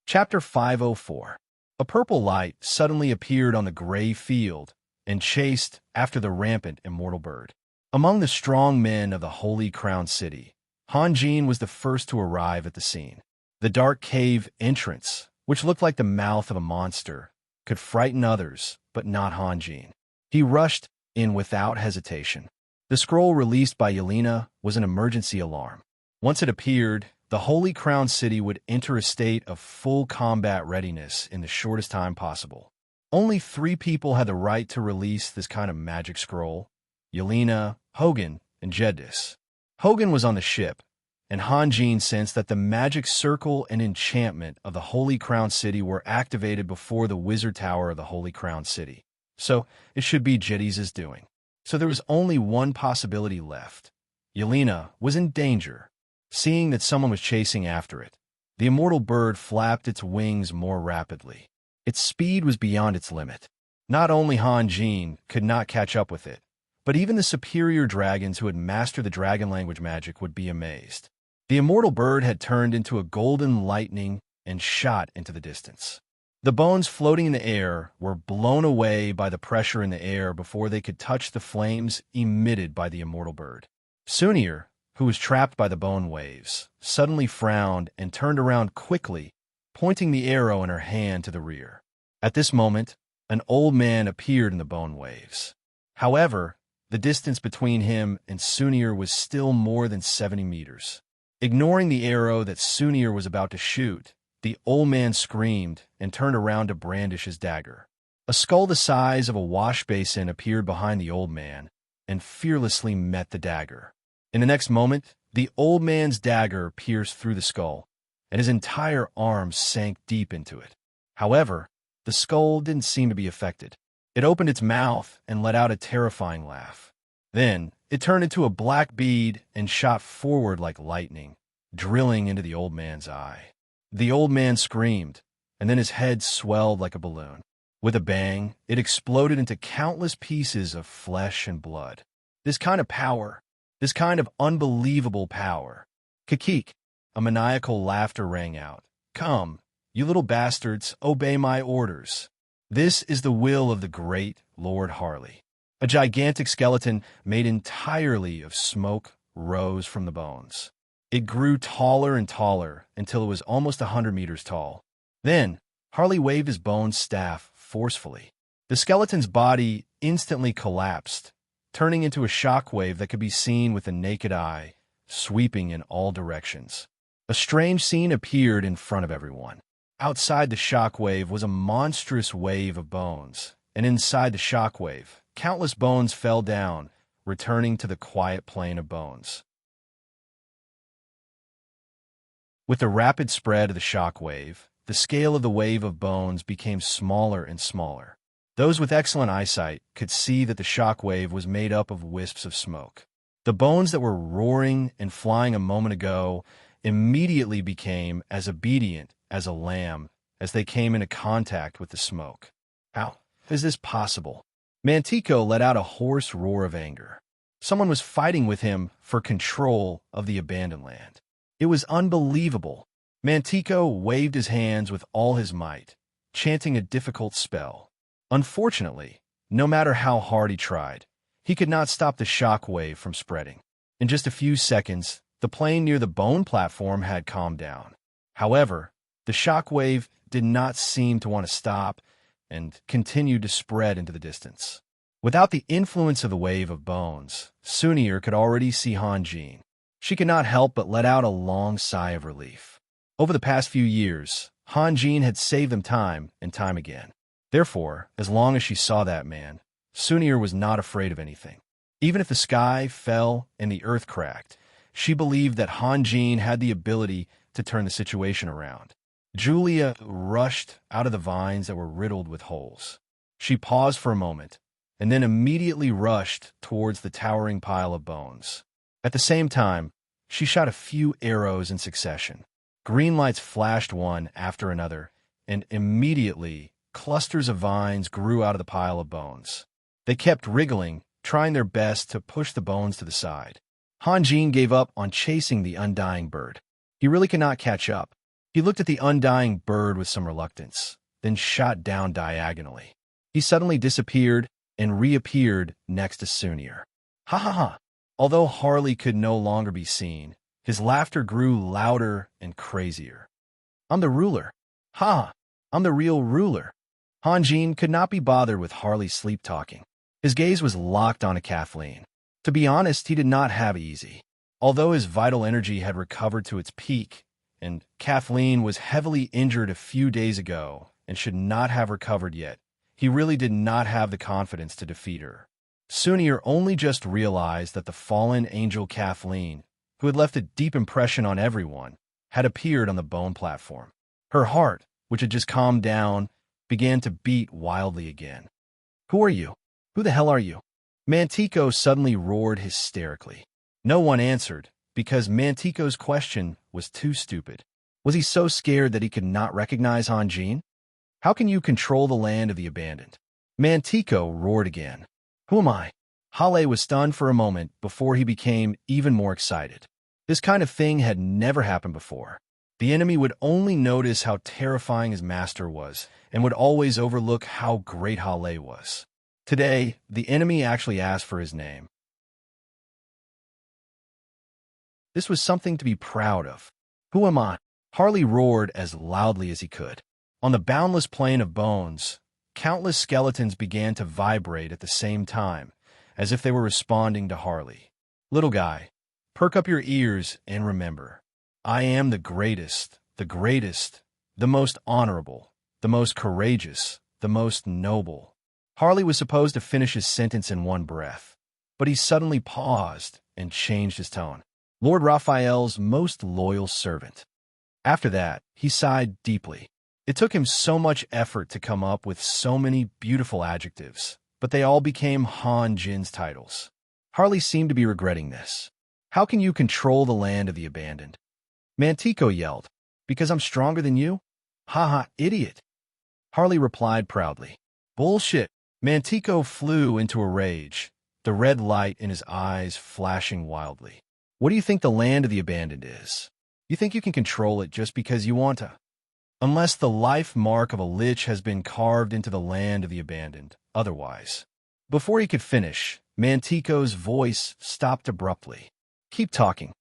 Chapter 504. A purple light suddenly appeared on the gray field and chased after the rampant immortal bird. Among the strong men of the Holy Crown City, Hanjin was the first to arrive at the scene. The dark cave entrance, which looked like the mouth of a monster, could frighten others, but not Hanjin. He rushed in without hesitation. The scroll released by Yelena was an emergency alarm. Once it appeared, the Holy Crown City would enter a state of full combat readiness in the shortest time possible. Only 3 people had the right to release this kind of magic scroll: Yelena, Hogan, and Jedis. Hogan was on the ship, and Hanjin sensed that the magic circle and enchantment of the Holy Crown City were activated before the Wizard Tower of the Holy Crown City. So, it should be Jedis' doing. So there was only one possibility left. Yelena was in danger. Seeing that someone was chasing after it, the immortal bird flapped its wings more rapidly. Its speed was beyond its limit. Not only Hanjin could not catch up with it, but even the superior dragons who had mastered the dragon language magic would be amazed. The immortal bird had turned into a golden lightning and shot into the distance. The bones floating in the air were blown away by the pressure in the air before they could touch the flames emitted by the immortal bird. Sunir, who was trapped by the bone waves, suddenly frowned and turned around quickly, pointing the arrow in her hand to the rear. At this moment, an old man appeared in the bone waves. However, the distance between him and Sunir was still more than 70 meters. Ignoring the arrow that Sunir was about to shoot, the old man screamed and turned around to brandish his dagger. A skull the size of a wash basin appeared behind the old man and fearlessly met the dagger. In the next moment, the old man's dagger pierced through the skull, and his entire arm sank deep into it. However, the skull didn't seem to be affected. It opened its mouth and let out a terrifying laugh. Then, it turned into a black bead and shot forward like lightning, drilling into the old man's eye. The old man screamed, and then his head swelled like a balloon. With a bang, it exploded into countless pieces of flesh and blood. This kind of power, this kind of unbelievable power. Kakik, a maniacal laughter rang out. Come, you little bastards, obey my orders. This is the will of the great Lord Harley. A gigantic skeleton made entirely of smoke rose from the bones. It grew taller and taller until it was almost 100 meters tall. Then, Harley waved his bone staff forcefully. The skeleton's body instantly collapsed, turning into a shockwave that could be seen with the naked eye, sweeping in all directions. A strange scene appeared in front of everyone. Outside the shockwave was a monstrous wave of bones, and inside the shockwave, countless bones fell down, returning to the quiet plane of bones. With the rapid spread of the shockwave, the scale of the wave of bones became smaller and smaller. Those with excellent eyesight could see that the shockwave was made up of wisps of smoke. The bones that were roaring and flying a moment ago immediately became as obedient as a lamb as they came into contact with the smoke. How is this possible? Mantico let out a hoarse roar of anger. Someone was fighting with him for control of the abandoned land. It was unbelievable. Mantico waved his hands with all his might, chanting a difficult spell. Unfortunately, no matter how hard he tried, he could not stop the shock wave from spreading. In just a few seconds, the plane near the bone platform had calmed down. However, the shock wave did not seem to want to stop and continued to spread into the distance. Without the influence of the wave of bones, Sunir could already see Hanjin. She could not help but let out a long sigh of relief. Over the past few years, Hanjin had saved them time and time again. Therefore, as long as she saw that man, Sunir was not afraid of anything. Even if the sky fell and the earth cracked, she believed that Hanjin had the ability to turn the situation around. Julia rushed out of the vines that were riddled with holes. She paused for a moment, and then immediately rushed towards the towering pile of bones. At the same time, she shot a few arrows in succession. Green lights flashed one after another, and immediately clusters of vines grew out of the pile of bones. They kept wriggling, trying their best to push the bones to the side. Hanjin gave up on chasing the undying bird. He really could not catch up. He looked at the undying bird with some reluctance, then shot down diagonally. He suddenly disappeared and reappeared next to Sunir. Ha ha ha! Although Harley could no longer be seen, his laughter grew louder and crazier. I'm the ruler. Ha! I'm the real ruler. Hanjin could not be bothered with Harley's sleep-talking. His gaze was locked onto Kathleen. To be honest, he did not have it easy. Although his vital energy had recovered to its peak, and Kathleen was heavily injured a few days ago and should not have recovered yet, he really did not have the confidence to defeat her. Sunir only just realized that the fallen angel Kathleen, who had left a deep impression on everyone, had appeared on the bone platform. Her heart, which had just calmed down, began to beat wildly again. Who are you? Who the hell are you? Mantico suddenly roared hysterically. No one answered, because Mantico's question was too stupid. Was he so scared that he could not recognize Hanjin? How can you control the land of the abandoned? Mantico roared again. Who am I? Hale was stunned for a moment before he became even more excited. This kind of thing had never happened before. The enemy would only notice how terrifying his master was and would always overlook how great Hale was. Today, the enemy actually asked for his name. This was something to be proud of. Who am I? Harley roared as loudly as he could. On the boundless plain of bones, countless skeletons began to vibrate at the same time, as if they were responding to Harley. Little guy, perk up your ears and remember, I am the greatest, the most honorable, the most courageous, the most noble. Harley was supposed to finish his sentence in one breath, but he suddenly paused and changed his tone. Lord Raphael's most loyal servant. After that, he sighed deeply. It took him so much effort to come up with so many beautiful adjectives, but they all became Han Jin's titles. Harley seemed to be regretting this. How can you control the land of the abandoned? Mantico yelled. Because I'm stronger than you? Ha, idiot. Harley replied proudly. Bullshit. Mantico flew into a rage, the red light in his eyes flashing wildly. What do you think the land of the abandoned is? You think you can control it just because you want to? Unless the life mark of a lich has been carved into the land of the abandoned, otherwise. Before he could finish, Mantico's voice stopped abruptly. Keep talking.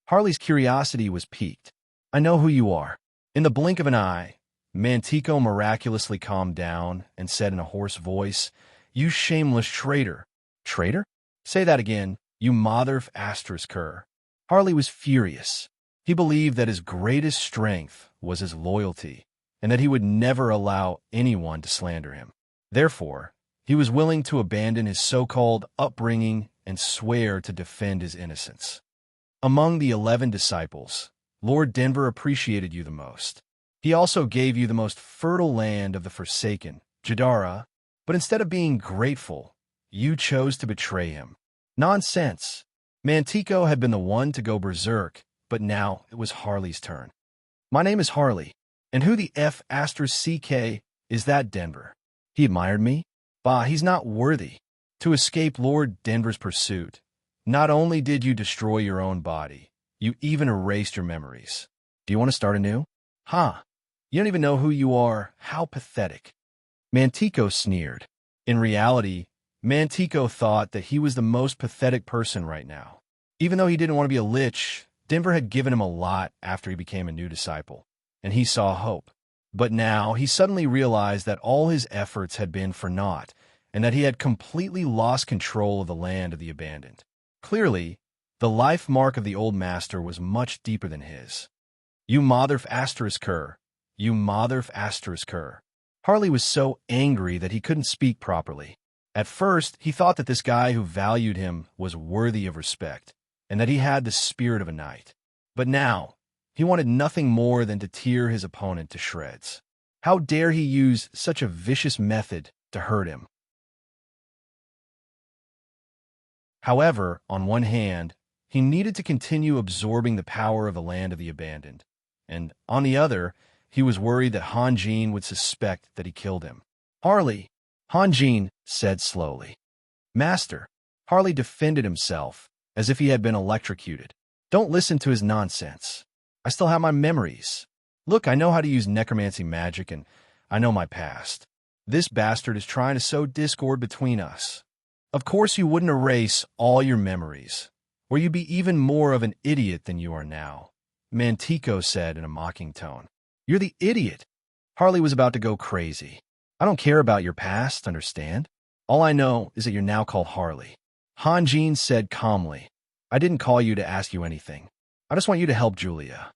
Harley's curiosity was piqued. I know who you are. In the blink of an eye, Mantico miraculously calmed down and said in a hoarse voice, You shameless traitor. Traitor? Say that again, you motherf ***. Harley was furious. He believed that his greatest strength was his loyalty, and that he would never allow anyone to slander him. Therefore, he was willing to abandon his so-called upbringing and swear to defend his innocence. Among the 11 disciples, Lord Denver appreciated you the most. He also gave you the most fertile land of the Forsaken, Jadara, but instead of being grateful, you chose to betray him. Nonsense. Mantico had been the one to go berserk, but now it was Harley's turn. My name is Harley, and who the ***CK is that Denver? He admired me? Bah, he's not worthy. To escape Lord Denver's pursuit, not only did you destroy your own body, you even erased your memories. Do you want to start anew? Ha! You don't even know who you are. How pathetic. Mantico sneered. In reality, Mantico thought that he was the most pathetic person right now. Even though he didn't want to be a lich, Denver had given him a lot after he became a new disciple, and he saw hope. But now he suddenly realized that all his efforts had been for naught, and that he had completely lost control of the land of the abandoned. Clearly, the life mark of the old master was much deeper than his. You motherf ***. You motherf ***. Harley was so angry that he couldn't speak properly. At first, he thought that this guy who valued him was worthy of respect, and that he had the spirit of a knight. But now, he wanted nothing more than to tear his opponent to shreds. How dare he use such a vicious method to hurt him? However, on one hand, he needed to continue absorbing the power of the land of the abandoned, and on the other, he was worried that Han Jin would suspect that he killed him. Harley, Han Jin said slowly. Master, Harley defended himself as if he had been electrocuted. Don't listen to his nonsense. I still have my memories. Look, I know how to use necromancy magic, and I know my past. This bastard is trying to sow discord between us. Of course you wouldn't erase all your memories, or you'd be even more of an idiot than you are now, Mantico said in a mocking tone. You're the idiot. Harley was about to go crazy. I don't care about your past, understand? All I know is that you're now called Harley. Han Jin said calmly. I didn't call you to ask you anything. I just want you to help Julia.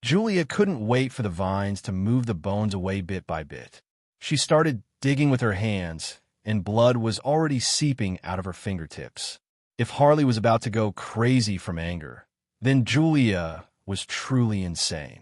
Julia couldn't wait for the vines to move the bones away bit by bit. She started digging with her hands, and blood was already seeping out of her fingertips. If Harley was about to go crazy from anger, then Julia was truly insane.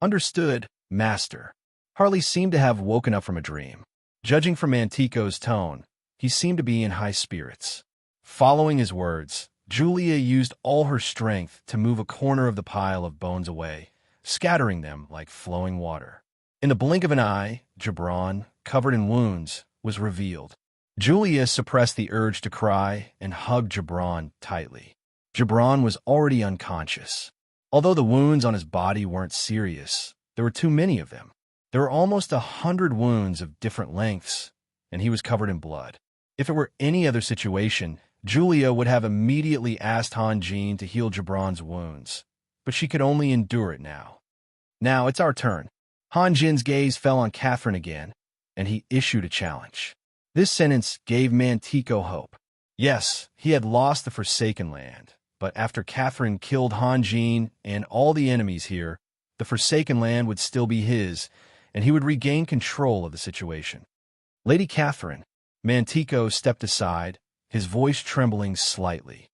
Understood, Master. Harley seemed to have woken up from a dream. Judging from Mantico's tone, he seemed to be in high spirits. Following his words, Julia used all her strength to move a corner of the pile of bones away, scattering them like flowing water. In the blink of an eye, Gibran, covered in wounds, was revealed. Julia suppressed the urge to cry and hugged Gibran tightly. Gibran was already unconscious. Although the wounds on his body weren't serious, there were too many of them. There were almost 100 wounds of different lengths, and he was covered in blood. If it were any other situation, Julia would have immediately asked Han Jin to heal Gibran's wounds, but she could only endure it now. Now it's our turn. Han Jin's gaze fell on Catherine again, and he issued a challenge. This sentence gave Mantico hope. Yes, he had lost the Forsaken Land, but after Catherine killed Han Jin and all the enemies here, the Forsaken Land would still be his, and he would regain control of the situation. Lady Catherine, Mantico stepped aside, his voice trembling slightly.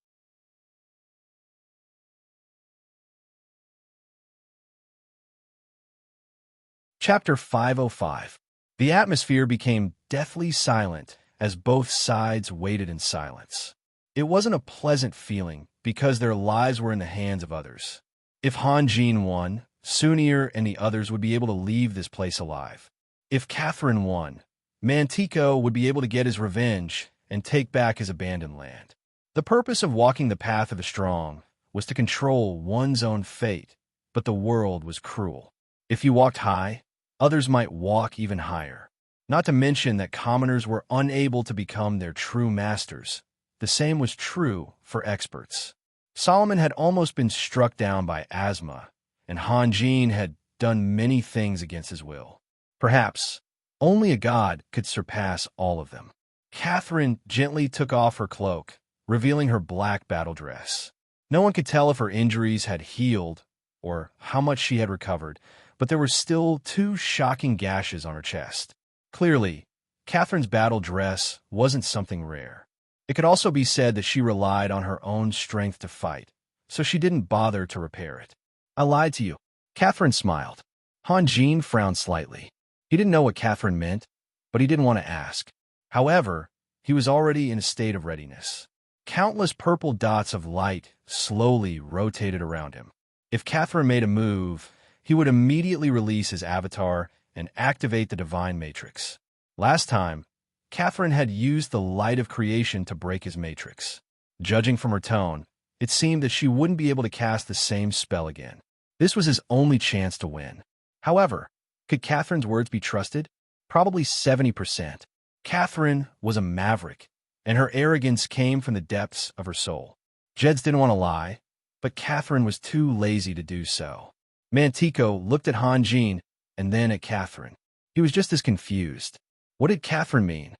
Chapter 505. The atmosphere became deathly silent as both sides waited in silence. It wasn't a pleasant feeling because their lives were in the hands of others. If Han Jin won, Sunir and the others would be able to leave this place alive. If Catherine won, Mantico would be able to get his revenge and take back his abandoned land. The purpose of walking the path of the strong was to control one's own fate, but the world was cruel. If you walked high, others might walk even higher. Not to mention that commoners were unable to become their true masters. The same was true for experts. Solomon had almost been struck down by asthma, and Han Jin had done many things against his will. Perhaps only a god could surpass all of them. Catherine gently took off her cloak, revealing her black battle dress. No one could tell if her injuries had healed or how much she had recovered, but there were still 2 shocking gashes on her chest. Clearly, Catherine's battle dress wasn't something rare. It could also be said that she relied on her own strength to fight, so she didn't bother to repair it. I lied to you. Catherine smiled. Han Jin frowned slightly. He didn't know what Catherine meant, but he didn't want to ask. However, he was already in a state of readiness. Countless purple dots of light slowly rotated around him. If Catherine made a move, he would immediately release his avatar and activate the divine matrix. Last time, Catherine had used the light of creation to break his matrix. Judging from her tone, it seemed that she wouldn't be able to cast the same spell again. This was his only chance to win. However, could Catherine's words be trusted? Probably 70%. Catherine was a maverick, and her arrogance came from the depths of her soul. Jeds didn't want to lie, but Catherine was too lazy to do so. Mantico looked at Han Jin and then at Catherine. He was just as confused. What did Catherine mean?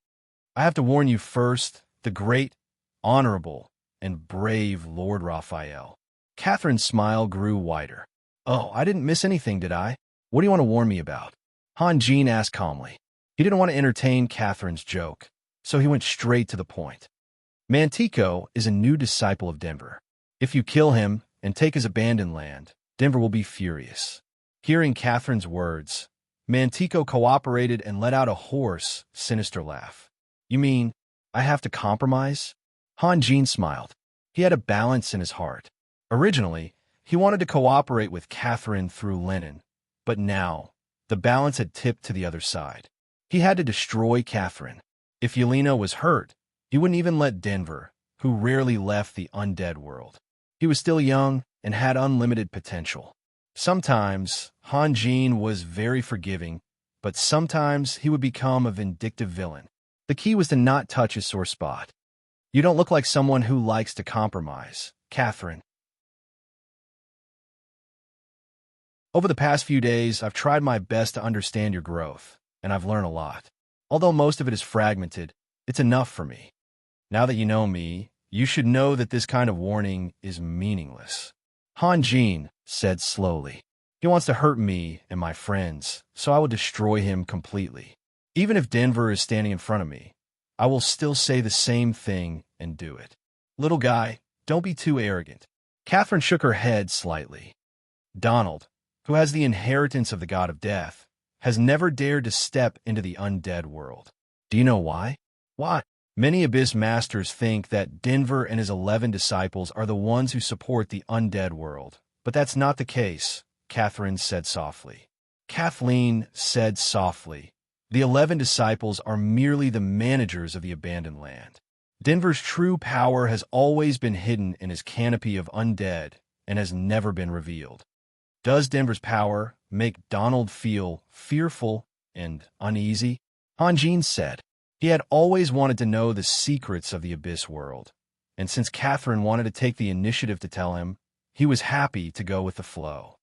I have to warn you first, the great, honorable, and brave Lord Raphael. Catherine's smile grew wider. Oh, I didn't miss anything, did I? What do you want to warn me about? Han Jin asked calmly. He didn't want to entertain Catherine's joke, so he went straight to the point. Mantico is a new disciple of Denver. If you kill him and take his abandoned land, Denver will be furious. Hearing Catherine's words, Mantico cooperated and let out a hoarse, sinister laugh. You mean, I have to compromise? Han Jin smiled. He had a balance in his heart. Originally, he wanted to cooperate with Catherine through Lennon, but now, the balance had tipped to the other side. He had to destroy Catherine. If Yelena was hurt, he wouldn't even let Denver, who rarely left the undead world. He was still young and had unlimited potential. Sometimes, Han Jin was very forgiving, but sometimes he would become a vindictive villain. The key was to not touch his sore spot. You don't look like someone who likes to compromise, Catherine. Over the past few days, I've tried my best to understand your growth, and I've learned a lot. Although most of it is fragmented, it's enough for me. Now that you know me, you should know that this kind of warning is meaningless. Han Jin said slowly. He wants to hurt me and my friends, so I will destroy him completely. Even if Denver is standing in front of me, I will still say the same thing and do it. Little guy, don't be too arrogant. Catherine shook her head slightly. Donald, who has the inheritance of the god of death, has never dared to step into the undead world. Do you know why? Why? Many Abyss Masters think that Denver and his 11 disciples are the ones who support the undead world, but that's not the case, Catherine said softly. Kathleen said softly, the 11 disciples are merely the managers of the abandoned land. Denver's true power has always been hidden in his canopy of undead, and has never been revealed. Does Denver's power make Donald feel fearful and uneasy? Hanjin said. He had always wanted to know the secrets of the Abyss world, and since Catherine wanted to take the initiative to tell him, he was happy to go with the flow.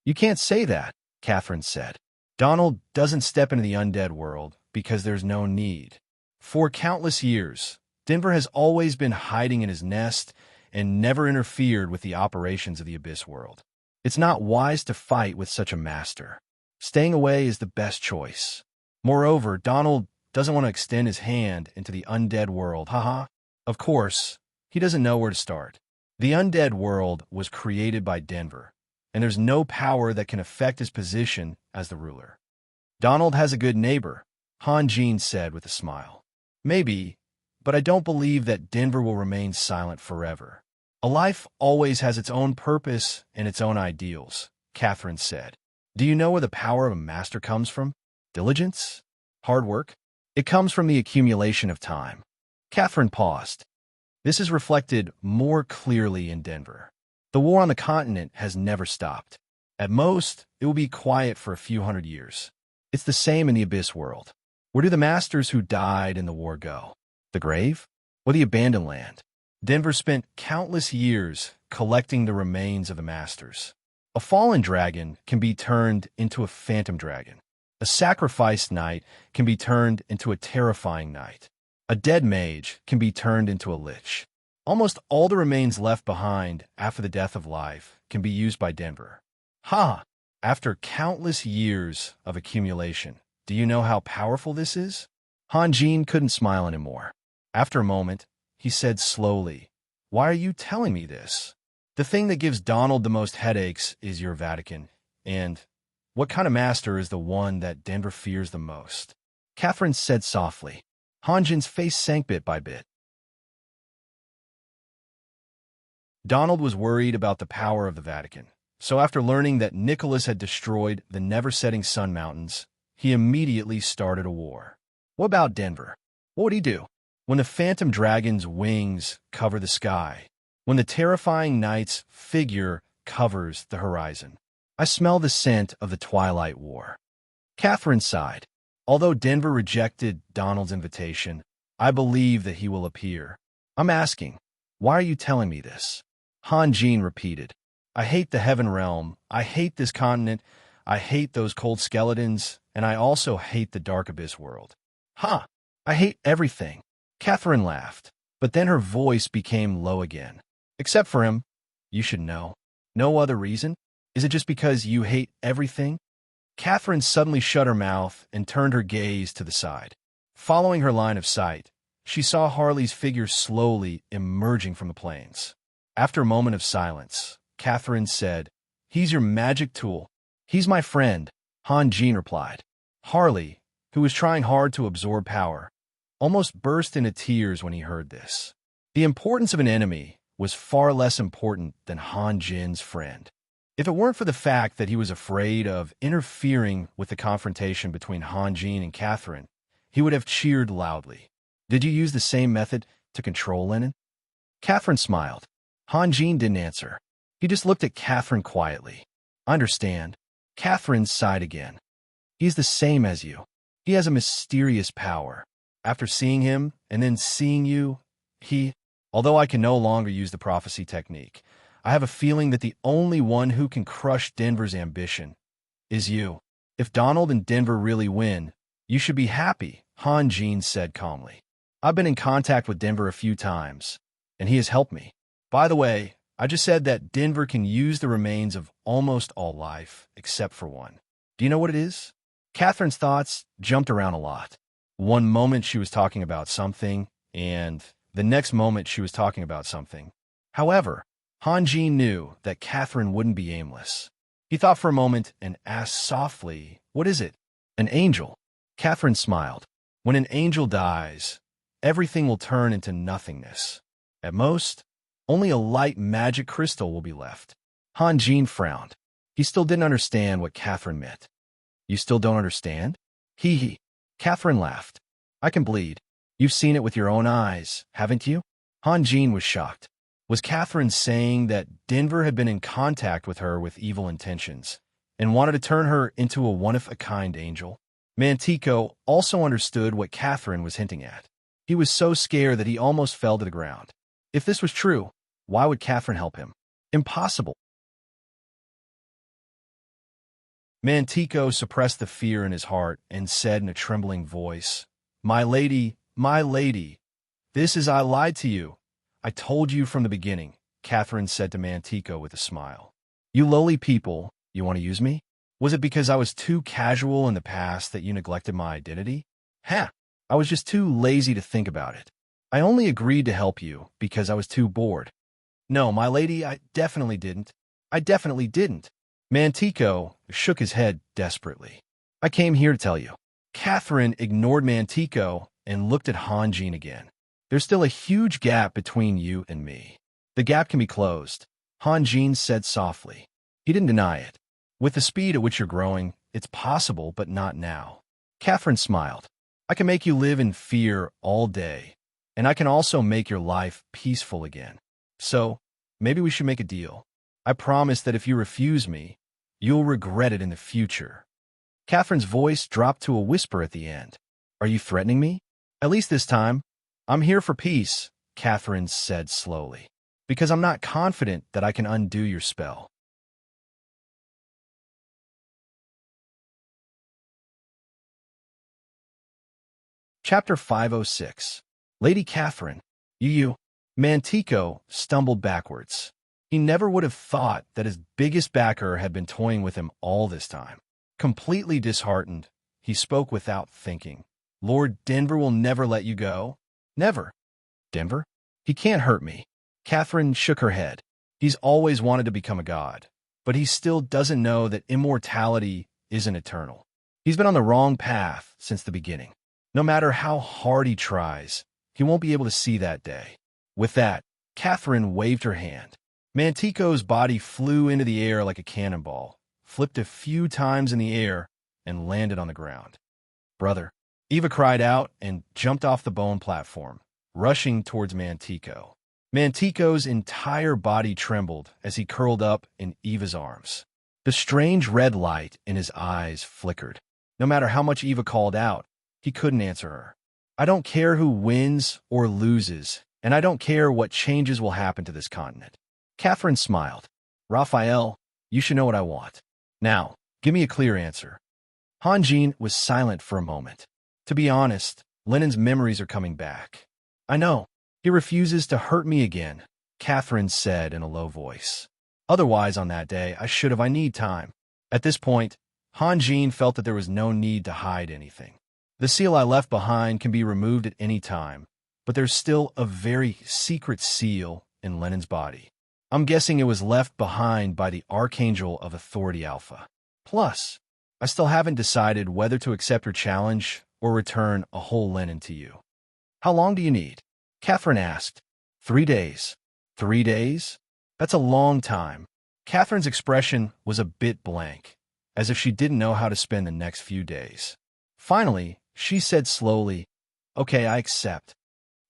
You can't say that, Catherine said. Donald doesn't step into the undead world because there's no need. For countless years, Denver has always been hiding in his nest and never interfered with the operations of the Abyss world. It's not wise to fight with such a master. Staying away is the best choice. Moreover, Donald doesn't want to extend his hand into the undead world, haha. Of course, he doesn't know where to start. The undead world was created by Denver, and there's no power that can affect his position as the ruler. Donald has a good neighbor, Hanjin said with a smile. Maybe, but I don't believe that Denver will remain silent forever. A life always has its own purpose and its own ideals, Catherine said. Do you know where the power of a master comes from? Diligence? Hard work? It comes from the accumulation of time. Catherine paused. This is reflected more clearly in Denver. The war on the continent has never stopped. At most, it will be quiet for a few hundred years. It's the same in the Abyss world. Where do the masters who died in the war go? The grave? Or the abandoned land? Denver spent countless years collecting the remains of the masters. A fallen dragon can be turned into a phantom dragon. A sacrificed knight can be turned into a terrifying knight. A dead mage can be turned into a lich. Almost all the remains left behind after the death of life can be used by Denver. Ha! After countless years of accumulation, do you know how powerful this is? Hanjin couldn't smile anymore. After a moment, he said slowly, Why are you telling me this? The thing that gives Donald the most headaches is your Vatican, and what kind of master is the one that Denver fears the most? Catherine said softly. Hanjin's face sank bit by bit. Donald was worried about the power of the Vatican, so after learning that Nicholas had destroyed the never-setting Sun Mountains, he immediately started a war. What about Denver? What would he do? When the phantom dragon's wings cover the sky, when the terrifying knight's figure covers the horizon, I smell the scent of the Twilight War. Catherine sighed. Although Denver rejected Donald's invitation, I believe that he will appear. I'm asking, why are you telling me this? Hanjin repeated. I hate the Heaven Realm, I hate this continent, I hate those cold skeletons, and I also hate the Dark Abyss world. Ha! I hate everything. Catherine laughed, but then her voice became low again. Except for him, you should know. No other reason? Is it just because you hate everything? Catherine suddenly shut her mouth and turned her gaze to the side. Following her line of sight, she saw Harley's figure slowly emerging from the plains. After a moment of silence, Catherine said, He's your magic tool. He's my friend, Hanjin replied. Harley, who was trying hard to absorb power, almost burst into tears when he heard this. The importance of an enemy was far less important than Hanjin's friend. If it weren't for the fact that he was afraid of interfering with the confrontation between Hanjin and Catherine, he would have cheered loudly. Did you use the same method to control Lennon? Catherine smiled. Hanjin didn't answer. He just looked at Catherine quietly. I understand. Catherine sighed again. He's the same as you. He has a mysterious power. After seeing him and then seeing you, although I can no longer use the prophecy technique, I have a feeling that the only one who can crush Denver's ambition is you. If Donald and Denver really win, you should be happy, Hanjin said calmly. I've been in contact with Denver a few times, and he has helped me. By the way, I just said that Denver can use the remains of almost all life, except for one. Do you know what it is? Catherine's thoughts jumped around a lot. One moment she was talking about something, and the next moment she was talking about something. However, Hanjin knew that Catherine wouldn't be aimless. He thought for a moment and asked softly, What is it? An angel. Catherine smiled. When an angel dies, everything will turn into nothingness. At most, only a light magic crystal will be left. Hanjin frowned. He still didn't understand what Catherine meant. You still don't understand? Hee. Catherine laughed. I can bleed. You've seen it with your own eyes, haven't you? Hanjin was shocked. Was Catherine saying that Denver had been in contact with her with evil intentions and wanted to turn her into a one-of-a-kind angel? Mantico also understood what Catherine was hinting at. He was so scared that he almost fell to the ground. If this was true, why would Catherine help him? Impossible. Mantico suppressed the fear in his heart and said in a trembling voice, my lady, this is I lied to you. I told you from the beginning, Catherine said to Mantico with a smile. You lowly people, you want to use me? Was it because I was too casual in the past that you neglected my identity? I was just too lazy to think about it. I only agreed to help you because I was too bored. No, my lady, I definitely didn't. Mantico shook his head desperately. I came here to tell you. Catherine ignored Mantico and looked at Hanjin again. There's still a huge gap between you and me. The gap can be closed, Hanjin said softly. He didn't deny it. With the speed at which you're growing, it's possible, but not now. Catherine smiled. I can make you live in fear all day, and I can also make your life peaceful again. So, maybe we should make a deal. I promise that if you refuse me, you'll regret it in the future. Catherine's voice dropped to a whisper at the end. Are you threatening me? At least this time. I'm here for peace, Catherine said slowly, because I'm not confident that I can undo your spell. Chapter 506. Lady Catherine, you. Mantico stumbled backwards. He never would have thought that his biggest backer had been toying with him all this time. Completely disheartened, he spoke without thinking. Lord Denver will never let you go. Never. Denver? He can't hurt me. Catherine shook her head. He's always wanted to become a god, but he still doesn't know that immortality isn't eternal. He's been on the wrong path since the beginning. No matter how hard he tries, he won't be able to see that day. With that, Catherine waved her hand. Mantico's body flew into the air like a cannonball, flipped a few times in the air, and landed on the ground. Brother, Eva cried out and jumped off the bone platform, rushing towards Mantico. Mantico's entire body trembled as he curled up in Eva's arms. The strange red light in his eyes flickered. No matter how much Eva called out, he couldn't answer her. I don't care who wins or loses, and I don't care what changes will happen to this continent. Catherine smiled. Raphael, you should know what I want. Now, give me a clear answer. Hanjin was silent for a moment. To be honest, Lennon's memories are coming back. I know. He refuses to hurt me again, Catherine said in a low voice. Otherwise, on that day, I need time. At this point, Hanjin felt that there was no need to hide anything. The seal I left behind can be removed at any time, but there's still a very secret seal in Lennon's body. I'm guessing it was left behind by the Archangel of Authority Alpha. Plus, I still haven't decided whether to accept your challenge or return a whole Lennon to you. How long do you need? Catherine asked. 3 days. 3 days? That's a long time. Catherine's expression was a bit blank, as if she didn't know how to spend the next few days. Finally, she said slowly, Okay, I accept.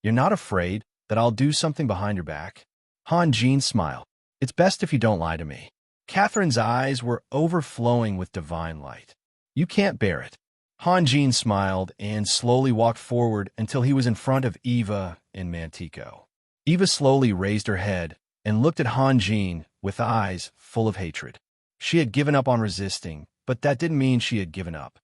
You're not afraid that I'll do something behind your back? Hanjin smiled. It's best if you don't lie to me. Catherine's eyes were overflowing with divine light. You can't bear it. Hanjin smiled and slowly walked forward until he was in front of Eva and Mantico. Eva slowly raised her head and looked at Hanjin with eyes full of hatred. She had given up on resisting, but that didn't mean she had given up.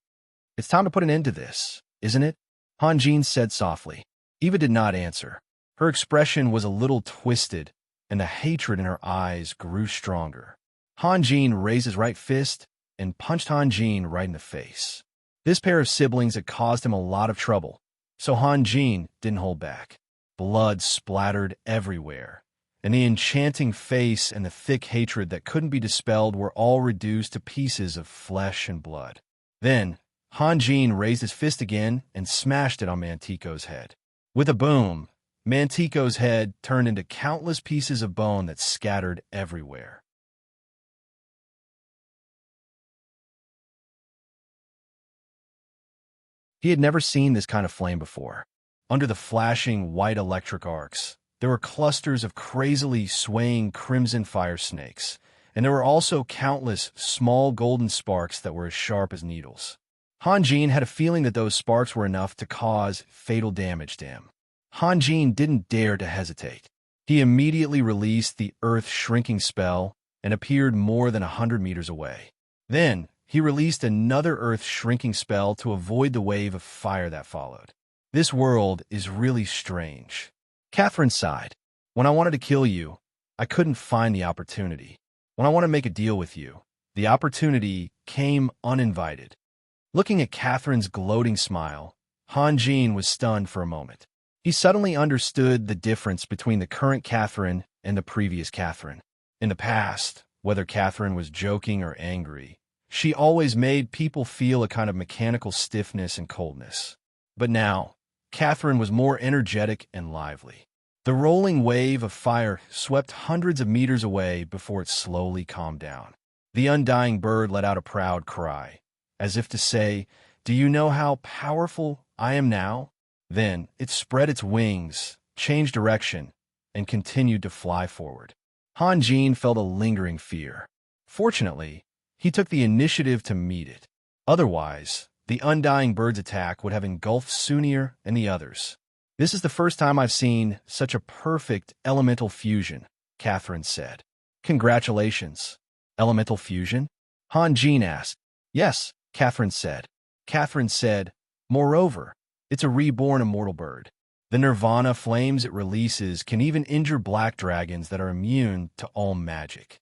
It's time to put an end to this, isn't it? Hanjin said softly. Eva did not answer. Her expression was a little twisted, and the hatred in her eyes grew stronger. Hanjin raised his right fist and punched Hanjin right in the face. This pair of siblings had caused him a lot of trouble, so Hanjin didn't hold back. Blood splattered everywhere, and the enchanting face and the thick hatred that couldn't be dispelled were all reduced to pieces of flesh and blood. Then, Hanjin raised his fist again and smashed it on Mantico's head. With a boom, Mantico's head turned into countless pieces of bone that scattered everywhere. He had never seen this kind of flame before. Under the flashing white electric arcs, There were clusters of crazily swaying crimson fire snakes, and there were also countless small golden sparks that were as sharp as needles. Hanjin had a feeling that those sparks were enough to cause fatal damage to him. Hanjin didn't dare to hesitate. He immediately released the earth-shrinking spell and appeared more than 100 meters away. Then, he released another earth-shrinking spell to avoid the wave of fire that followed. This world is really strange. Catherine sighed. When I wanted to kill you, I couldn't find the opportunity. When I wanted to make a deal with you, the opportunity came uninvited. Looking at Catherine's gloating smile, Hanjin was stunned for a moment. He suddenly understood the difference between the current Catherine and the previous Catherine. In the past, whether Catherine was joking or angry, she always made people feel a kind of mechanical stiffness and coldness. But now, Catherine was more energetic and lively. The rolling wave of fire swept hundreds of meters away before it slowly calmed down. The undying bird let out a proud cry, as if to say, "Do you know how powerful I am now?" Then it spread its wings, changed direction, and continued to fly forward. Hanjin felt a lingering fear. Fortunately, he took the initiative to meet it. Otherwise, the undying bird's attack would have engulfed Sunir and the others. "This is the first time I've seen such a perfect elemental fusion," Catherine said. "Congratulations." "Elemental fusion?" Hanjin asked. "Yes," Catherine said. Catherine said, "Moreover, it's a reborn immortal bird. The nirvana flames it releases can even injure black dragons that are immune to all magic."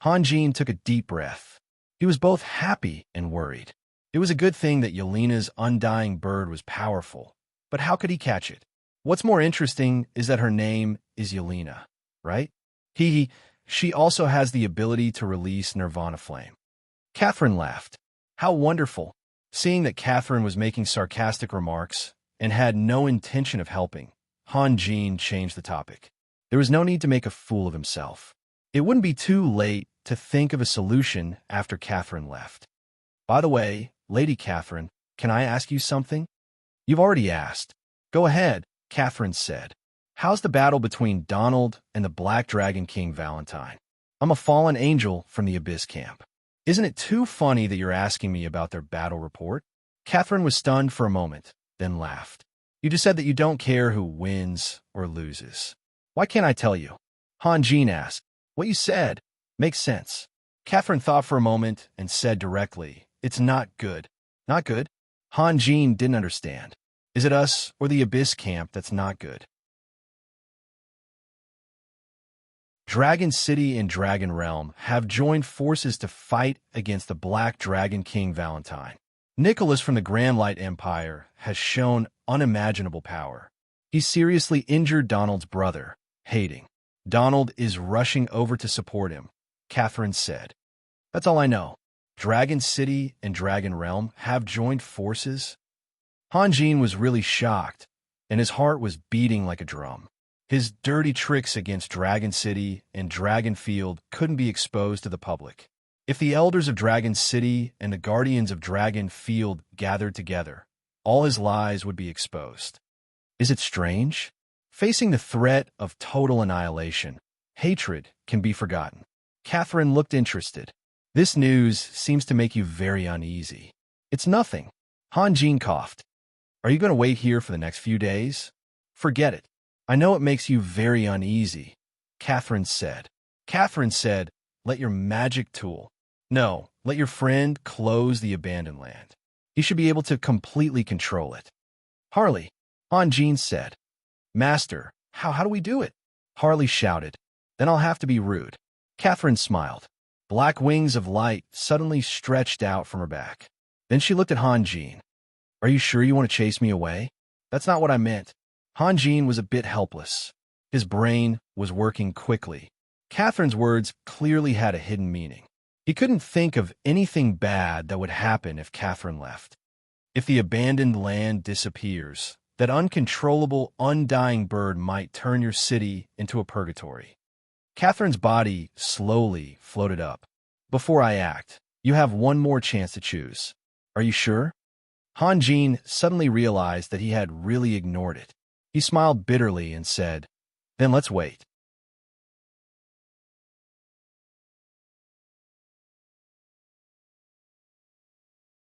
Hanjin took a deep breath. He was both happy and worried. It was a good thing that Yelena's undying bird was powerful, but how could he catch it? What's more interesting is that her name is Yelena, right? She also has the ability to release nirvana flame. Catherine laughed. How wonderful. Seeing that Catherine was making sarcastic remarks and had no intention of helping, Hanjin changed the topic. There was no need to make a fool of himself. It wouldn't be too late to think of a solution after Catherine left. "By the way, Lady Catherine, can I ask you something?" "You've already asked." "Go ahead," Catherine said. "How's the battle between Donald and the Black Dragon King Valentine?" "I'm a fallen angel from the Abyss camp." "Isn't it too funny that you're asking me about their battle report?" Catherine was stunned for a moment, then laughed. "You just said that you don't care who wins or loses." "Why can't I tell you?" Hanjin asked. "What you said makes sense." Catherine thought for a moment and said directly, "It's not good." "Not good?" Hanjin didn't understand. "Is it us or the Abyss camp that's not good?" Dragon City and Dragon Realm have joined forces to fight against the Black Dragon King Valentine. Nicholas from the Grand Light Empire has shown unimaginable power. He seriously injured Donald's brother, Hating. Donald is rushing over to support him, Catherine said. "That's all I know. Dragon City and Dragon Realm have joined forces?" Hanjin was really shocked, and his heart was beating like a drum. His dirty tricks against Dragon City and Dragon Field couldn't be exposed to the public. If the elders of Dragon City and the guardians of Dragon Field gathered together, all his lies would be exposed. Is it strange? Facing the threat of total annihilation, hatred can be forgotten. Catherine looked interested. "This news seems to make you very uneasy." "It's nothing." Hanjin coughed. "Are you going to wait here for the next few days?" "Forget it. I know it makes you very uneasy," Catherine said. Catherine said, "Let your magic tool. No, let your friend close the abandoned land. He should be able to completely control it." "Harley," Hanjin said. "Master, how do we do it?" Harley shouted. "Then I'll have to be rude." Catherine smiled. Black wings of light suddenly stretched out from her back. Then she looked at Hanjin. "Are you sure you want to chase me away?" "That's not what I meant." Hanjin was a bit helpless. His brain was working quickly. Catherine's words clearly had a hidden meaning. He couldn't think of anything bad that would happen if Catherine left. If the abandoned land disappears, that uncontrollable, undying bird might turn your city into a purgatory. Catherine's body slowly floated up. "Before I act, you have one more chance to choose. Are you sure?" Hanjin suddenly realized that he had really ignored it. He smiled bitterly and said, Then let's wait.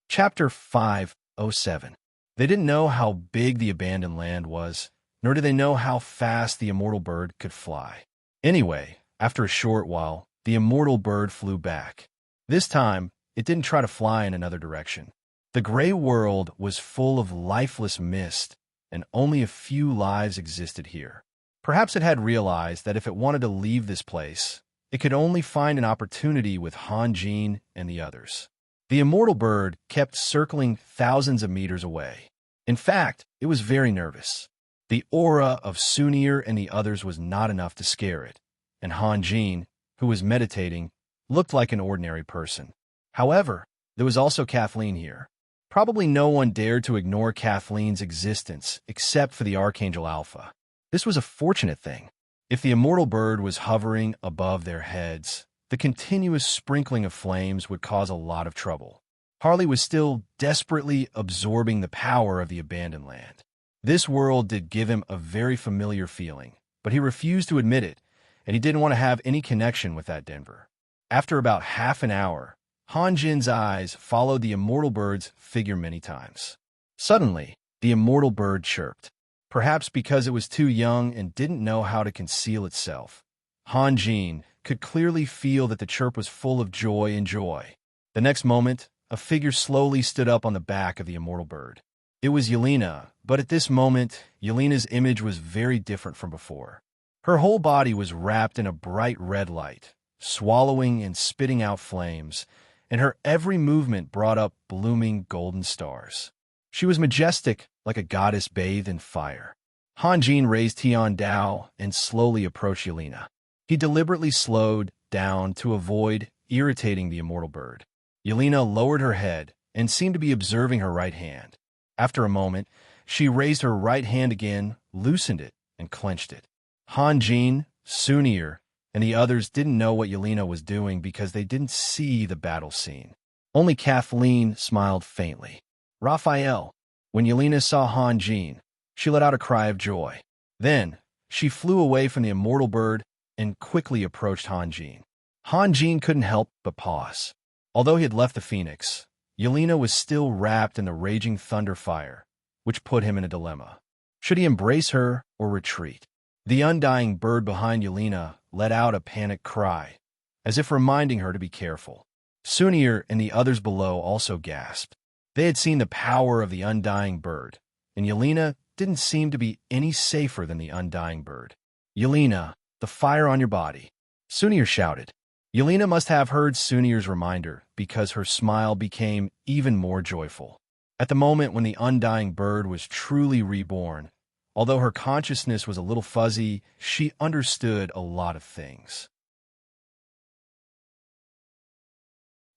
Chapter 507. They didn't know how big the abandoned land was, nor did they know how fast the immortal bird could fly. Anyway, after a short while, the immortal bird flew back. This time, it didn't try to fly in another direction. The gray world was full of lifeless mist, and only a few lives existed here. Perhaps it had realized that if it wanted to leave this place, it could only find an opportunity with Hanjin and the others. The immortal bird kept circling thousands of meters away. In fact, it was very nervous. The aura of Sunir and the others was not enough to scare it, and Hanjin, who was meditating, looked like an ordinary person. However, there was also Kathleen here. Probably no one dared to ignore Kathleen's existence except for the Archangel Alpha. This was a fortunate thing. If the immortal bird was hovering above their heads, the continuous sprinkling of flames would cause a lot of trouble. Harley was still desperately absorbing the power of the abandoned land. This world did give him a very familiar feeling, but he refused to admit it, and he didn't want to have any connection with that Denver. After about half an hour, Hanjin's eyes followed the immortal bird's figure many times. Suddenly, the immortal bird chirped. Perhaps because it was too young and didn't know how to conceal itself, Hanjin could clearly feel that the chirp was full of joy and joy. The next moment, a figure slowly stood up on the back of the immortal bird. It was Yelena, but at this moment, Yelena's image was very different from before. Her whole body was wrapped in a bright red light, swallowing and spitting out flames, and her every movement brought up blooming golden stars. She was majestic, like a goddess bathed in fire. Hanjin raised Tian Dao and slowly approached Yelena. He deliberately slowed down to avoid irritating the immortal bird. Yelena lowered her head and seemed to be observing her right hand. After a moment, she raised her right hand again, loosened it, and clenched it. Hanjin, Sunir, and the others didn't know what Yelena was doing because they didn't see the battle scene. Only Kathleen smiled faintly. Raphael. When Yelena saw Hanjin, she let out a cry of joy. Then, she flew away from the immortal bird and quickly approached Hanjin. Hanjin couldn't help but pause. Although he had left the Phoenix, Yelena was still wrapped in the raging thunder fire, which put him in a dilemma. Should he embrace her or retreat? The undying bird behind Yelena let out a panicked cry, as if reminding her to be careful. Sunir and the others below also gasped. They had seen the power of the undying bird, and Yelena didn't seem to be any safer than the undying bird. Yelena, the fire on your body. Sunir shouted. Yelena must have heard Sunir's reminder because her smile became even more joyful. At the moment when the undying bird was truly reborn, although her consciousness was a little fuzzy, she understood a lot of things.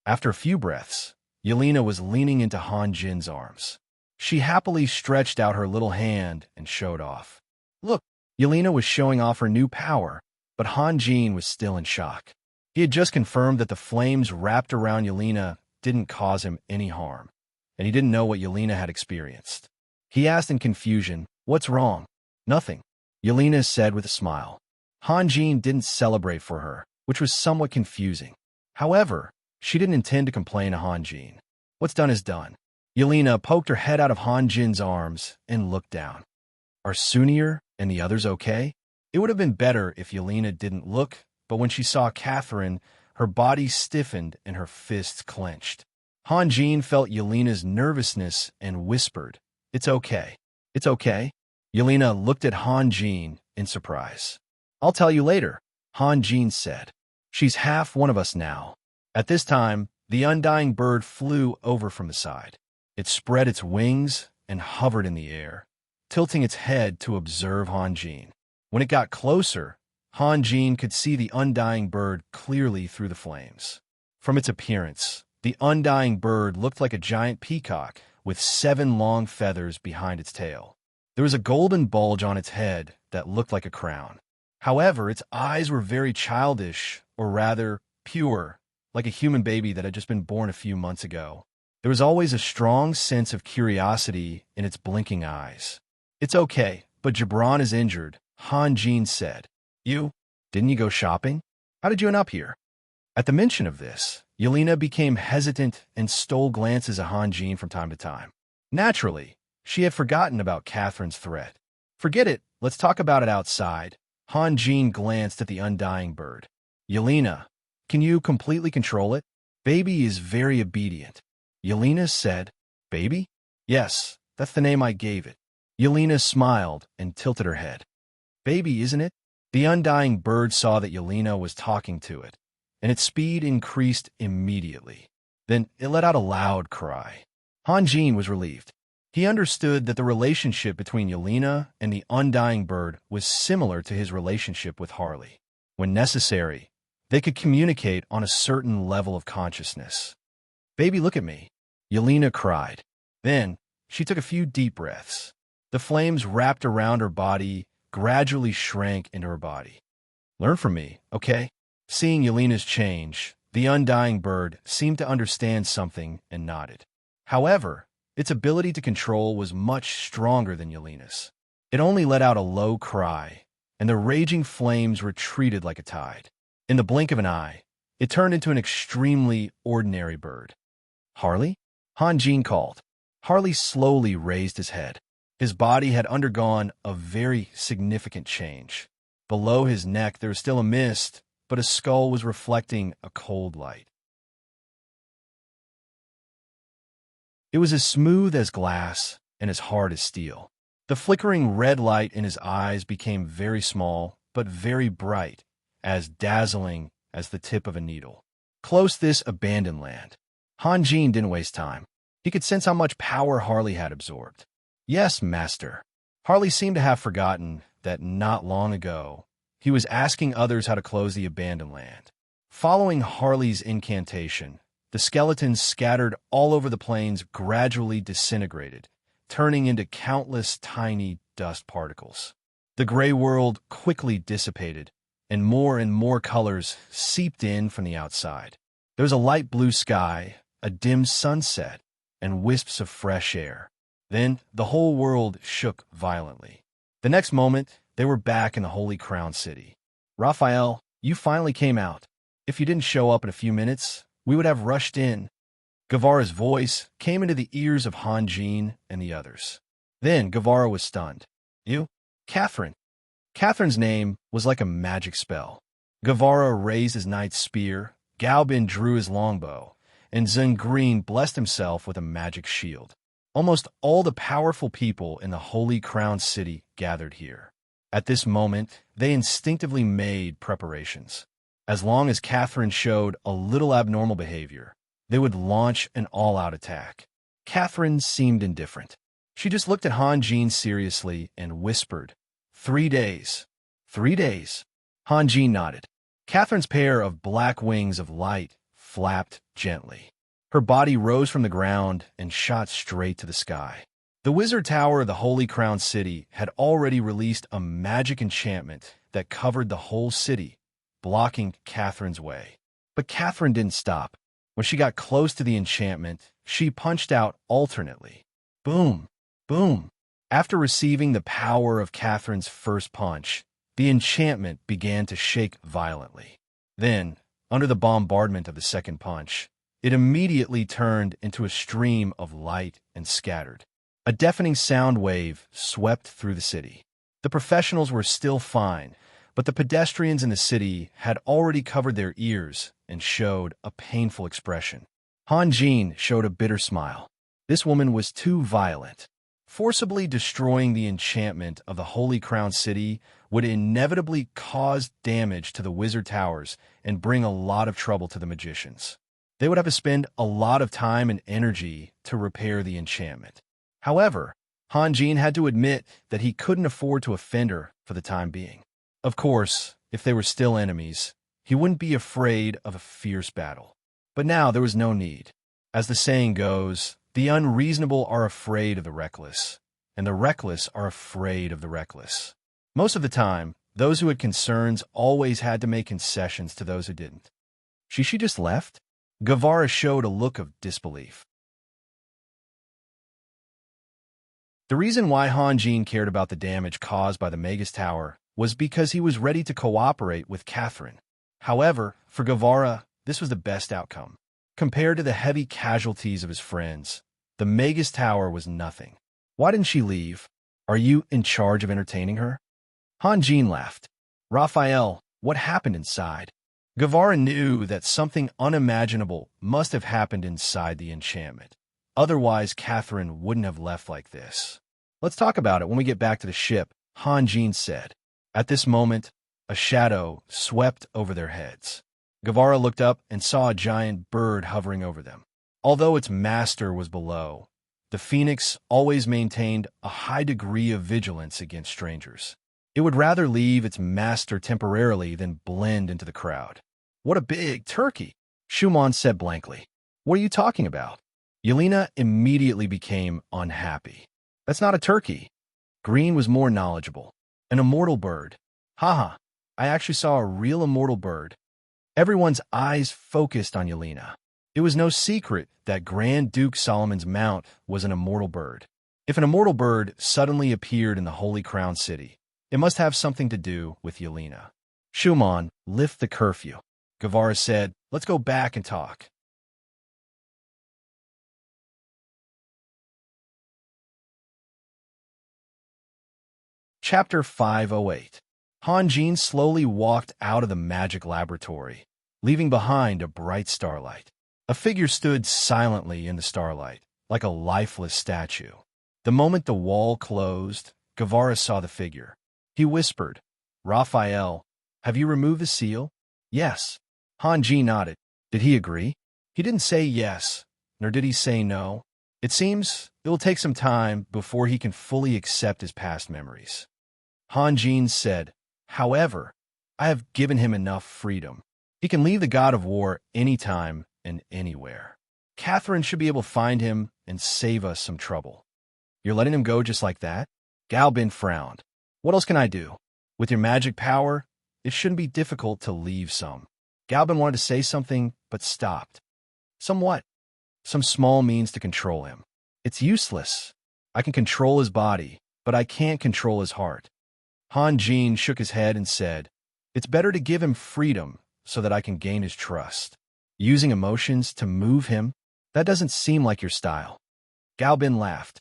After a few breaths, Yelena was leaning into Hanjin's arms. She happily stretched out her little hand and showed off. Look, Yelena was showing off her new power, but Hanjin was still in shock. He had just confirmed that the flames wrapped around Yelena didn't cause him any harm, and he didn't know what Yelena had experienced. He asked in confusion, "What's wrong?" "Nothing," Yelena said with a smile. Hanjin didn't celebrate for her, which was somewhat confusing. However, she didn't intend to complain to Hanjin. What's done is done. Yelena poked her head out of Hanjin's arms and looked down. Are Sunir and the others okay? It would have been better if Yelena didn't look, but when she saw Catherine, her body stiffened and her fists clenched. Hanjin felt Yelena's nervousness and whispered, "It's okay. It's okay." Yelena looked at Hanjin in surprise. "I'll tell you later," Hanjin said. "She's half one of us now." At this time, the undying bird flew over from the side. It spread its wings and hovered in the air, tilting its head to observe Hanjin. When it got closer, Hanjin could see the undying bird clearly through the flames. From its appearance, the undying bird looked like a giant peacock with 7 long feathers behind its tail. There was a golden bulge on its head that looked like a crown. However, its eyes were very childish, or rather, pure, like a human baby that had just been born a few months ago. There was always a strong sense of curiosity in its blinking eyes. "It's okay, but Gibran is injured," Han Jin said. You? Didn't you go shopping? How did you end up here? At the mention of this, Yelena became hesitant and stole glances at Han Jin from time to time. Naturally, she had forgotten about Catherine's threat. Forget it, let's talk about it outside. Han Jin glanced at the undying bird. Yelena, can you completely control it? Baby is very obedient. Yelena said, Baby? Yes, that's the name I gave it. Yelena smiled and tilted her head. Baby, isn't it? The undying bird saw that Yelena was talking to it, and its speed increased immediately. Then it let out a loud cry. Han Jin was relieved. He understood that the relationship between Yelena and the undying bird was similar to his relationship with Harley. When necessary, they could communicate on a certain level of consciousness. Baby, look at me, Yelena cried. Then she took a few deep breaths. The flames wrapped around her body gradually shrank into her body. Learn from me, okay? Seeing Yelena's change, the undying bird seemed to understand something and nodded. However, its ability to control was much stronger than Yelena's. It only let out a low cry, and the raging flames retreated like a tide. In the blink of an eye, it turned into an extremely ordinary bird. Harley? Han Jin called. Harley slowly raised his head. His body had undergone a very significant change. Below his neck there was still a mist, but his skull was reflecting a cold light. It was as smooth as glass and as hard as steel. The flickering red light in his eyes became very small, but very bright, as dazzling as the tip of a needle. Close this abandoned land. Han Jin didn't waste time. He could sense how much power Harley had absorbed. Yes, master. Harley seemed to have forgotten that not long ago, he was asking others how to close the abandoned land. Following Harley's incantation, the skeletons scattered all over the plains gradually disintegrated, turning into countless tiny dust particles. The gray world quickly dissipated, and more colors seeped in from the outside. There was a light blue sky, a dim sunset, and wisps of fresh air. Then the whole world shook violently. The next moment, they were back in the Holy Crown City. Raphael, you finally came out. If you didn't show up in a few minutes, we would have rushed in. Guevara's voice came into the ears of Han Jin and the others. Then Guevara was stunned. You? Catherine. Catherine's name was like a magic spell. Guevara raised his knight's spear, Galbin drew his longbow, and Zungreen blessed himself with a magic shield. Almost all the powerful people in the Holy Crown City gathered here. At this moment, they instinctively made preparations. As long as Catherine showed a little abnormal behavior, they would launch an all-out attack. Catherine seemed indifferent. She just looked at Han Jin seriously and whispered, 3 days. 3 days. Han Jin nodded. Catherine's pair of black wings of light flapped gently. Her body rose from the ground and shot straight to the sky. The Wizard Tower of the Holy Crown City had already released a magic enchantment that covered the whole city, blocking Catherine's way. But Catherine didn't stop. When she got close to the enchantment, she punched out alternately. Boom! Boom! After receiving the power of Catherine's first punch, the enchantment began to shake violently. Then, under the bombardment of the second punch, it immediately turned into a stream of light and scattered. A deafening sound wave swept through the city. The professionals were still fine, but the pedestrians in the city had already covered their ears and showed a painful expression. Han Jin showed a bitter smile. This woman was too violent. Forcibly destroying the enchantment of the Holy Crown City would inevitably cause damage to the Wizard Towers and bring a lot of trouble to the magicians. They would have to spend a lot of time and energy to repair the enchantment. However, Han Jin had to admit that he couldn't afford to offend her for the time being. Of course, if they were still enemies, he wouldn't be afraid of a fierce battle. But now there was no need. As the saying goes, the unreasonable are afraid of the reckless, and the reckless are afraid of the reckless. Most of the time, those who had concerns always had to make concessions to those who didn't. She just left? Guevara showed a look of disbelief. The reason why Han Jin cared about the damage caused by the Magus Tower was because he was ready to cooperate with Catherine. However, for Guevara, this was the best outcome. Compared to the heavy casualties of his friends, the Magus Tower was nothing. Why didn't she leave? Are you in charge of entertaining her? Han Jin laughed. Raphael, what happened inside? Guevara knew that something unimaginable must have happened inside the enchantment. Otherwise, Catherine wouldn't have left like this. Let's talk about it when we get back to the ship, Han Jin said. At this moment, a shadow swept over their heads. Guevara looked up and saw a giant bird hovering over them. Although its master was below, the phoenix always maintained a high degree of vigilance against strangers. It would rather leave its master temporarily than blend into the crowd. What a big turkey, Schumann said blankly. What are you talking about? Yelena immediately became unhappy. That's not a turkey. Green was more knowledgeable. An immortal bird. Haha, I actually saw a real immortal bird. Everyone's eyes focused on Yelena. It was no secret that Grand Duke Solomon's mount was an immortal bird. If an immortal bird suddenly appeared in the Holy Crown City, it must have something to do with Yelena. Schumann, lift the curfew. Guevara said, let's go back and talk. Chapter 508. Han Jin slowly walked out of the magic laboratory, leaving behind a bright starlight. A figure stood silently in the starlight, like a lifeless statue. The moment the wall closed, Guevara saw the figure. He whispered, Raphael, have you removed the seal? Yes. Han Jin nodded. Did he agree? He didn't say yes, nor did he say no. It seems it will take some time before he can fully accept his past memories. Han Jin said, however, I have given him enough freedom. He can leave the God of War anytime and anywhere. Catherine should be able to find him and save us some trouble. You're letting him go just like that? Galbin frowned. What else can I do? With your magic power, it shouldn't be difficult to leave some. Galbin wanted to say something, but stopped. Somewhat. Some small means to control him. It's useless. I can control his body, but I can't control his heart. Han Jin shook his head and said, it's better to give him freedom so that I can gain his trust. Using emotions to move him? That doesn't seem like your style. Galbin laughed.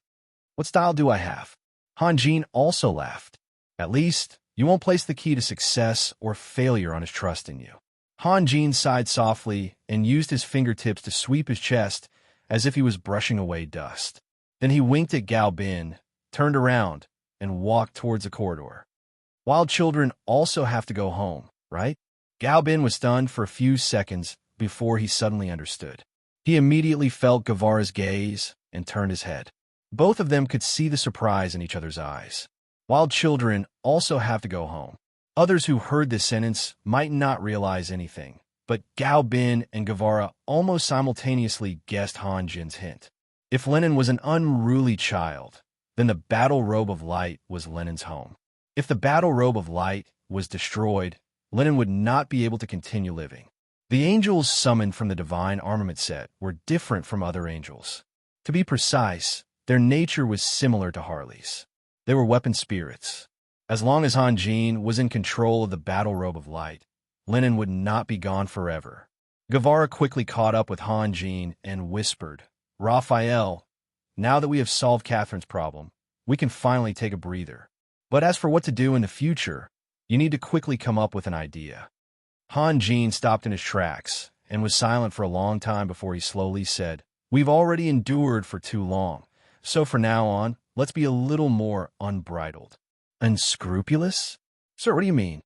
What style do I have? Han Jin also laughed. At least, you won't place the key to success or failure on his trust in you. Han Jin sighed softly and used his fingertips to sweep his chest as if he was brushing away dust. Then he winked at Galbin, turned around, and walked towards the corridor. Wild children also have to go home, right? Galbin was stunned for a few seconds before he suddenly understood. He immediately felt Guevara's gaze and turned his head. Both of them could see the surprise in each other's eyes. Wild children also have to go home. Others who heard this sentence might not realize anything, but Galbin and Guevara almost simultaneously guessed Han Jin's hint. If Lenin was an unruly child, then the battle robe of light was Lenin's home. If the battle robe of light was destroyed, Lenin would not be able to continue living. The angels summoned from the divine armament set were different from other angels. To be precise, their nature was similar to Harley's. They were weapon spirits. As long as Han Jin was in control of the battle robe of light, Lenin would not be gone forever. Guevara quickly caught up with Han Jin and whispered, Raphael, now that we have solved Catherine's problem, we can finally take a breather. But as for what to do in the future, you need to quickly come up with an idea. Han Jin stopped in his tracks and was silent for a long time before he slowly said, we've already endured for too long, so from now on, let's be a little more unbridled. Unscrupulous? Sir, what do you mean?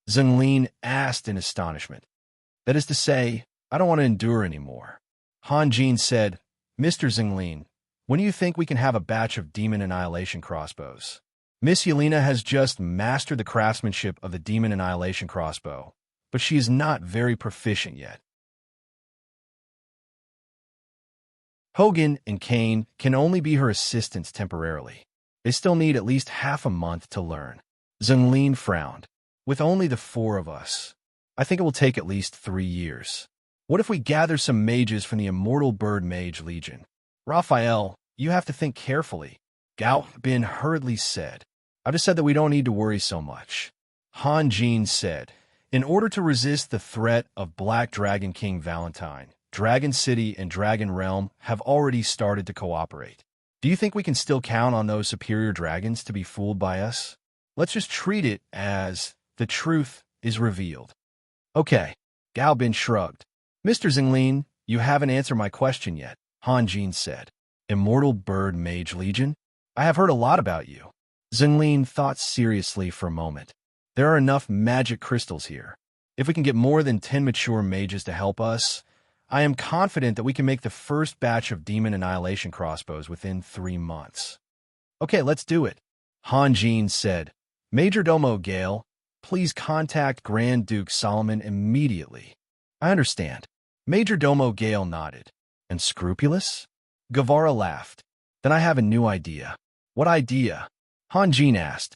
Zhenglin asked in astonishment. That is to say, I don't want to endure anymore. Han Jin said, Mr. Zhenglin, when do you think we can have a batch of demon annihilation crossbows? Miss Yelena has just mastered the craftsmanship of the demon annihilation crossbow, but she is not very proficient yet. Hogan and Kane can only be her assistants temporarily. They still need at least half a month to learn. Zhenglin frowned. With only the 4 of us, I think it will take at least 3 years. What if we gather some mages from the Immortal Bird Mage Legion? Raphael, you have to think carefully. Galbin hurriedly said. I've just said that we don't need to worry so much. Han Jin said. In order to resist the threat of Black Dragon King Valentine, Dragon City and Dragon Realm have already started to cooperate. Do you think we can still count on those superior dragons to be fooled by us? Let's just treat it as the truth is revealed. Okay, Gao Bin shrugged. Mr. Xinglin, you haven't answered my question yet, Han Jin said. Immortal Bird Mage Legion? I have heard a lot about you. Xinglin thought seriously for a moment. There are enough magic crystals here. If we can get more than 10 mature mages to help us, I am confident that we can make the first batch of demon annihilation crossbows within 3 months. Okay, let's do it, Han Jin said. Major Domo Gale, please contact Grand Duke Solomon immediately. I understand. Major Domo Gale nodded. And scrupulous? Guevara laughed. Then I have a new idea. What idea? Han Jin asked.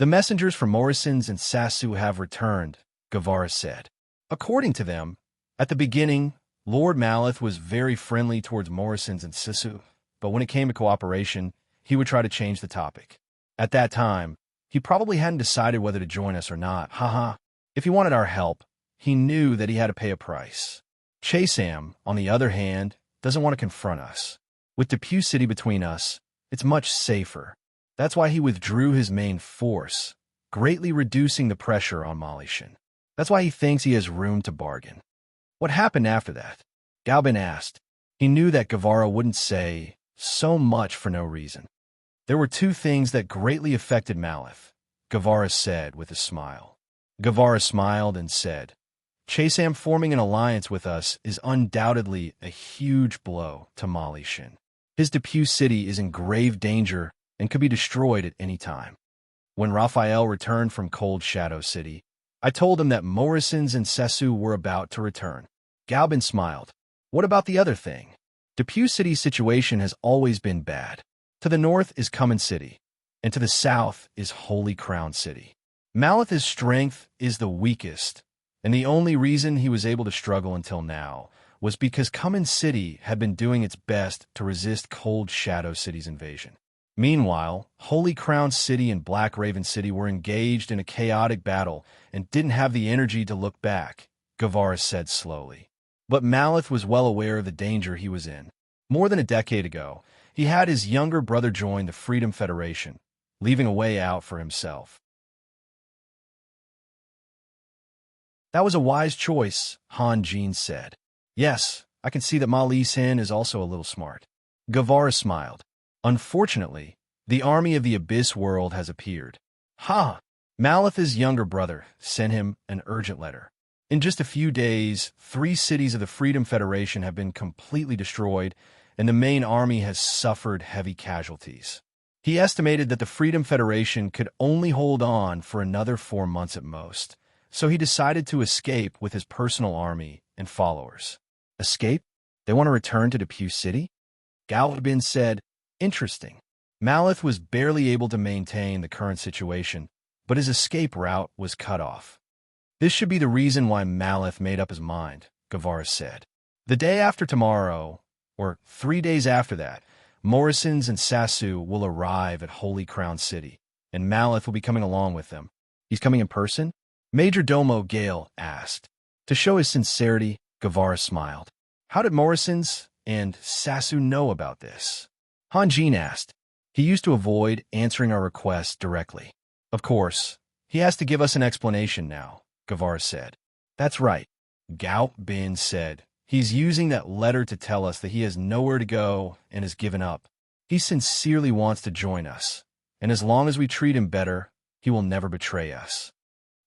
The messengers from Morrison's and Sasu have returned, Guevara said. According to them, at the beginning, Lord Maleth was very friendly towards Morrison's and Sisu, but when it came to cooperation, he would try to change the topic. At that time, he probably hadn't decided whether to join us or not. Haha. If he wanted our help, he knew that he had to pay a price. Chasam, on the other hand, doesn't want to confront us. With Depew City between us, it's much safer. That's why he withdrew his main force, greatly reducing the pressure on Malishan. That's why he thinks he has room to bargain. What happened after that? Galbin asked. He knew that Guevara wouldn't say so much for no reason. There were 2 things that greatly affected Maleth, Guevara said with a smile. Guevara smiled and said, Chasam forming an alliance with us is undoubtedly a huge blow to Malishan. His Depew City is in grave danger and could be destroyed at any time. When Raphael returned from Cold Shadow City, I told him that Morrison's and Sesu were about to return. Galbin smiled. What about the other thing? Depew City's situation has always been bad. To the north is Cumin City, and to the south is Holy Crown City. Maleth's strength is the weakest, and the only reason he was able to struggle until now was because Cumin City had been doing its best to resist Cold Shadow City's invasion. Meanwhile, Holy Crown City and Black Raven City were engaged in a chaotic battle and didn't have the energy to look back, Guevara said slowly. But Maleth was well aware of the danger he was in. More than a decade ago, he had his younger brother join the Freedom Federation, leaving a way out for himself. That was a wise choice, Han Jin said. Yes, I can see that Ma Li Sin is also a little smart. Guevara smiled. Unfortunately, the army of the Abyss world has appeared. Ha! Maleth's younger brother sent him an urgent letter. In just a few days, 3 cities of the Freedom Federation have been completely destroyed, and the main army has suffered heavy casualties. He estimated that the Freedom Federation could only hold on for another 4 months at most, so he decided to escape with his personal army and followers. Escape? They want to return to Depew City? Galbin said, Interesting. Maleth was barely able to maintain the current situation, but his escape route was cut off. This should be the reason why Maleth made up his mind, Guevara said. The day after tomorrow, or 3 days after that, Morrison's and Sasu will arrive at Holy Crown City, and Maleth will be coming along with them. He's coming in person? Major Domo Gale asked. To show his sincerity, Guevara smiled. How did Morrison's and Sasu know about this? Han Jin asked. He used to avoid answering our requests directly. Of course, he has to give us an explanation now, Guevara said. That's right, Gao Bin said. He's using that letter to tell us that he has nowhere to go and has given up. He sincerely wants to join us, and as long as we treat him better, he will never betray us.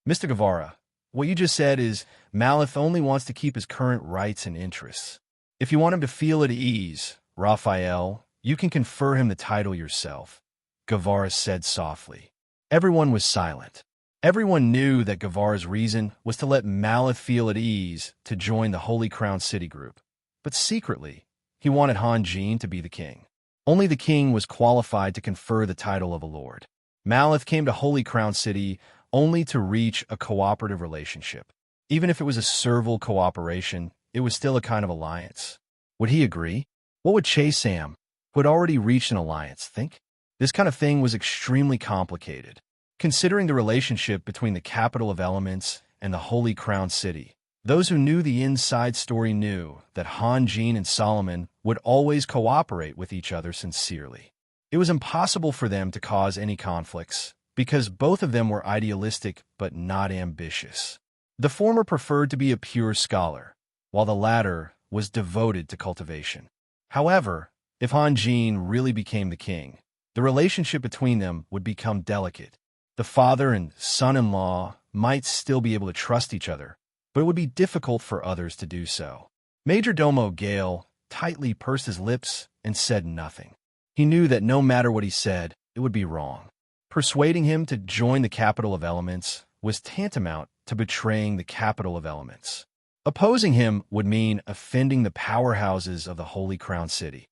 Mr. Guevara, what you just said is Maleth only wants to keep his current rights and interests. If you want him to feel at ease, Raphael, you can confer him the title yourself, Guevara said softly. Everyone was silent. Everyone knew that Guevara's reason was to let Maleth feel at ease to join the Holy Crown City group. But secretly, he wanted Han Jin to be the king. Only the king was qualified to confer the title of a lord. Maleth came to Holy Crown City only to reach a cooperative relationship. Even if it was a servile cooperation, it was still a kind of alliance. Would he agree? What would Chasam, who had already reached an alliance, think? This kind of thing was extremely complicated. Considering the relationship between the capital of elements and the Holy Crown City, those who knew the inside story knew that Hanjin and Solomon would always cooperate with each other sincerely. It was impossible for them to cause any conflicts, because both of them were idealistic but not ambitious. The former preferred to be a pure scholar, while the latter was devoted to cultivation. However, if Hanjin really became the king, the relationship between them would become delicate. The father and son-in-law might still be able to trust each other, but it would be difficult for others to do so. Majordomo Gale tightly pursed his lips and said nothing. He knew that no matter what he said, it would be wrong. Persuading him to join the capital of elements was tantamount to betraying the capital of elements. Opposing him would mean offending the powerhouses of the Holy Crown City.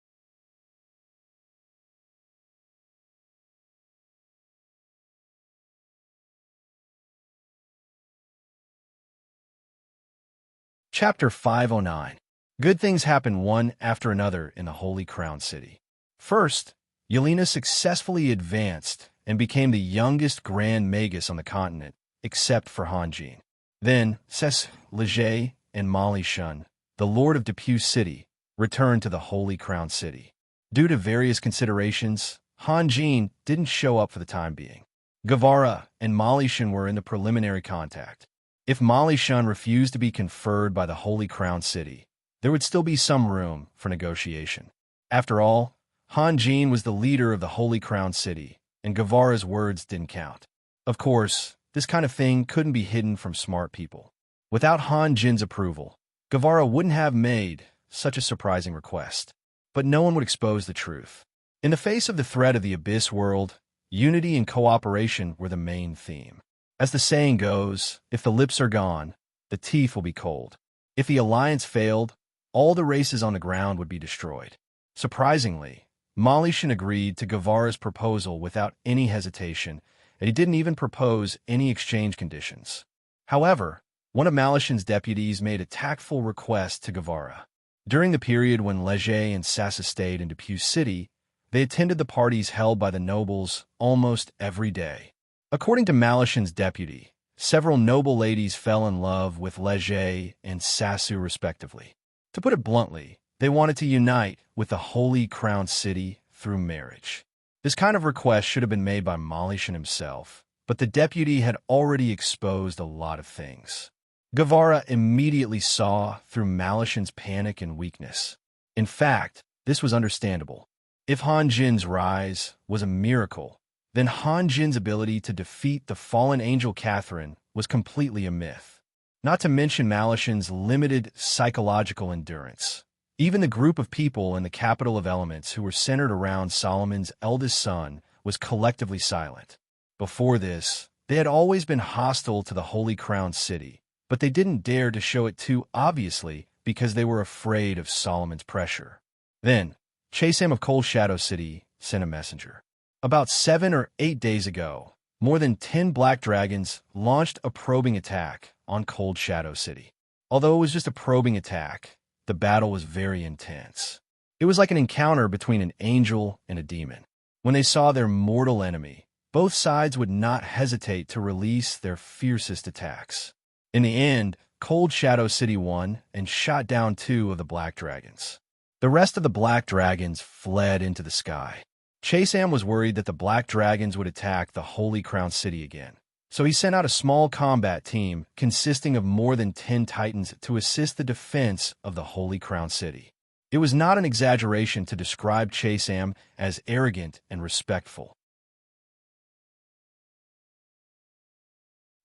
Chapter 509. Good things happen one after another in the Holy Crown City. First, Yelena successfully advanced and became the youngest Grand Magus on the continent, except for Hanjin. Then, Ses Leger and Mali Shun, the Lord of Depew City, returned to the Holy Crown City. Due to various considerations, Hanjin didn't show up for the time being. Guevara and Mali Shun were in the preliminary contact. If Mali Shun refused to be conferred by the Holy Crown City, there would still be some room for negotiation. After all, Hanjin was the leader of the Holy Crown City, and Guevara's words didn't count. Of course, this kind of thing couldn't be hidden from smart people. Without Hanjin's approval, Guevara wouldn't have made such a surprising request. But no one would expose the truth. In the face of the threat of the Abyss world, unity and cooperation were the main theme. As the saying goes, if the lips are gone, the teeth will be cold. If the alliance failed, all the races on the ground would be destroyed. Surprisingly, Mali Shun agreed to Guevara's proposal without any hesitation, and he didn't even propose any exchange conditions. However, one of Mali Shun's deputies made a tactful request to Guevara. During the period when Leger and Sassa stayed in Depew City, they attended the parties held by the nobles almost every day. According to Mali Shun's deputy, several noble ladies fell in love with Leger and Sassu respectively. To put it bluntly, they wanted to unite with the Holy Crown City through marriage. This kind of request should have been made by Mali Shun himself, but the deputy had already exposed a lot of things. Guevara immediately saw through Mali Shun's panic and weakness. In fact, this was understandable. If Hanjin's rise was a miracle, then Hanjin's ability to defeat the fallen angel Catherine was completely a myth. Not to mention Mali Shun's limited psychological endurance. Even the group of people in the capital of elements who were centered around Solomon's eldest son was collectively silent. Before this, they had always been hostile to the Holy Crown City, but they didn't dare to show it too obviously because they were afraid of Solomon's pressure. Then, Chasam of Cold Shadow City sent a messenger. About 7 or 8 days ago, more than 10 black dragons launched a probing attack on Cold Shadow City. Although it was just a probing attack, the battle was very intense. It was like an encounter between an angel and a demon. When they saw their mortal enemy, both sides would not hesitate to release their fiercest attacks. In the end, Cold Shadow City won and shot down 2 of the black dragons. The rest of the black dragons fled into the sky. Chasam was worried that the black dragons would attack the Holy Crown City again. So he sent out a small combat team consisting of more than 10 titans to assist the defense of the Holy Crown City. It was not an exaggeration to describe Chasam as arrogant and respectful.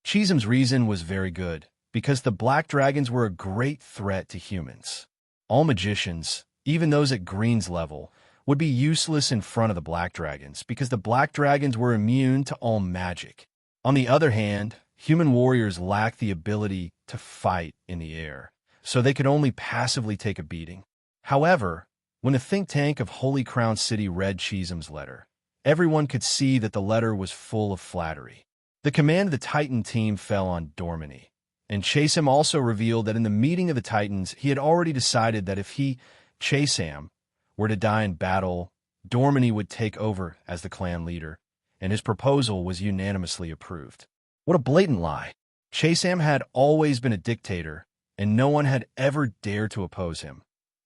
Chisam's reason was very good, because the black dragons were a great threat to humans. All magicians, even those at Green's level, would be useless in front of the black dragons because the black dragons were immune to all magic. On the other hand, human warriors lacked the ability to fight in the air, so they could only passively take a beating. However, when the think tank of Holy Crown City read Chisam's letter, everyone could see that the letter was full of flattery. The command of the Titan team fell on Dormany, and Chasam also revealed that in the meeting of the Titans, he had already decided that if he, Chasam, were to die in battle, Dormany would take over as the clan leader, and his proposal was unanimously approved. What a blatant lie. Chasam had always been a dictator, and no one had ever dared to oppose him,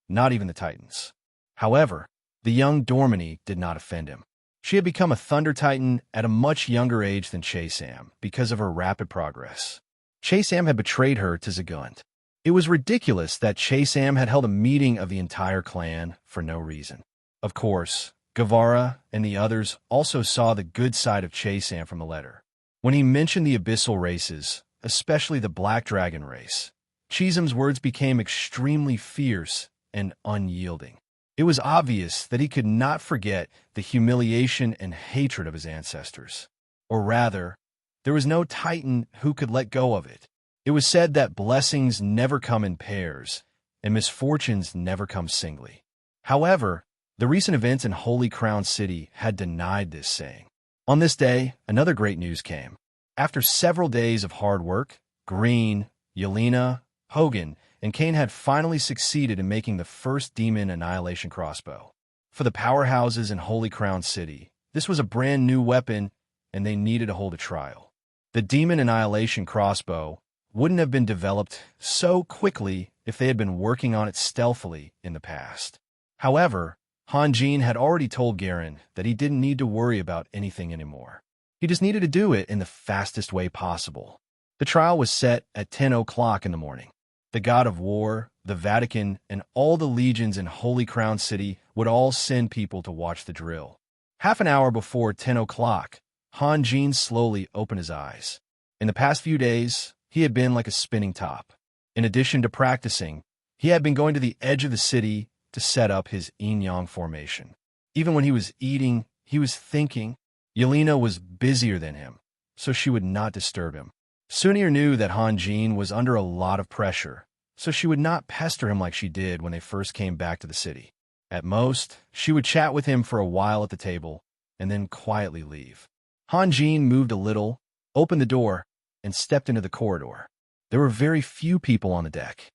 not even the Titans. However, the young Dormany did not offend him. She had become a Thunder Titan at a much younger age than Chasam because of her rapid progress. Chasam had betrayed her to Zagund. It was ridiculous that Chasam had held a meeting of the entire clan for no reason. Of course, Guevara and the others also saw the good side of Chasam from the letter. When he mentioned the abyssal races, especially the Black Dragon race, Cheesam's words became extremely fierce and unyielding. It was obvious that he could not forget the humiliation and hatred of his ancestors. Or rather, there was no Titan who could let go of it. It was said that blessings never come in pairs, and misfortunes never come singly. However, the recent events in Holy Crown City had denied this saying. On this day, another great news came. After several days of hard work, Green, Yelena, Hogan, and Kane had finally succeeded in making the first demon annihilation crossbow. For the powerhouses in Holy Crown City, this was a brand new weapon, and they needed to hold a trial. The demon annihilation crossbow wouldn't have been developed so quickly if they had been working on it stealthily in the past. However, Hanjin had already told Garen that he didn't need to worry about anything anymore. He just needed to do it in the fastest way possible. The trial was set at 10 o'clock in the morning. The god of war, the Vatican, and all the legions in Holy Crown City would all send people to watch the drill. Half an hour before 10 o'clock, Hanjin slowly opened his eyes. In the past few days, he had been like a spinning top. In addition to practicing, he had been going to the edge of the city to set up his yin-yang formation. Even when he was eating, he was thinking. Yelena was busier than him, so she would not disturb him. Sunir knew that Hanjin was under a lot of pressure, so she would not pester him like she did when they first came back to the city. At most, she would chat with him for a while at the table, and then quietly leave. Hanjin moved a little, opened the door, and stepped into the corridor. There were very few people on the deck.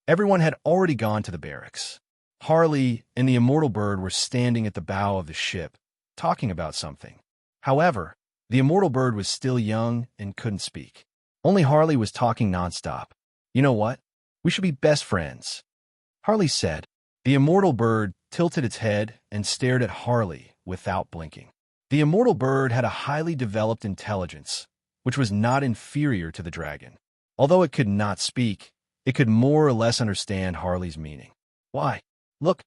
Everyone had already gone to the barracks. Harley and the immortal bird were standing at the bow of the ship, talking about something. However, the immortal bird was still young and couldn't speak. Only Harley was talking nonstop. You know what? We should be best friends, Harley said. The immortal bird tilted its head and stared at Harley without blinking. The immortal bird had a highly developed intelligence, which was not inferior to the dragon. Although it could not speak, it could more or less understand Harley's meaning. Why? Look,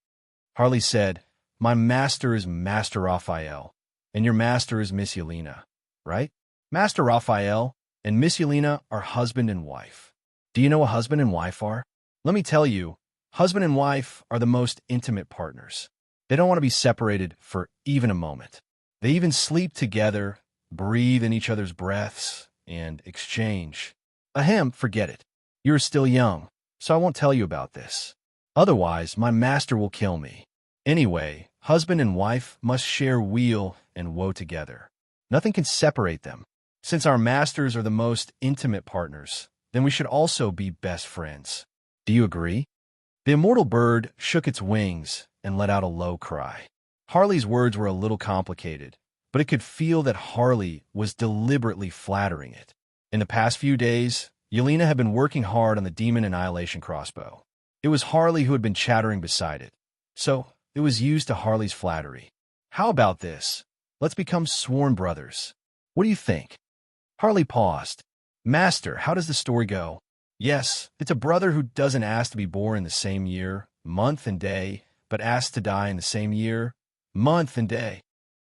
Harley said, my master is Master Raphael, and your master is Miss Yelena, right? Master Raphael and Miss Yelena are husband and wife. Do you know what husband and wife are? Let me tell you, husband and wife are the most intimate partners. They don't want to be separated for even a moment. They even sleep together, breathe in each other's breaths, and exchange. Ahem, forget it. You're still young, so I won't tell you about this. Otherwise, my master will kill me. Anyway, husband and wife must share weal and woe together. Nothing can separate them. Since our masters are the most intimate partners, then we should also be best friends. Do you agree? The immortal bird shook its wings and let out a low cry. Harley's words were a little complicated, but it could feel that Harley was deliberately flattering it. In the past few days, Yelena had been working hard on the demon annihilation crossbow. It was Harley who had been chattering beside it, so it was used to Harley's flattery. How about this? Let's become sworn brothers. What do you think? Harley paused. Master, how does the story go? Yes, it's a brother who doesn't ask to be born in the same year, month and day, but asks to die in the same year, month and day.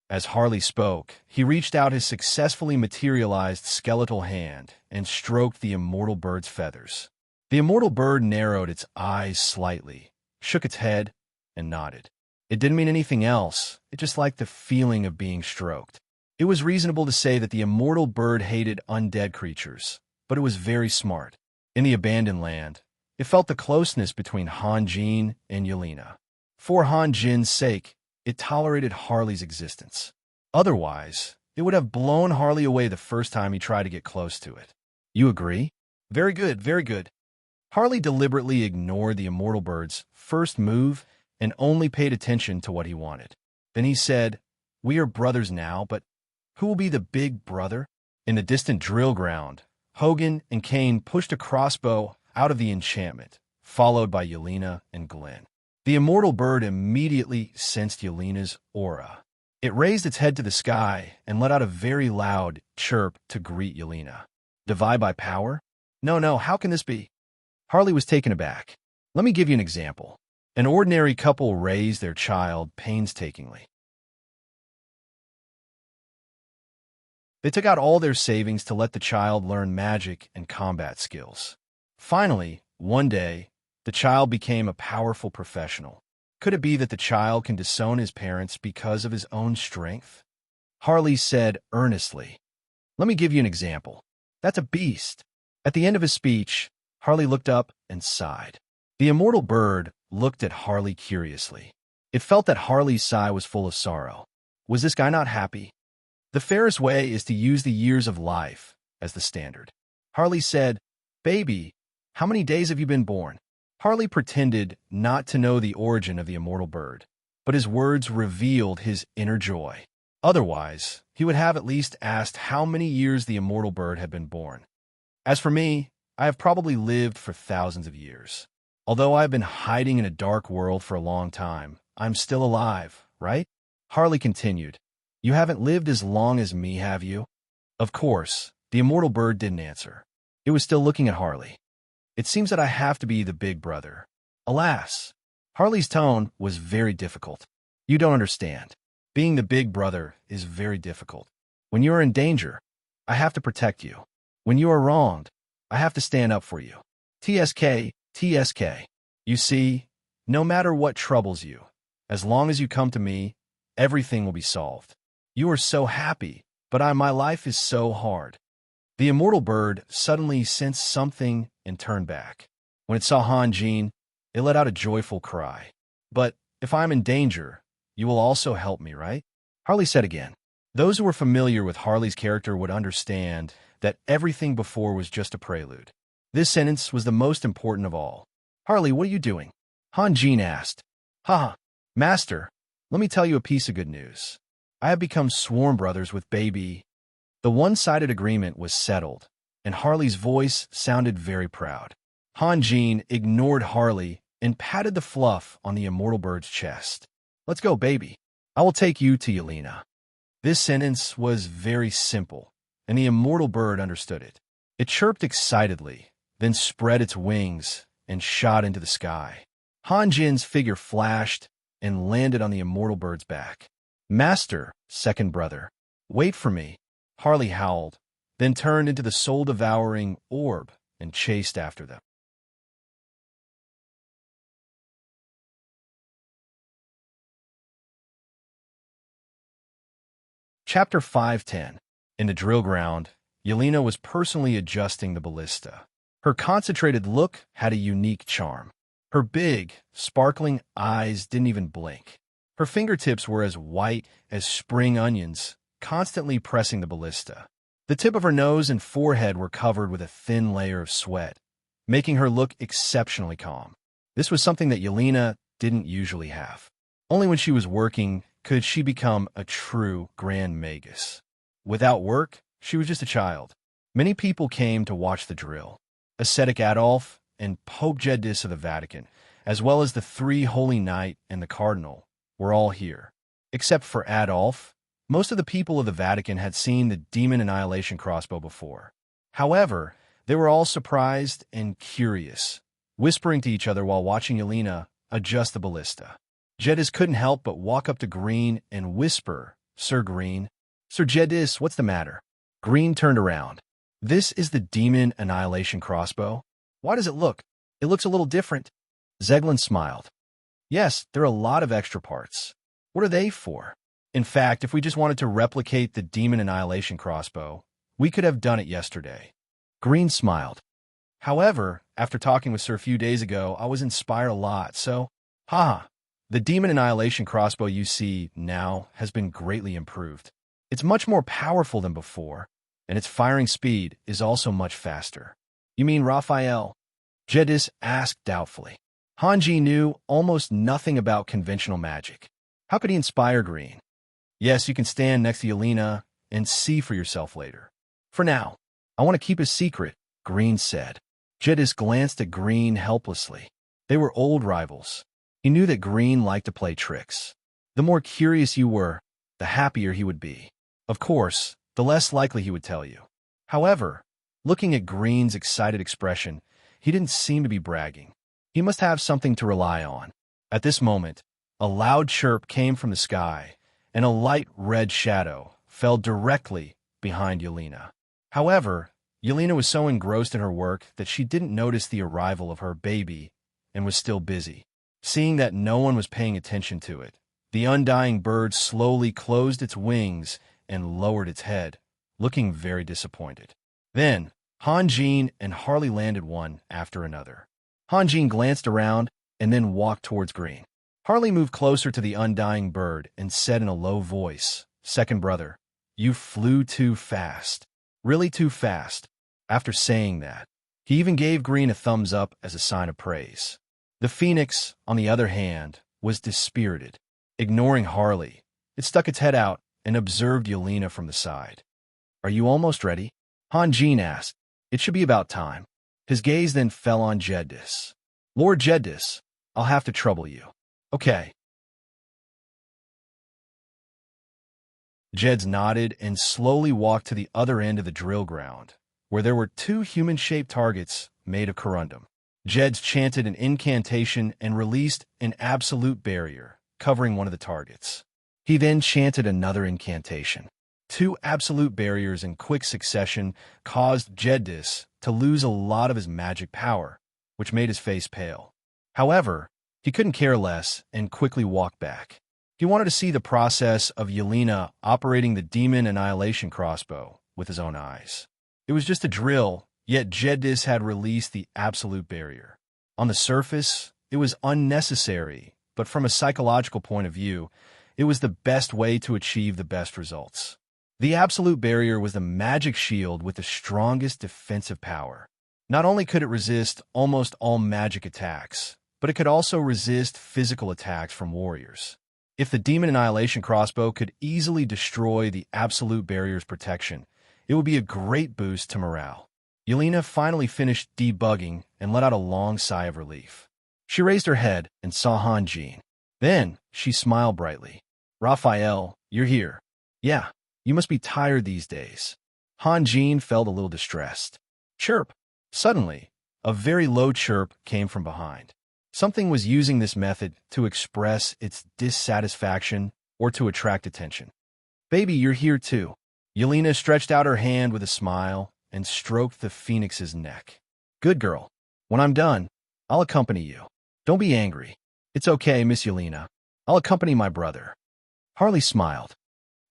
As Harley spoke, he reached out his successfully materialized skeletal hand and stroked the immortal bird's feathers. The immortal bird narrowed its eyes slightly, shook its head, and nodded. It didn't mean anything else. It just liked the feeling of being stroked. It was reasonable to say that the immortal bird hated undead creatures, but it was very smart. In the abandoned land, it felt the closeness between Hanjin and Yelena. For Hanjin's sake, it tolerated Harley's existence. Otherwise, it would have blown Harley away the first time he tried to get close to it. You agree? Very good, very good. Harley deliberately ignored the immortal bird's first move and only paid attention to what he wanted. Then he said, "We are brothers now, but who will be the big brother?" In the distant drill ground, Hogan and Kane pushed a crossbow out of the enchantment, followed by Yelena and Glenn. The immortal bird immediately sensed Yelena's aura. It raised its head to the sky and let out a very loud chirp to greet Yelena. Divide by power? No, how can this be? Harley was taken aback. Let me give you an example. An ordinary couple raised their child painstakingly. They took out all their savings to let the child learn magic and combat skills. Finally, one day, the child became a powerful professional. Could it be that the child can disown his parents because of his own strength? Harley said earnestly, "Let me give you an example. That's a beast." At the end of his speech, Harley looked up and sighed. The immortal bird looked at Harley curiously. It felt that Harley's sigh was full of sorrow. Was this guy not happy? The fairest way is to use the years of life as the standard. Harley said, "Baby, how many days have you been born?" Harley pretended not to know the origin of the immortal bird, but his words revealed his inner joy. Otherwise, he would have at least asked how many years the immortal bird had been born. As for me, I have probably lived for thousands of years. Although I have been hiding in a dark world for a long time, I'm still alive, right? Harley continued, "You haven't lived as long as me, have you?" Of course, the immortal bird didn't answer. It was still looking at Harley. "It seems that I have to be the big brother." Alas, Harley's tone was very difficult. "You don't understand. Being the big brother is very difficult. When you are in danger, I have to protect you. When you are wronged, I have to stand up for you. TSK. You see, no matter what troubles you, as long as you come to me, everything will be solved. You are so happy, but my life is so hard." The immortal bird suddenly sensed something and turned back. When it saw Han Jin, it let out a joyful cry. "But if I am in danger, you will also help me, right?" Harley said again. Those who were familiar with Harley's character would understand that everything before was just a prelude. This sentence was the most important of all. "Harley, what are you doing?" Han Jin asked. "Haha, Master, let me tell you a piece of good news. I have become sworn brothers with Baby." The one-sided agreement was settled, and Harley's voice sounded very proud. Han Jin ignored Harley and patted the fluff on the immortal bird's chest. "Let's go, Baby. I will take you to Yelena." This sentence was very simple, and the immortal bird understood it. It chirped excitedly, then spread its wings and shot into the sky. Han Jin's figure flashed and landed on the immortal bird's back. "Master, second brother, wait for me," Harley howled, then turned into the soul-devouring orb and chased after them. Chapter 510. In the drill ground, Yelena was personally adjusting the ballista. Her concentrated look had a unique charm. Her big, sparkling eyes didn't even blink. Her fingertips were as white as spring onions, constantly pressing the ballista. The tip of her nose and forehead were covered with a thin layer of sweat, making her look exceptionally calm. This was something that Yelena didn't usually have. Only when she was working could she become a true Grand Magus. Without work, she was just a child. Many people came to watch the drill. Ascetic Adolf and Pope Jedis of the Vatican, as well as the three Holy Knight and the Cardinal, were all here. Except for Adolf, most of the people of the Vatican had seen the demon annihilation crossbow before. However, they were all surprised and curious, whispering to each other while watching Yelena adjust the ballista. Jedis couldn't help but walk up to Green and whisper, "Sir Green." "Sir Jedis, what's the matter?" Green turned around. "This is the demon annihilation crossbow. Why does it look? It looks a little different." Zeglin smiled. "Yes, there are a lot of extra parts. What are they for? In fact, if we just wanted to replicate the demon annihilation crossbow, we could have done it yesterday." Green smiled. "However, after talking with Sir a few days ago, I was inspired a lot, so, haha, the demon annihilation crossbow you see now has been greatly improved. It's much more powerful than before, and its firing speed is also much faster." "You mean Raphael?" Jedis asked doubtfully. Hanji knew almost nothing about conventional magic. How could he inspire Green? Yes, you can stand next to Yelena and see for yourself later. For now, I want to keep a secret, Green said. Jedis glanced at Green helplessly. They were old rivals. He knew that Green liked to play tricks. The more curious you were, the happier he would be. Of course, the less likely he would tell you. However, looking at Green's excited expression, he didn't seem to be bragging. He must have something to rely on. At this moment, a loud chirp came from the sky, and a light red shadow fell directly behind Yelena. However, Yelena was so engrossed in her work that she didn't notice the arrival of her baby and was still busy. Seeing that no one was paying attention to it, the undying bird slowly closed its wings and lowered its head, looking very disappointed. Then, Hanjin and Harley landed one after another. Hanjin glanced around and then walked towards Green. Harley moved closer to the undying bird and said in a low voice, "Second brother, you flew too fast. Really too fast." After saying that, he even gave Green a thumbs up as a sign of praise. The phoenix, on the other hand, was dispirited. Ignoring Harley, it stuck its head out and observed Yelena from the side. "Are you almost ready?" Hanjin asked. "It should be about time." His gaze then fell on Jedis. "Lord Jedis, I'll have to trouble you." "Okay." Jeds nodded and slowly walked to the other end of the drill ground, where there were two human-shaped targets made of corundum. Jeds chanted an incantation and released an absolute barrier, covering one of the targets. He then chanted another incantation. Two absolute barriers in quick succession caused Jedis to lose a lot of his magic power, which made his face pale. However, he couldn't care less and quickly walked back. He wanted to see the process of Yelena operating the demon annihilation crossbow with his own eyes. It was just a drill, yet Jedis had released the absolute barrier. On the surface, it was unnecessary, but from a psychological point of view, it was the best way to achieve the best results. The absolute barrier was the magic shield with the strongest defensive power. Not only could it resist almost all magic attacks, but it could also resist physical attacks from warriors. If the demon annihilation crossbow could easily destroy the absolute barrier's protection, it would be a great boost to morale. Yelena finally finished debugging and let out a long sigh of relief. She raised her head and saw Hanjin. Then she smiled brightly. "Raphael, you're here." "Yeah, you must be tired these days." Hanjin felt a little distressed. "Chirp." Suddenly, a very low chirp came from behind. Something was using this method to express its dissatisfaction or to attract attention. "Baby, you're here too." Yelena stretched out her hand with a smile and stroked the phoenix's neck. "Good girl. When I'm done, I'll accompany you. Don't be angry." "It's okay, Miss Yelena. I'll accompany my brother." Harley smiled.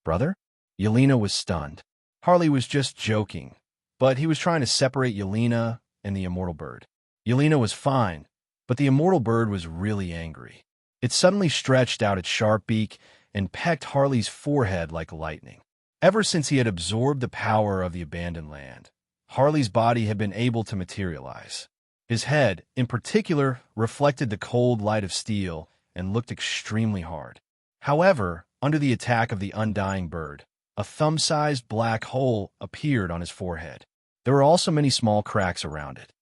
"Brother?" Yelena was stunned. Harley was just joking, but he was trying to separate Yelena and the immortal bird. Yelena was fine, but the immortal bird was really angry. It suddenly stretched out its sharp beak and pecked Harley's forehead like lightning. Ever since he had absorbed the power of the abandoned land, Harley's body had been able to materialize. His head, in particular, reflected the cold light of steel and looked extremely hard. However, under the attack of the undying bird, a thumb-sized black hole appeared on his forehead. There were also many small cracks around it.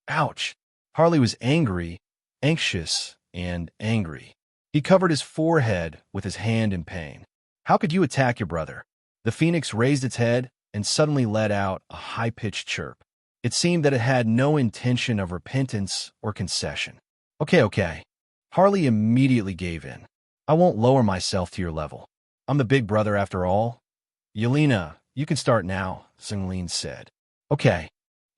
Ouch! Harley was angry, anxious, and angry. He covered his forehead with his hand in pain. "How could you attack your brother?" The phoenix raised its head and suddenly let out a high-pitched chirp. It seemed that it had no intention of repentance or concession. Okay. Harley immediately gave in. "I won't lower myself to your level. I'm the big brother after all." "Yelena, you can start now," Zhonglin said. "Okay."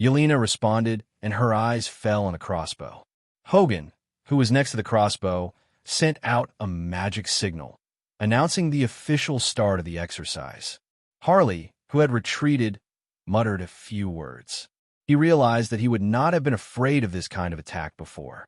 Yelena responded, and her eyes fell on a crossbow. Hogan, who was next to the crossbow, sent out a magic signal, announcing the official start of the exercise. Harley, who had retreated, muttered a few words. He realized that he would not have been afraid of this kind of attack before.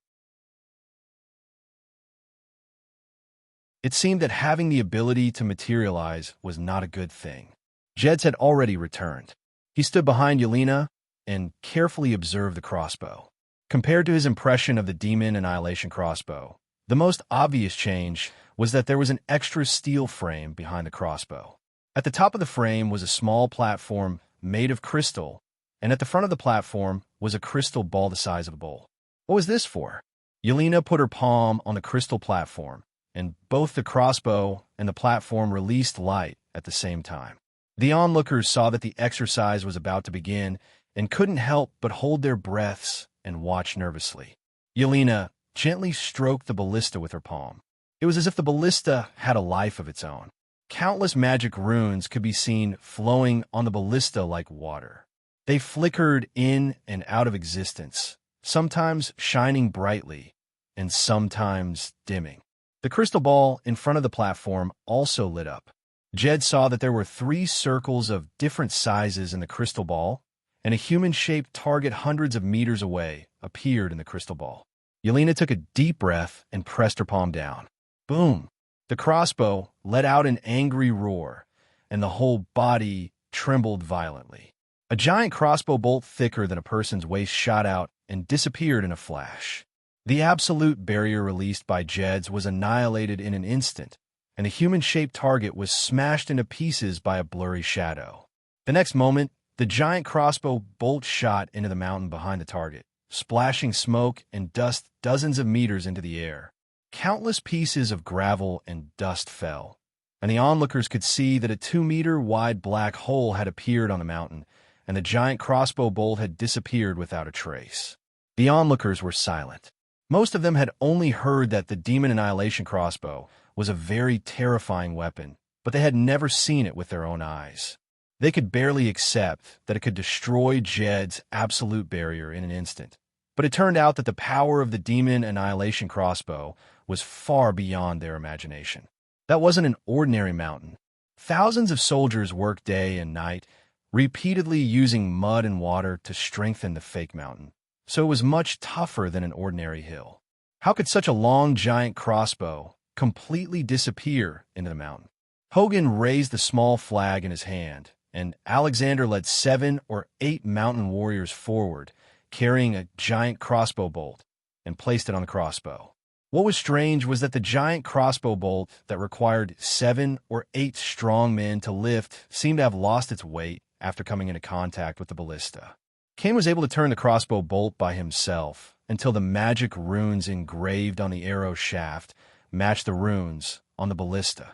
It seemed that having the ability to materialize was not a good thing. Jeds had already returned. He stood behind Yelena and carefully observed the crossbow. Compared to his impression of the demon annihilation crossbow, The most obvious change was that there was an extra steel frame behind the crossbow. At the top of the frame was a small platform made of crystal, and at the front of the platform was a crystal ball the size of a bowl. What was this for? Yelena put her palm on the crystal platform, and both the crossbow and the platform released light at the same time. The onlookers saw that the exercise was about to begin and couldn't help but hold their breaths and watch nervously. Yelena gently stroked the ballista with her palm. It was as if the ballista had a life of its own. Countless magic runes could be seen flowing on the ballista like water. They flickered in and out of existence, sometimes shining brightly and sometimes dimming. The crystal ball in front of the platform also lit up. Jed saw that there were 3 circles of different sizes in the crystal ball, and a human-shaped target hundreds of meters away appeared in the crystal ball. Yelena took a deep breath and pressed her palm down. Boom! The crossbow let out an angry roar, and the whole body trembled violently. A giant crossbow bolt thicker than a person's waist shot out and disappeared in a flash. The absolute barrier released by Jed's was annihilated in an instant, and the human-shaped target was smashed into pieces by a blurry shadow. The next moment, the giant crossbow bolt shot into the mountain behind the target, splashing smoke and dust dozens of meters into the air. Countless pieces of gravel and dust fell, and the onlookers could see that a 2-meter-wide black hole had appeared on the mountain, and the giant crossbow bolt had disappeared without a trace. The onlookers were silent. Most of them had only heard that the Demon Annihilation crossbow was a very terrifying weapon, but they had never seen it with their own eyes. They could barely accept that it could destroy Jed's absolute barrier in an instant. But it turned out that the power of the Demon Annihilation crossbow was far beyond their imagination. That wasn't an ordinary mountain. Thousands of soldiers worked day and night, repeatedly using mud and water to strengthen the fake mountain, so it was much tougher than an ordinary hill. How could such a long, giant crossbow completely disappear into the mountain? Hogan raised the small flag in his hand, and Alexander led 7 or 8 mountain warriors forward, carrying a giant crossbow bolt, and placed it on the crossbow. What was strange was that the giant crossbow bolt that required 7 or 8 strong men to lift seemed to have lost its weight after coming into contact with the ballista. Cain was able to turn the crossbow bolt by himself until the magic runes engraved on the arrow shaft matched the runes on the ballista.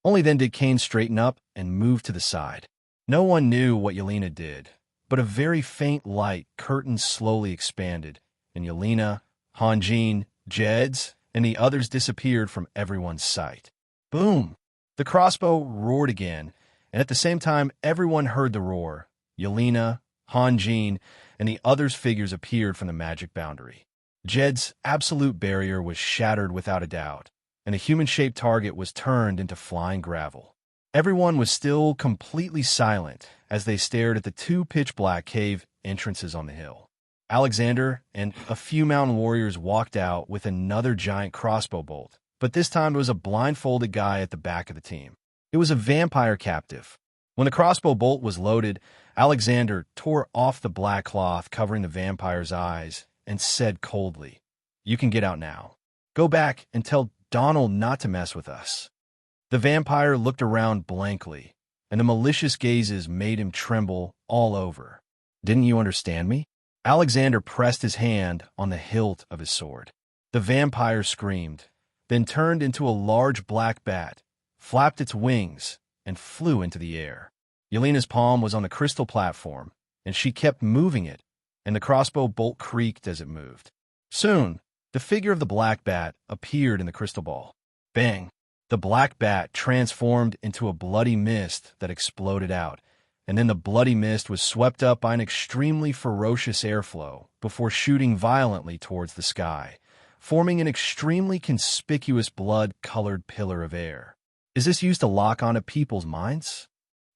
Only then did Cain straighten up and move to the side. No one knew what Yelena did, but a very faint light curtain slowly expanded, and Yelena, Hanjin, Jed's, and the others disappeared from everyone's sight. Boom! The crossbow roared again, and at the same time everyone heard the roar. Yelena, Hanjin, and the others' figures appeared from the magic boundary. Jed's absolute barrier was shattered without a doubt, and the human-shaped target was turned into flying gravel. Everyone was still completely silent as they stared at the 2 pitch-black cave entrances on the hill. Alexander and a few mountain warriors walked out with another giant crossbow bolt, but this time it was a blindfolded guy at the back of the team. It was a vampire captive. When the crossbow bolt was loaded, Alexander tore off the black cloth covering the vampire's eyes and said coldly, "You can get out now. Go back and tell Donald not to mess with us." The vampire looked around blankly, and the malicious gazes made him tremble all over. "Didn't you understand me?" Alexander pressed his hand on the hilt of his sword. The vampire screamed, then turned into a large black bat, flapped its wings, and flew into the air. Yelena's palm was on the crystal platform, and she kept moving it, and the crossbow bolt creaked as it moved. Soon, the figure of the black bat appeared in the crystal ball. Bang! The black bat transformed into a bloody mist that exploded out, and then the bloody mist was swept up by an extremely ferocious airflow before shooting violently towards the sky, forming an extremely conspicuous blood-colored pillar of air. Is this used to lock onto people's minds?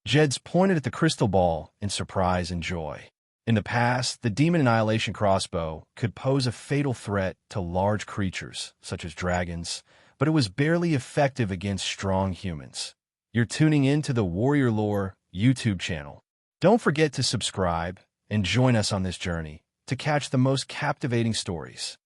Jed's pointed at the crystal ball in surprise and joy. In the past, the Demon Annihilation crossbow could pose a fatal threat to large creatures, such as dragons, but it was barely effective against strong humans. You're tuning in to the Warrior Lore YouTube channel. Don't forget to subscribe and join us on this journey to catch the most captivating stories.